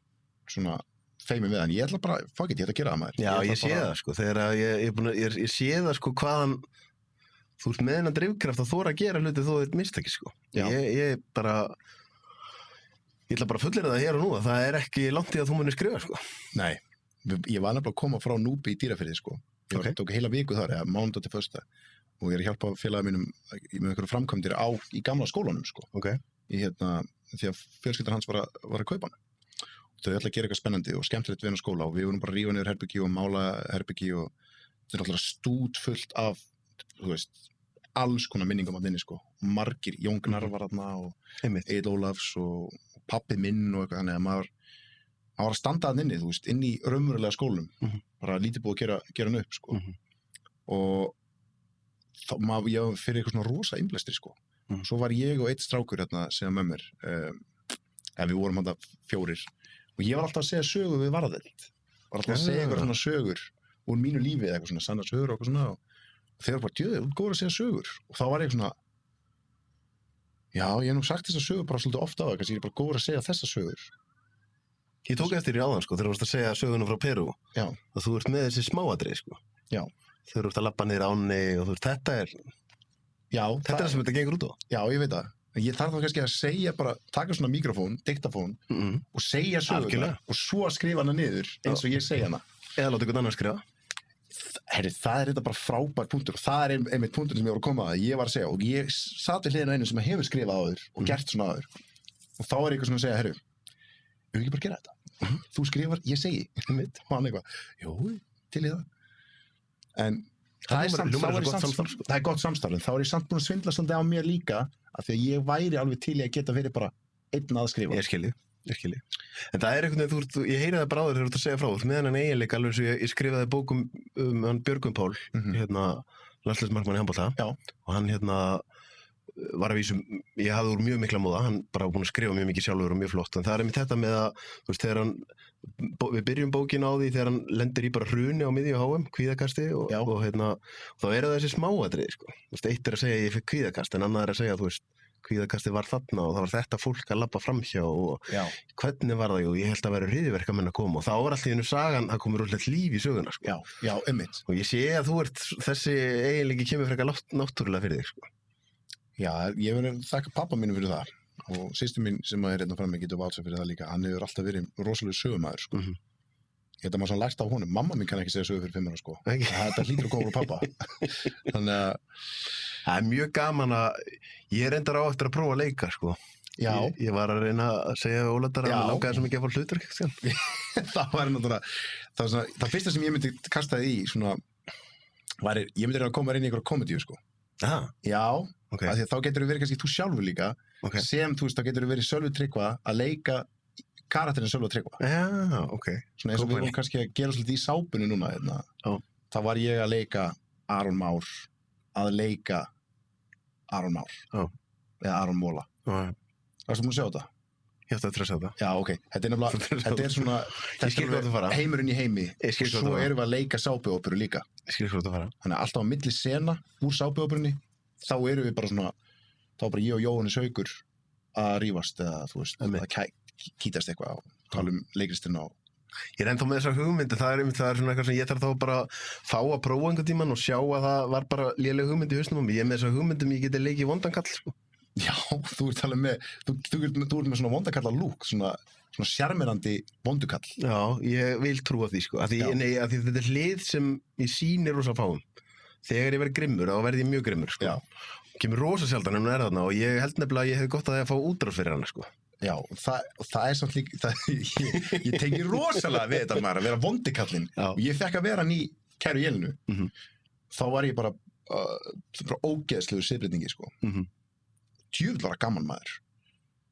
svona feimin við hann. Ég ætla bara, fuck it, ég ætla að gera það maður. Já, ég sé það, sko, þegar ég sé það, sko, hvaðan þú ert með hennar drifkraft að þóra að gera hluti þó þetta mistaki, sko. Ég ætla bara að fullera það hér og nú að það er ekki langt í að þú munir skrifa, sko. Nei, ég var nefnilega að koma frá Núpi í Dýrafirði, sko. Ég tók heila viku þar, eða mánudag til föstudag og ég er að hjálpa félagum mínum með einhverju framkvæmdir í gamla skólanum, sko. Því að fjölskyldan hans var að kaupa hann. Þau ætla að gera eitthvað spennandi og skemmtilegt við hann á skóla og við vorum bara að rífa niður herbyggi og mála herbyggi og þetta er alltaf stútfullt af, þú veist, alls konar minningum að minni, sko. Margir, Jón Gnarr var þarna og Egill Ólafs og pabbi minn og eitthvað, þannig að maður var að standa þarna inni, þú veist, inn í raunverulega skólum, bara lítið búið að gera hann upp, sko. Og þá ég var fyrir eitthvað svona rosa innblæstri, sko. Svo var ég og eitt strákur hérna sem með mér, við vorum hérna 4 og ég var alltaf að segja sögur við Varðeld. Var alltaf að segja eitthvað svona sögur úr mínu lífi eða eitthvað svona sannar sögur og eitthvað svona og þeir var bara, djöðu, þú er góður að segja sögur. Og þá var ég svona, já, ég hef nú sagt þessa sögur bara svolítið ofta á það, kannski ég er bara góður að segja þessa sögur. Ég tók eftir í áðan, sko, þegar þú varst að segja söguna frá Perú. Já. Og þú ert með þessi smáatrið, sko. Já. Þegar þú ert að labba niður ánni og þú veist, þetta er það sem þetta gengur út á. Já, ég veit það. Ég þarf þá kannski að segja bara, taka svona mikrofón, diktafón og segja söguna og svo að skrifa hana niður eins og ég segja hana. Eða láta einhvern annan skrifa. Herri, það er þetta bara frábær punktur og það er einmitt punktur sem ég var að koma að ég var að segja og ég satt við hliðina á einu sem hefur skrifað áður og gert svona áður og þá er eitthvað svona að segja, herru, við ekki bara gera þetta? Þú skrifar, ég segi og hann eitthvað, jú, til í það. En það er gott samstarf, en þá er ég samt búin að svindla svolítið á mér líka af því að ég væri alveg til í að geta verið bara einn að skrifa. Ég skilji. En það er einhvern veginn, ég heyri það bráður þegar þú ert að segja frá, með hennan eiginleika alveg eins og ég skrifaði bókum hann Björgvin Pál, landsliðsmarkmann í handbolta og hann var að vísu, ég hafði úr mjög mikla móða, hann bara búin að skrifa mjög mikið sjálfur og mjög flott, en það er einmitt þetta með að, þú veist, þegar við byrjum bókin á því þegar hann lendir í bara hruni á miðju HM, kvíðakasti og þá er það þessi smáatriði, sko. Þú veist, eitt er að segja ég fikk kvíðakast, en annað er að segja, þú veist, kvíðakasti var þarna og það var þetta fólk að labba framhjá og hvernig var það, ég held að vera hryðjuverkamenn að koma og þá var allt í einu sagan, það komur úrlega líf í söguna, sko. Já, einmitt. Og ég sé að þú ert, þessi eiginleiki kemur frekar náttúrulega fyrir þig, sko. Já, ég verður að þakka pappa mínu fyrir það og systir mín sem er hérna fram með getur vátsað fyrir það líka, hann hefur alltaf verið rosalega sögumaður, sko. Ég held að maður svona lært af honum, mamma mín kann ekki segja sögu fyrir 5 ára, sko. Þetta hlýtur að koma frá pappa. Þannig að það er mjög gaman að ég reyndar á eftir að prófa að leika, sko. Já. Ég var að reyna að segja við Óladar að hann langaði svo mikið að fá hlutverk, sko. Það var náttúrulega, það fyrsta sem ég myndi kastaði í svona, ég myndi reyna að koma inn í einhverja komedíu, sko. Já, af því að þá getur þú verið kannski þú sjálfur líka, sem þú veist, þá getur þú verið Sölvi Tryggva að leika karakterinn Sölvi Tryggva. Já, ok. Svona eins og við vorum kannski að gera svolítið í sápunni núna, þá var ég að leika Aron Már, að leika Aron Már, eða Aron Móla. Varstu búin að sjá þetta? Ég ætti eftir að sjá þetta. Já, ok. Þetta er nefnilega, þetta er svona, heimurinn í heimi og svo erum við að leika sápuóperu líka. Ég skil hvað þetta fara. Þannig að alltaf á milli sena úr sápuóperunni, þá erum við bara svona, þá bara ég og Jóhannes Haukur að rífast eða, þú veist, að kýtast eitthvað og tala leikristina og Ég er ennþá með þessar hugmyndi, það er svona eitthvað sem ég þarf þá bara að fá að prófa einhvern tímann og sjá að það var bara léleg hugmynd í hausnum á mig. Ég er með þessar hugmyndum ég geti leikið vondankall, sko. Já, þú ert alveg með, þú ert með svona vondakalla lúk, svona sjarmerandi vondukall. Já, ég vil trúa því, sko. Af því þetta er hlið sem ég sýnir rosa fáum. Þegar ég verð grimmur, þá verð ég mjög grimmur, sko. Já. Kemur rosa sjaldan en hún þarna og ég held nefnilega að ég hef gott að fá útrás fyrir hana, sko. Já, og það samt líka, ég tengi rosalega við þetta maður, að vera vondikallinn. Og ég fekk að vera hann í Kæru Jelinu. Þá var ég bara ógeðslegur siðbreytingi, sko. Djöfull var það gaman maður.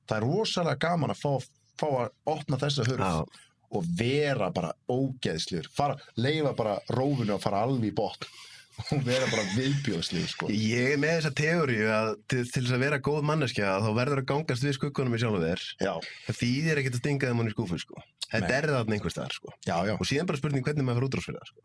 Það er rosalega gaman að fá að opna þessa hurð og vera bara ógeðslegur. Leyfa bara rófunu að fara alveg í botn. Og vera bara viðbjóðslegur, sko. Ég með þessa teóríu að til þess að vera góð manneskja þá verður að gangast við skuggunum í sjálfu þér. Já. Það þýðir ekkert að stinga þeim hún í skúfu, sko. Þetta er þarna einhvers staðar, sko. Já. Og síðan bara spurning hvernig maður fær útrás fyrir það, sko.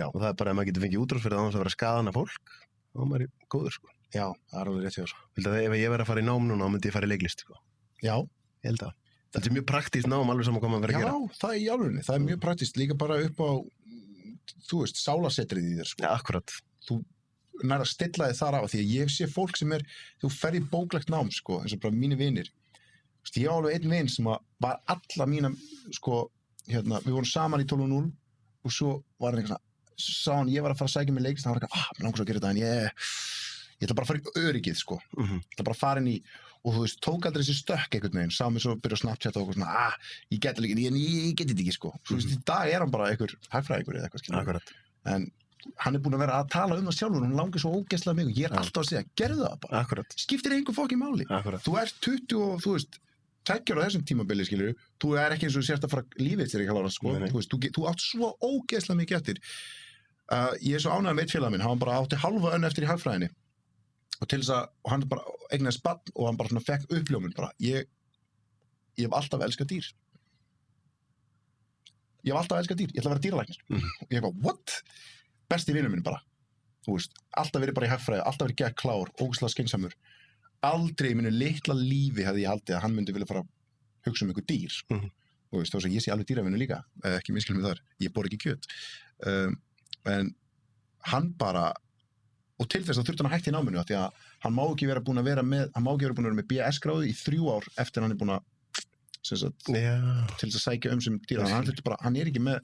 Já. Og það er bara að maður getur fengið útrás fyrir það án þess að vera skaðana fólk, þá er maður góður, sko. Já, það er alveg rétt hjá þessu. Vildu að ef ég verið að fara í nám núna, þá myndi ég fara í leiklist, sko. Já. Ég held að. Þetta er mjög praktískt nám, alveg saman hvað maður verið að gera. Já, það er í alvörinni. Það er mjög praktískt líka bara upp á, þú veist, sálarsetrið í þér, sko. Ja, akkurat. Þú nær að stilla þig þar af því að ég sé fólk sem þú ferð í bóklegt nám, sko, eins og bara mínir vinir. Ég á alveg einn vin sem var alla mína, sko, við vorum saman í 12:0 og svo var hann eitthvað sá hann, ég var að fara að sækja mig leikist, hann var eitthvað, mér langar svo að gera þetta, en ég ætla bara að fara í öryggið, sko. Ég ætla bara að fara inn í, og þú veist, tók aldrei þessi stökk einhvern veginn, sá mig svo byrja að Snapchat og svona, ég get þetta ekki, sko. Svo veist, í dag er hann bara einhver hagfræðingur eða eitthvað, skilur. En hann er búinn að vera að tala það sjálfur, hann langar svo ógeðslega mig og ég er alltaf að segja, gerðu það bara. Akkurat. Skiptir engu fokkin máli. Akkurat. Þú ert 20 og þú veist, 2 ára á þessum tímabili, skilur, þú er ekki eins og sért að fara lífið þér ekki að lára, sko. Þú veist, þú átt svo ógeðslega mikið eftir. Ég er svo ánægður með einn félaga minn, hann bara átti halva önn eftir í hagfræðinni. Og til þess að, og hann bara eignaðist barn og hann bara svona fekk uppljómun bara, ég hef alltaf elskað dýr. Ég hef alltaf elskað dýr, ég ætla að vera dýralæknir. Og ég eitthvað, what? Besti vinur minn bara, þú veist, alltaf verið bara í hagfræði, alltaf verið gegn klár, ógeðslega skynsamur. Aldrei í mínu litla lífi hefði ég haldið að hann myndi vilja fara að hugsa um einhver dýr. Þú veist, þó að ég sé alveg dýravinur líka, ekki misskilja mig þar, ég borð ekki kjöt. En hann bara, og til þess að þurfti hann að hætta í náminu, því að hann má ekki vera búinn að vera með BS-gráðu í 3 ár eftir hann er búinn að, til þess að sækja sem dýra. Hann er ekki með,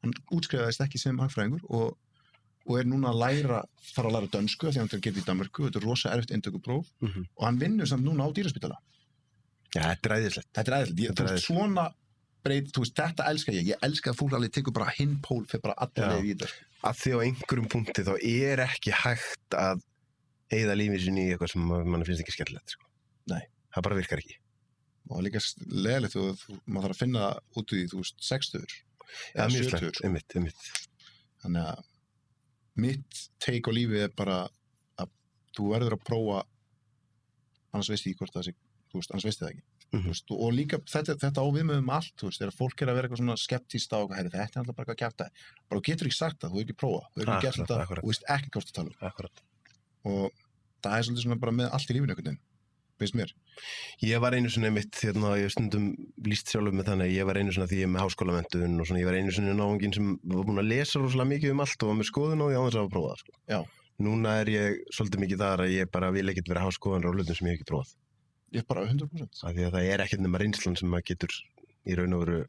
hann útskrifaðist ekki sem hagfræðingur og er núna að fara að læra dönsku því hann til að gera í Danmörku, þetta er rosa erfitt inntökupróf og hann vinnur samt núna á dýraspítala. Já, þetta er æðislegt. Þetta er æðislegt. Svona breyt, þú veist, þetta elska ég elska að fólk alveg tekur bara hinn pól fyrir bara allir leið í þetta. Að því á einhverjum punkti þá er ekki hægt að eyða lífið sinni í eitthvað sem mann finnst ekki skemmtilegt, sko. Nei. Það bara virkar ekki. Og líka leiðilegt maður þarf að finna út í, þú veist, 60. Já, mjög slæmt, einmitt. Þannig að mitt take á lífið er bara að þú verður að prófa, annars veist ég hvort það sé, þú veist, annars veist það ekki. Veist, og líka þetta á við með allt, þú veist, þegar fólk er að vera eitthvað svona skeptískt á þetta er alltaf bara eitthvað kjafta. Bara þú getur ekki sagt það, þú hefur ekki prófað, þú hefur ekki gert þetta og veist ekki hvort það tala um. Akkurat. Og það er svolítið svona bara með allt í lífinu einhvern veginn, finnst mér. Ég var einu sinni mitt, ég stundum lýst sjálfur með þannig, ég var einu sinni því ég er með háskólamenntun og svona, ég var einu sinni náunginn sem var búinn að lesa rosalega mikið um allt og var með skoðun og ég án þess að hafa prófað, sko. Já. Núna er ég svolítið mikið þar að ég bara vil ekkert vera háskoðanur á hlutum sem ég hef ekki prófað. Ég er bara 100%. Af því að það er ekkert nema reynslan sem maður getur í raun og veru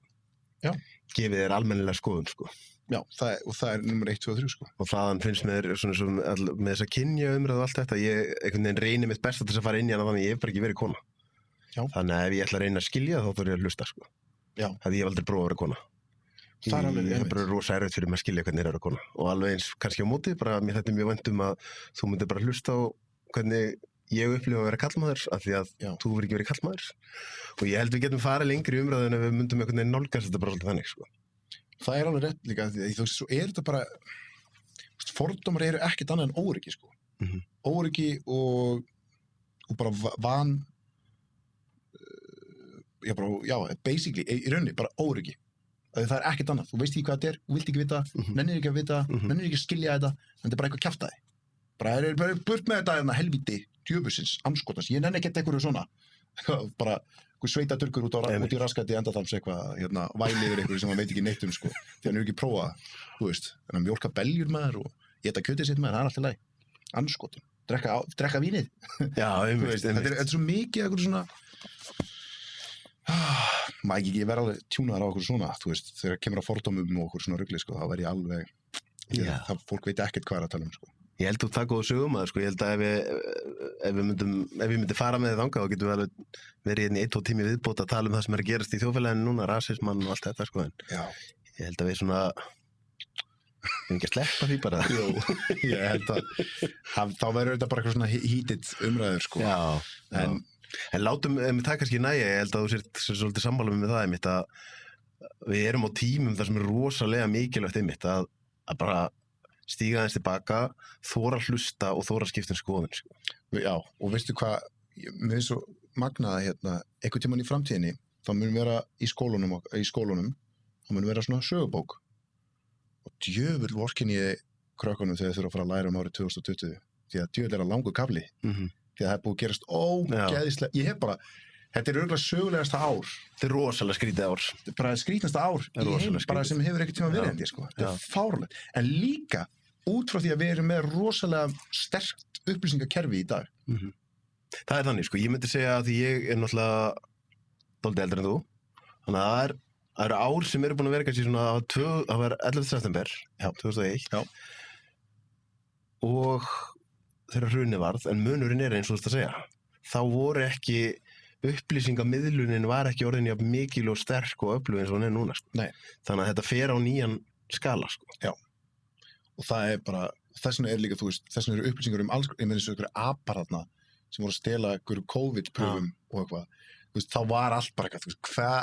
gefið þér almennilega skoðun, sko. Já, það er nummer 1, 2 og 3, sko. Og þaðan finnst mér svona með þessa kynja umræðu og allt þetta, ég einhvern veginn reyni mitt besta til þess að fara inn í hana þannig ég hef bara ekki verið kona. Já. Þannig að ef ég ætla að reyna að skilja þá þarf ég að hlusta, sko. Já. Það ég hef aldrei prófað að vera kona. Það er alveg bara rosa erfitt fyrir mig að skilja hvernig er að vera kona. Og alveg eins kannski á móti, bara mér þetta mjög vænt að þú myndir bara hlusta á hvernig ég upplifa að vera karlmaður af því að þú verður ekki verið karlmaður. Og ég held við getum farið lengri í umræðu en ef við myndum einhvern veginn nálgast þetta bara svolítið þannig, sko. Það er alveg rétt líka því þú veist, svo er þetta bara fordómar eru ekkert annað en óryggi, sko. Óryggi og bara basically í rauninni bara óryggi. Það er ekkert annað, þú veist ekki hvað þetta er, þú vilt ekki vita, nennir ekki að vita, nennir ekki að skilja þetta, en þetta er bara eitthvað kjaftaði. Bara burt með þetta helvíti djöfusins, anskotans, ég nenni ekki eitthvað svona, bara einhver sveitadurkur út í raskati Endadalms eitthvað, væli yfir einhverju sem maður veit ekki neitt um, sko, því hann er ekki prófað, þú veist, en að mjólka beljur maður og éta kjötið sitt maður, það er alltaf læg, anskotin, drekka vínið. Já, þetta er svo mikið eitthvað svona, maður ekki vera alveg tjúnaðar á okkur svona, þú veist, þegar kemur að fordómum og okkur svona rugli, sko, þá verð ég alveg, það fólk veit ekkert hvað er að tala um, sko. Ég held þú það góðu sögumæður, sko. Ég held að ef ég myndi fara með þið þangað þá getum við alveg verið hérna í 1-2 tími viðbót að tala um það sem er að gerast í þjóðfélaginu núna, rasismann og allt þetta, sko. En ég held að við svona, við ekki að sleppa því bara. Jú, ég held að þá verður þetta bara eitthvað svona heated umræður, sko. Já. En látum það kannski nægja, ég held að þú sért svolítið sammála með það einmitt að við erum á tímum þar sem er rosalega mikilvægt einmitt að bara stíga aðeins tilbaka, þóra hlusta og þóra skipta skoðun, sko. Já, og veistu hvað, mér finnst svo magnaða hérna, einhvern tímann í framtíðinni, þá mun vera í skólunum, þá mun vera svona sögubók. Og djöfull vorkenni ég krökkunum þegar þeir þurfa að fara að læra árið 2020, því að djöfull er að langur kafli, því að það er búið að gerast ógeðislega, ég hef bara, þetta er örugglega sögulegasta ár. Þetta er rosalega skrítið ár. Þetta er bara skrítnasta ár í heim, bara sem hefur ekkert tíma verið endi, sko. Þetta er fárlegt. En líka út frá því að við erum með rosalega sterkt upplýsingakerfi í dag. Það er þannig, sko. Ég myndi segja að því ég er náttúrulega dálítið eldri en þú. Þannig að það eru ár sem eru búin að vera kannski svona það var 11. september 2001. Já. Og þegar hrunið varð, en munurinn er eins og þú veist að segja. Þá voru ekki upplýsingamiðlunin var ekki orðin jafn mikil og sterk og öflug eins og hún er núna, sko. Nei. Þannig að þetta fer á nýjan skala, sko. Já. Og það er bara, þess vegna er líka, þú veist, þess vegna eru upplýsingar alls, ég meina þessu einhverju apar þarna sem voru að stela einhverju COVID-pröfum og eitthvað. Þú veist, þá var allt bara eitthvað, þú veist, hvað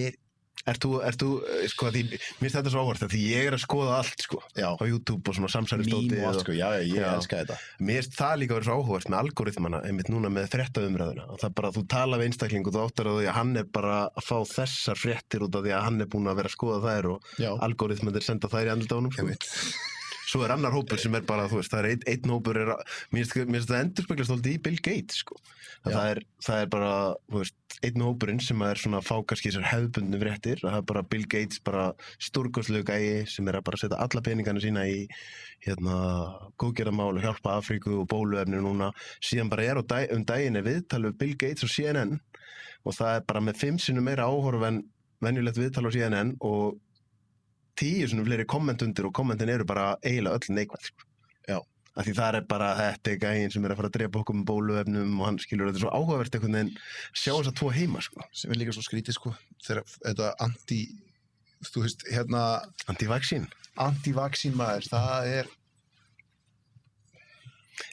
er... Ert þú, sko, mér finnst þetta svo áhvert, því ég er að skoða allt, sko, á YouTube og svona samsæristóti og allt, sko, já, ég elska þetta. Mér finnst það líka að vera svo áhvert með algoritmana, einmitt núna með fréttaumræðuna, og það bara, þú tala við einstakling og þú áttar á því að hann er bara að fá þessar fréttir út af því að hann er búin að vera að skoða þær og algoritmanir senda þær í andlitánum, sko. Svo er annar hópur sem er bara, þú veist, það er einn hópur mér finnst það endurspeglast alltaf í Bill Gates, sko. Það er bara, þú veist, einn hópurinn sem er svona að fá kannski þessar hefðbundnu fréttir, það er bara Bill Gates, bara stórkostlegu gæi sem er að bara setja alla peningana sína í, góðgerðarmál og hjálpa Afríku og bóluefni núna, síðan bara er daginn er viðtal við Bill Gates og CNN og það er bara með 5 sinnum meira áhorf en venjulegt viðtal á CNN og 10 sinnum fleiri komment undir og kommentin eru bara eiginlega öll neikvæð, sko. Já. Af því það er bara þetta gæinn sem er að fara að drepa okkur með bóluefnum og hann skilur þetta svo áhugavert einhvern veginn sjá þess að 2 heima, sko. Sem er líka svo skrítið, sko, þegar þetta þú veist, hérna... Anti-vaccín maður, það er...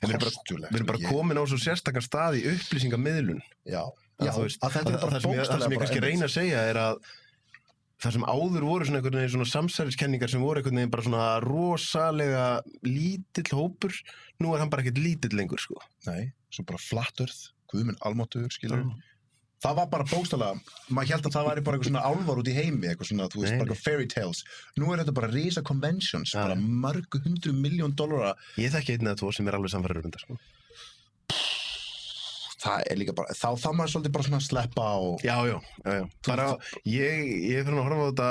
Við erum bara komin á svo sérstakann stað í upplýsingamiðlun. Já, að þetta er bara bókstaflega. Það sem ég kannski reyna að segja er að það sem áður voru svona einhvern veginn svona samsæriskenningar sem voru einhvern veginn bara svona rosalega lítill hópur, nú er hann bara ekkert lítill lengur, sko. Nei, svo bara flat earth, guðminn almáttugur, skilur. Það var bara bókstaflega, maður held að það væri bara eitthvað svona álvar út í heimi, eitthvað svona, þú veist, bara fairy tales. Nú er þetta bara risa conventions, bara mörg $100 million. Ég þekki 1 eða 2 sem er alveg samfærir um þetta, sko. Það er líka bara, þá maður svolítið bara svona að sleppa og... Já. Bara, ég er fyrir að horfa á þetta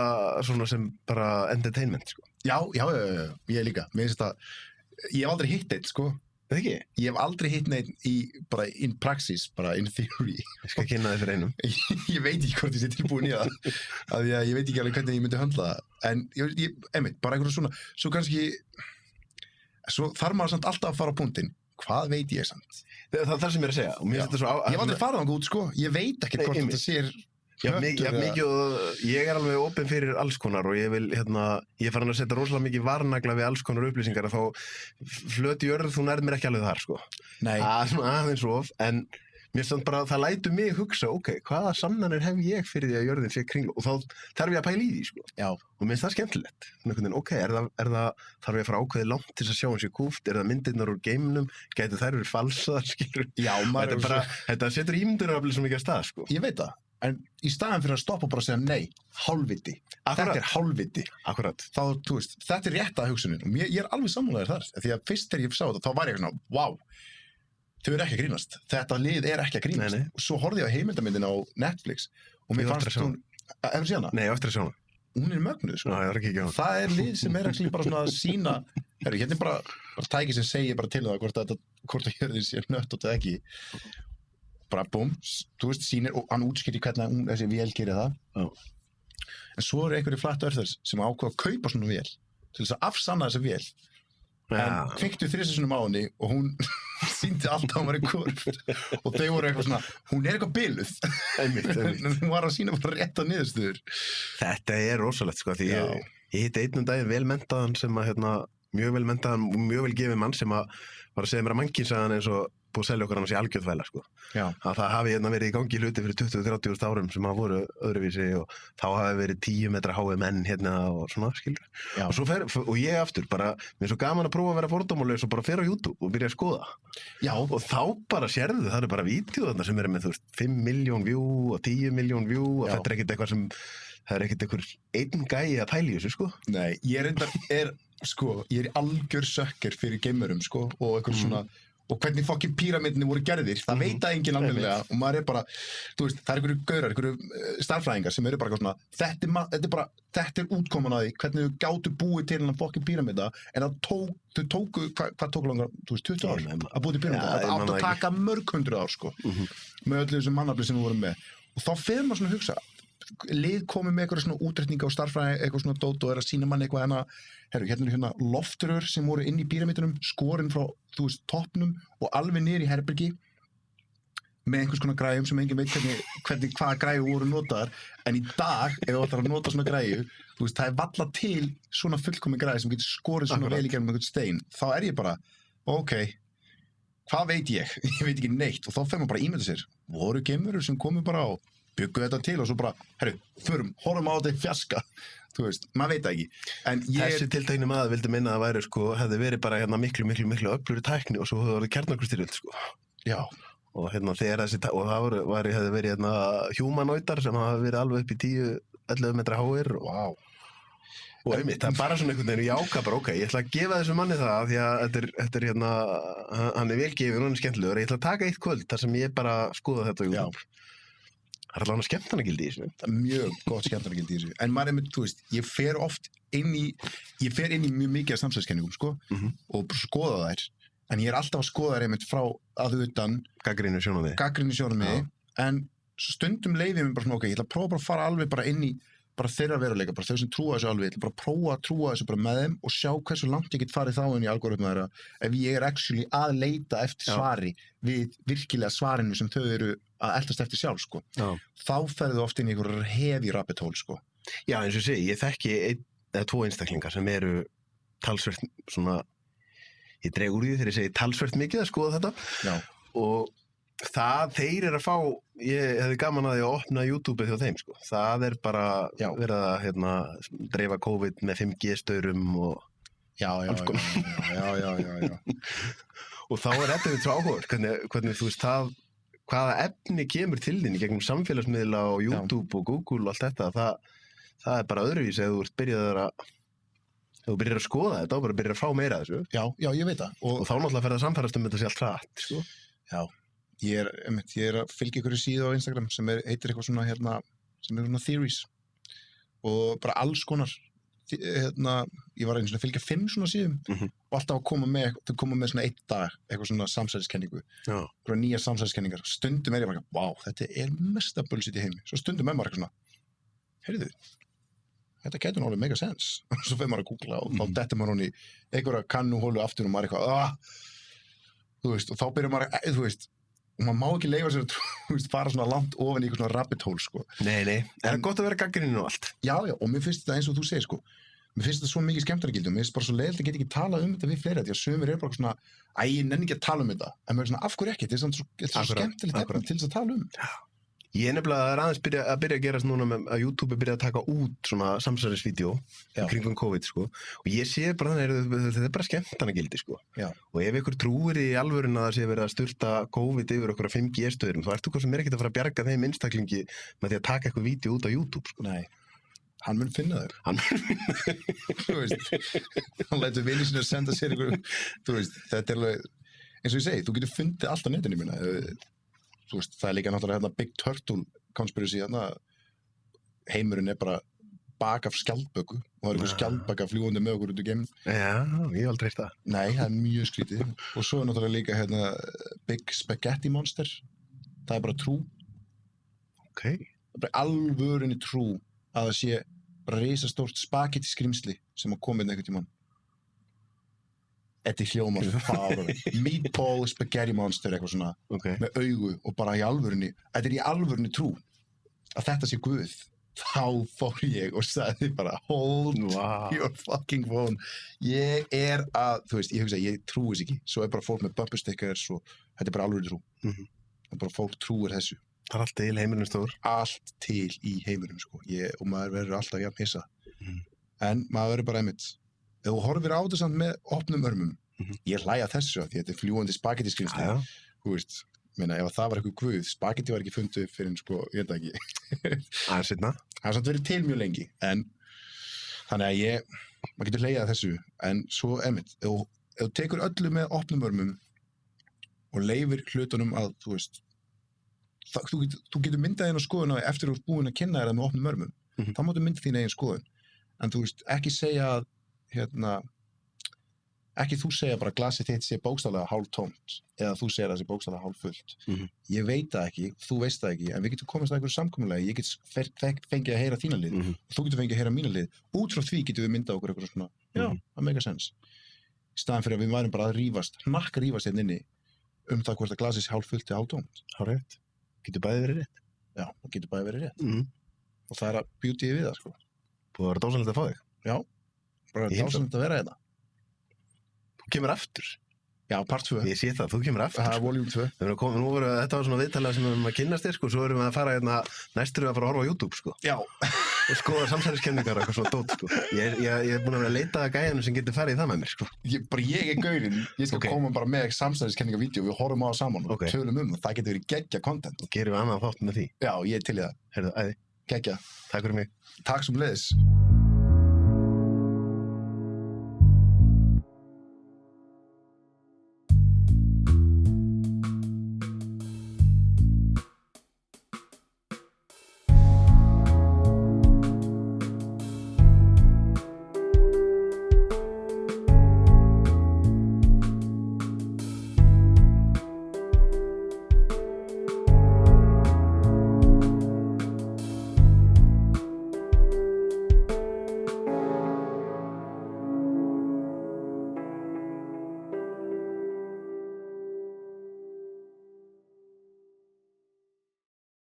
svona sem bara entertainment, sko. Já, ég líka. Mér finnst það, ég hef aldrei hitt neitt, sko. Það ekki? Ég hef aldrei hitt neitt bara in praxis, bara in theory. Ég skal kynna þið fyrir einum. Ég veit ekki hvort ég sé tilbúin í það. Af því að ég veit ekki alveg hvernig ég myndi höndla það. En einmitt, bara einhverju svona, svo kannski, svo þarf maður samt alltaf að fara á punktinn. Hvað veit ég samt? Það sem ég er að segja. Og mér finnst þetta svo ég hef aldrei farið þangað út, sko. Ég veit ekkert hvort þetta sér ég er alveg opinn fyrir alls konar og ég vil, ég er farin að setja rosalega mikið varnagla við alls konar upplýsingar og þá flöt í jörð, þú nærð mér ekki alveg þar, sko. Nei. Aðeins of, en mér finnst bara, það lætur mig hugsa, ok, hvaða sannanir hef ég fyrir því að jörðin sé kringlu og þá þarf ég að pæla í því, sko. Já. Og mér finnst það skemmtilegt. Ok, þarf ég að fara ákveðið langt til að sjá hans í kúft, það myndirnar úr geiminum, gæti þær verið falsaðar, skilur. Já, þetta setur ímyndunaraflið svo mikið að stað, sko. Ég veit það, en í staðan fyrir að stoppa og bara segja nei, hálfviti. Þetta er hálfviti. Akkurat. Þá, þú veist, þetta er rétta hugsunin og ég er alveg sammálaður þar, því að fyrst þegar ég sá þetta, þá var ég svona, wow. Þau eru ekki að grínast. Þetta lið er ekki að grínast. Nei. Og svo horfði ég á heimildamyndina á Netflix og mér fannst hún... Hefur séð hana? Nei, ég á eftir að sjá hana. Hún er mögnuð, sko. Já, ég er ekki á hana. Það er lið sem er ekki bara svona að sína... Hérna er bara tæki sem segir bara til það hvort að jörðin sé nött og það ekki. Bara búm, þú veist, sýnir og hann útskýrir hvernig þessi vél gerir það. Já. En svo eru einhverjir flat earthers sem ákveða að kaupa svona vél til þess að afsanna þessa vél. en kveiktu 3 sinnum á henni og hún sýndi alltaf að hún var í kurft og þau voru eitthvað svona, hún er eitthvað biluð en hún var að sýna bara rétta niðurstöður. Þetta rosalegt sko, því ég hitti einn daginn velmenntaðan sem að mjög velmenntaðan og mjög vel gefið mann sem að var að segja mér að mannkynnsagan eins og búið að selja okkur annars í algjörðvæla sko. Að það hafi verið í gangi hluti fyrir 20-30 árum sem að voru öðruvísi og þá hafi verið 10 metra háið menn og svona, skilur. Og svo og ég aftur bara, mér er svo gaman að prófa að vera fordómalaus og bara fer á YouTube og byrja að skoða. Og þá bara sérðu, það bara vídeó þarna sem með, þú veist, 5 milljón view og 10 milljón view og þetta ekkert eitthvað sem, það ekkert einhver einn gæi að pæla í þessu, sko. Nei, ég er algjör sökker fyrir geimurum, sko, og eitthvað svona, og hvernig fokkin píramidinni voru gerðir, það veit það enginn alveglega og maður bara, þú veist, það einhverju gaurar, einhverju starffræðingar sem bara svona, þetta útkoman að því, hvernig þau gátu búið til hennar fokkin píramida, en þau tóku, hvað tóku langar, þú veist, 20 ár að búið til píramida, þetta átt að taka mörg 100 ár, sko, með öllu þessum mannafli sem við vorum með, og þá fer maður svona að hugsa, lið komið með eitthvað svona útreikninga og starffræði, eitthvað svona dót og að sýna manni eitthvað hérna loftrör sem voru inn í píramidunum, skorinn frá, þú veist, toppnum og alveg niður í herbergi með einhvers konar græjum sem enginn veit hvaða græju voru notaðar, en í dag, ef þú ætlar að nota svona græju, þú veist, það valla til svona fullkomin græju sem getur skorið svona vel í gegnum einhvern stein, þá ég bara, ok, hvað veit ég? Ég veit ekki neitt, og þá fer maður bara að ímynda sér, voru geimverur sem komu bara á byggu þetta til og svo bara, horfum á þetta fjaska, þú veist, maður veit það ekki. En þessi tiltekni maður vildi minna að væri, sko, hefði verið bara miklu öflugri tækni og svo hefði verið kjarnorkustyrjöld, sko. Já. Og þegar og það hefði verið humanoidar sem hafa verið alveg upp í 10-11 metra háir og og það bara svona einhvern veginn, ég ákvað bara, ok, ég ætla að gefa þessu manni það því að þetta hann velgefinn og hann skemmtilegur, ég ætla að taka eitt kvöld þar sem ég bara skoða þetta á YouTube. Það allavega skemmtanagildi í þessu. Það mjög gott skemmtanagildi í þessu. En maður þú veist, ég fer inn í mjög mikið af samsæðiskenningum, sko, og skoða þær. En ég alltaf að skoða þær einmitt frá að utan gagnrýnu sjónarmiði. En stundum leyfi ég mér bara svona, ok, ég ætla að prófa að fara alveg bara inn í bara þeirra veruleika, bara þau sem trúa þessu alveg, ég ætla bara að prófa að trúa þessu bara með þeim og sjá hversu langt ég get farið þá inn í algoritma þeirra ef ég actually að leita eftir svari við virkilega svarinu sem þau eru að eltast eftir sjálf, sko. Þá ferðu oft inn í einhverjar heavy rabbit hole, sko. Já, eins og ég segi, ég þekki 1 eða 2 einstaklingar sem eru talsvert svona, ég dreg úr því þegar ég segi talsvert mikið að skoða þetta og þeir eru að fá, ég hefði gaman að því að opna YouTube-ið hjá þeim, sko. Það bara verið að dreifa COVID með 5G staurum og alls konar. Og þá þetta við áhugavert, hvernig þú veist hvaða efni kemur til þín í gegnum samfélagsmiðla og YouTube og Google og allt þetta, það bara öðruvísi ef þú byrjar að skoða þetta og bara byrjar að fá meira af þessu. Já, ég veit það. Og þá náttúrulega fer það að samfærast þetta sé allt hratt, sko. Já. Ég er að fylgja ykkur síðu á Instagram sem heitir eitthvað svona sem svona theories og bara alls konar ég var að fylgja 5 svona síðum og alltaf að koma með svona 1 dag eitthvað svona samsæðiskenningu eitthvað nýjar samsæðiskenningar, stundum ég bara wow, þetta mesta bullshit í heimi, svo stundum maður eitthvað svona heyrðu, þetta getur náttúrulega mega sense og svo fer maður að googla og þá dettur maður hún í einhverja kannuhólu aftur og maður eitthvað þú veist, og þá byrjar maður þú veist og maður má ekki leyfa sér að fara svona langt ofan í eitthvað svona rabbit hole, sko. Nei, það er gott að vera gagnrýninn og allt. Já, og mér finnst þetta eins og þú segir, sko. Mér finnst þetta svo mikið skemmtanagildi og mér finnst bara svo leiðilegt að geta ekki talað um þetta við fleiri, því að sumir bara svona, ég nenni ekki að tala um þetta, en mér er svona, af hverju ekki? Þetta er svo skemmtilegt efni til þess að tala um. Ég nefnilega aðeins byrja að gerast núna með að YouTube byrja að taka út svona samsærisvídeó kringum COVID, sko. Og ég sé bara þetta er bara skemmtanagildi, sko. Og ef ykkur trúir í alvöruna að það sé verið að sturta COVID yfir okkur 5G stöðurum, þá ertu hvað sem ekkert að fara að bjarga þeim einstaklingi með því að taka eitthvað vídeó út á YouTube, sko. Nei. Hann mun finna þér. Þú veist, hann lætur vinið sinni að senda sér ykkur, þú veist, þetta alveg, eins og ég segi, þú getur fundið allt á netinu mína. Þú veist, það líka náttúrulega Big Turtle conspiracy heimurinn bara bak af skjaldböku og það einhver skjaldbaka fljúandi með okkur út í geimnum. Já, ég aldrei heyrt það. Nei, það mjög skrítið. Og svo náttúrulega líka Big Spaghetti Monster. Það bara trú. Ok. Það bara alvörinni trú að það sé bara risastórt spagetti skrimsli sem að koma inn einhvern tímann. Þetta hljómar fáránlega. Meatball spaghetti monster eitthvað svona með augu og bara í alvörunni, þetta í alvörunni trú að þetta sé Guð. Þá fór ég og sagði bara hold your fucking phone. Ég þú veist, ég hugsa, ég trúi þess ekki. Svo bara fólk með bumper stickers og þetta bara alvörunni trú. Það bara fólk trúir þessu. Það allt til heiminum stór. Allt til í heiminum, sko. Og maður verður alltaf jafn hissa. En maður verður bara einmitt. Ef þú horfir á þetta samt með opnum örmum, ég hlæja þessu að því þetta fljúgandi spagettiskrinsti. Þú veist, ef það var eitthvað Guð, spagetti var ekki fundið fyrir sko, ég veit það ekki. Aðeins seinna. Það er samt verið til mjög lengi, en þannig að maður getur hlæjað þessu, en svo einmitt, ef þú tekur öllu með opnum örmum og leifir hlutunum að, þú veist, þú getur myndað eina skoðun á eftir að þú ert búin að kynna þér það með opnum örmum, þá máttu mynda þín eigin skoðun, en þú veist, ekki segja að ekki þú segja bara glasið þitt sé bókstaflega hálftómt eða þú segir að það sé bókstaflega hálffullt. Ég veit það ekki, þú veist það ekki, en við getum komast að einhverju samkomulagi, ég get fengið að heyra þína lið, þú getur fengið að heyra mína lið, út frá því getum við myndað okkur eitthvað svona, já, það make sense. Í staðan fyrir að við værum bara að rífast hérna inni það hvort að glasið sé hálffullt eða hálftómt. Hárrétt. Getur bæði verið rétt. Já, það getur bæði verið rétt. Og það að beautyið við það, sko. Búið að vera dásamlegt að fá þig. Já, bara dásamlegt að vera hérna. Þú kemur aftur. Já, part 2. Ég sé það, þú kemur aftur. Það er volume 2. Þetta var svona viðtalega sem við erum að kynnast þér, sko, svo erum við að fara hérna, næstur við að fara að horfa á YouTube, sko. Já. Og skoða samsæriskenningar og eitthvað svona dót, sko. Ég er búin að vera að leita að gæjanum sem getur farið í það með mér, sko. Ég gaurinn, ég skal koma bara með samsæriskenningavídeó, við horfum á það saman og tölum það getur verið geggja content. Og gerum við annað þátt með því. Já, ég til í það. Heyrðu, æði. Geggja. Takk fyrir mig. Takk sem leiðis.